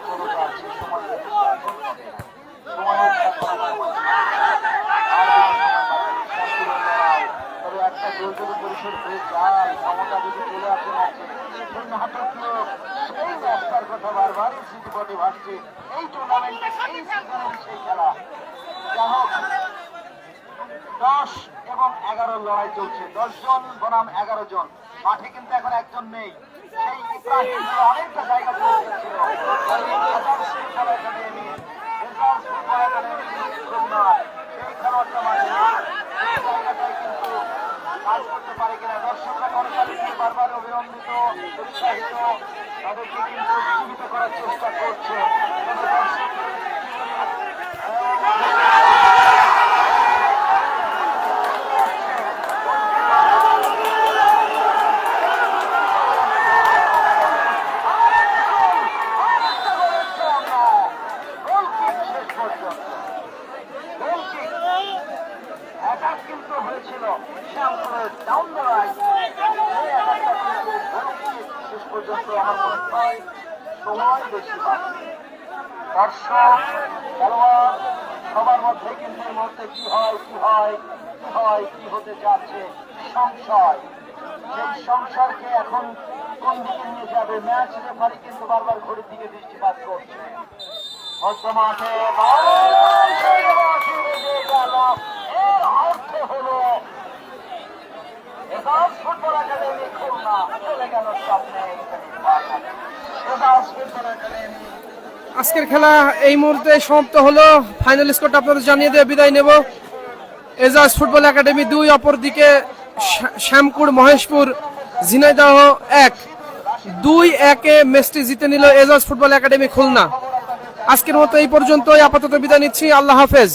চলে যাচ্ছে, সময়ের সিটি ভার্সিটি এই টুর্নামেন্টে এই সিজনের সেই খেলা। যা হোক 10 এবং 11 লড়াই চলছে, 10 জন বনাম 11 জন। মাঠে কিন্তু এখন একজন নেই, সেই ইব্রাহিম অনেকটা জায়গা ছিল সেই খেলোয়াড়টা মাঠে সেই জায়গাটায় কিন্তু কাজ করতে পারে কিনা। দর্শকরা করতালিতে বারবার অভিনন্দিত, উৎসাহিত, তাদেরকে কিন্তু জীবিত করার চেষ্টা করছে। কিন্তু হয়েছিল শ্যামপুরের ডাউন দ্য রাইট, শেষ পর্যন্ত আমার মনে হয় সময় বেশি বাকি। দর্শক খেলোয়াড় সবার মধ্যে কিন্তু এর মধ্যে কি হতে যাচ্ছে সংশয়। সেই সংশয়কে এখন কোন দিকে নিয়ে যাবে ম্যাচ রেফারি কিন্তু বারবার ঘড়ির দিকে দৃষ্টিপাত করছে। মধ্যমাঠে এর অর্থ হলো এজাজ ফুটবল একাডেমি খুলনা চলে গেল স্বপ্নে। এজাজ ফুটবল একাডেমি আজকের খেলা এই মুহূর্তে সমাপ্ত হলো। ফাইনাল স্কোরটা আপনাদের জানিয়ে দিয়ে বিদায় নেব। এজাজ ফুটবল একাডেমি 2, অপরদিকে শ্যামপুর মহেশপুর ঝিনাইদহ 1। 2-1 ম্যাচটি জিতে নিল এজাজ ফুটবল একাডেমি খুলনা। আজকের মতো এই পর্যন্তই, আপাতত বিদায় নিচ্ছি। আল্লাহ হাফেজ।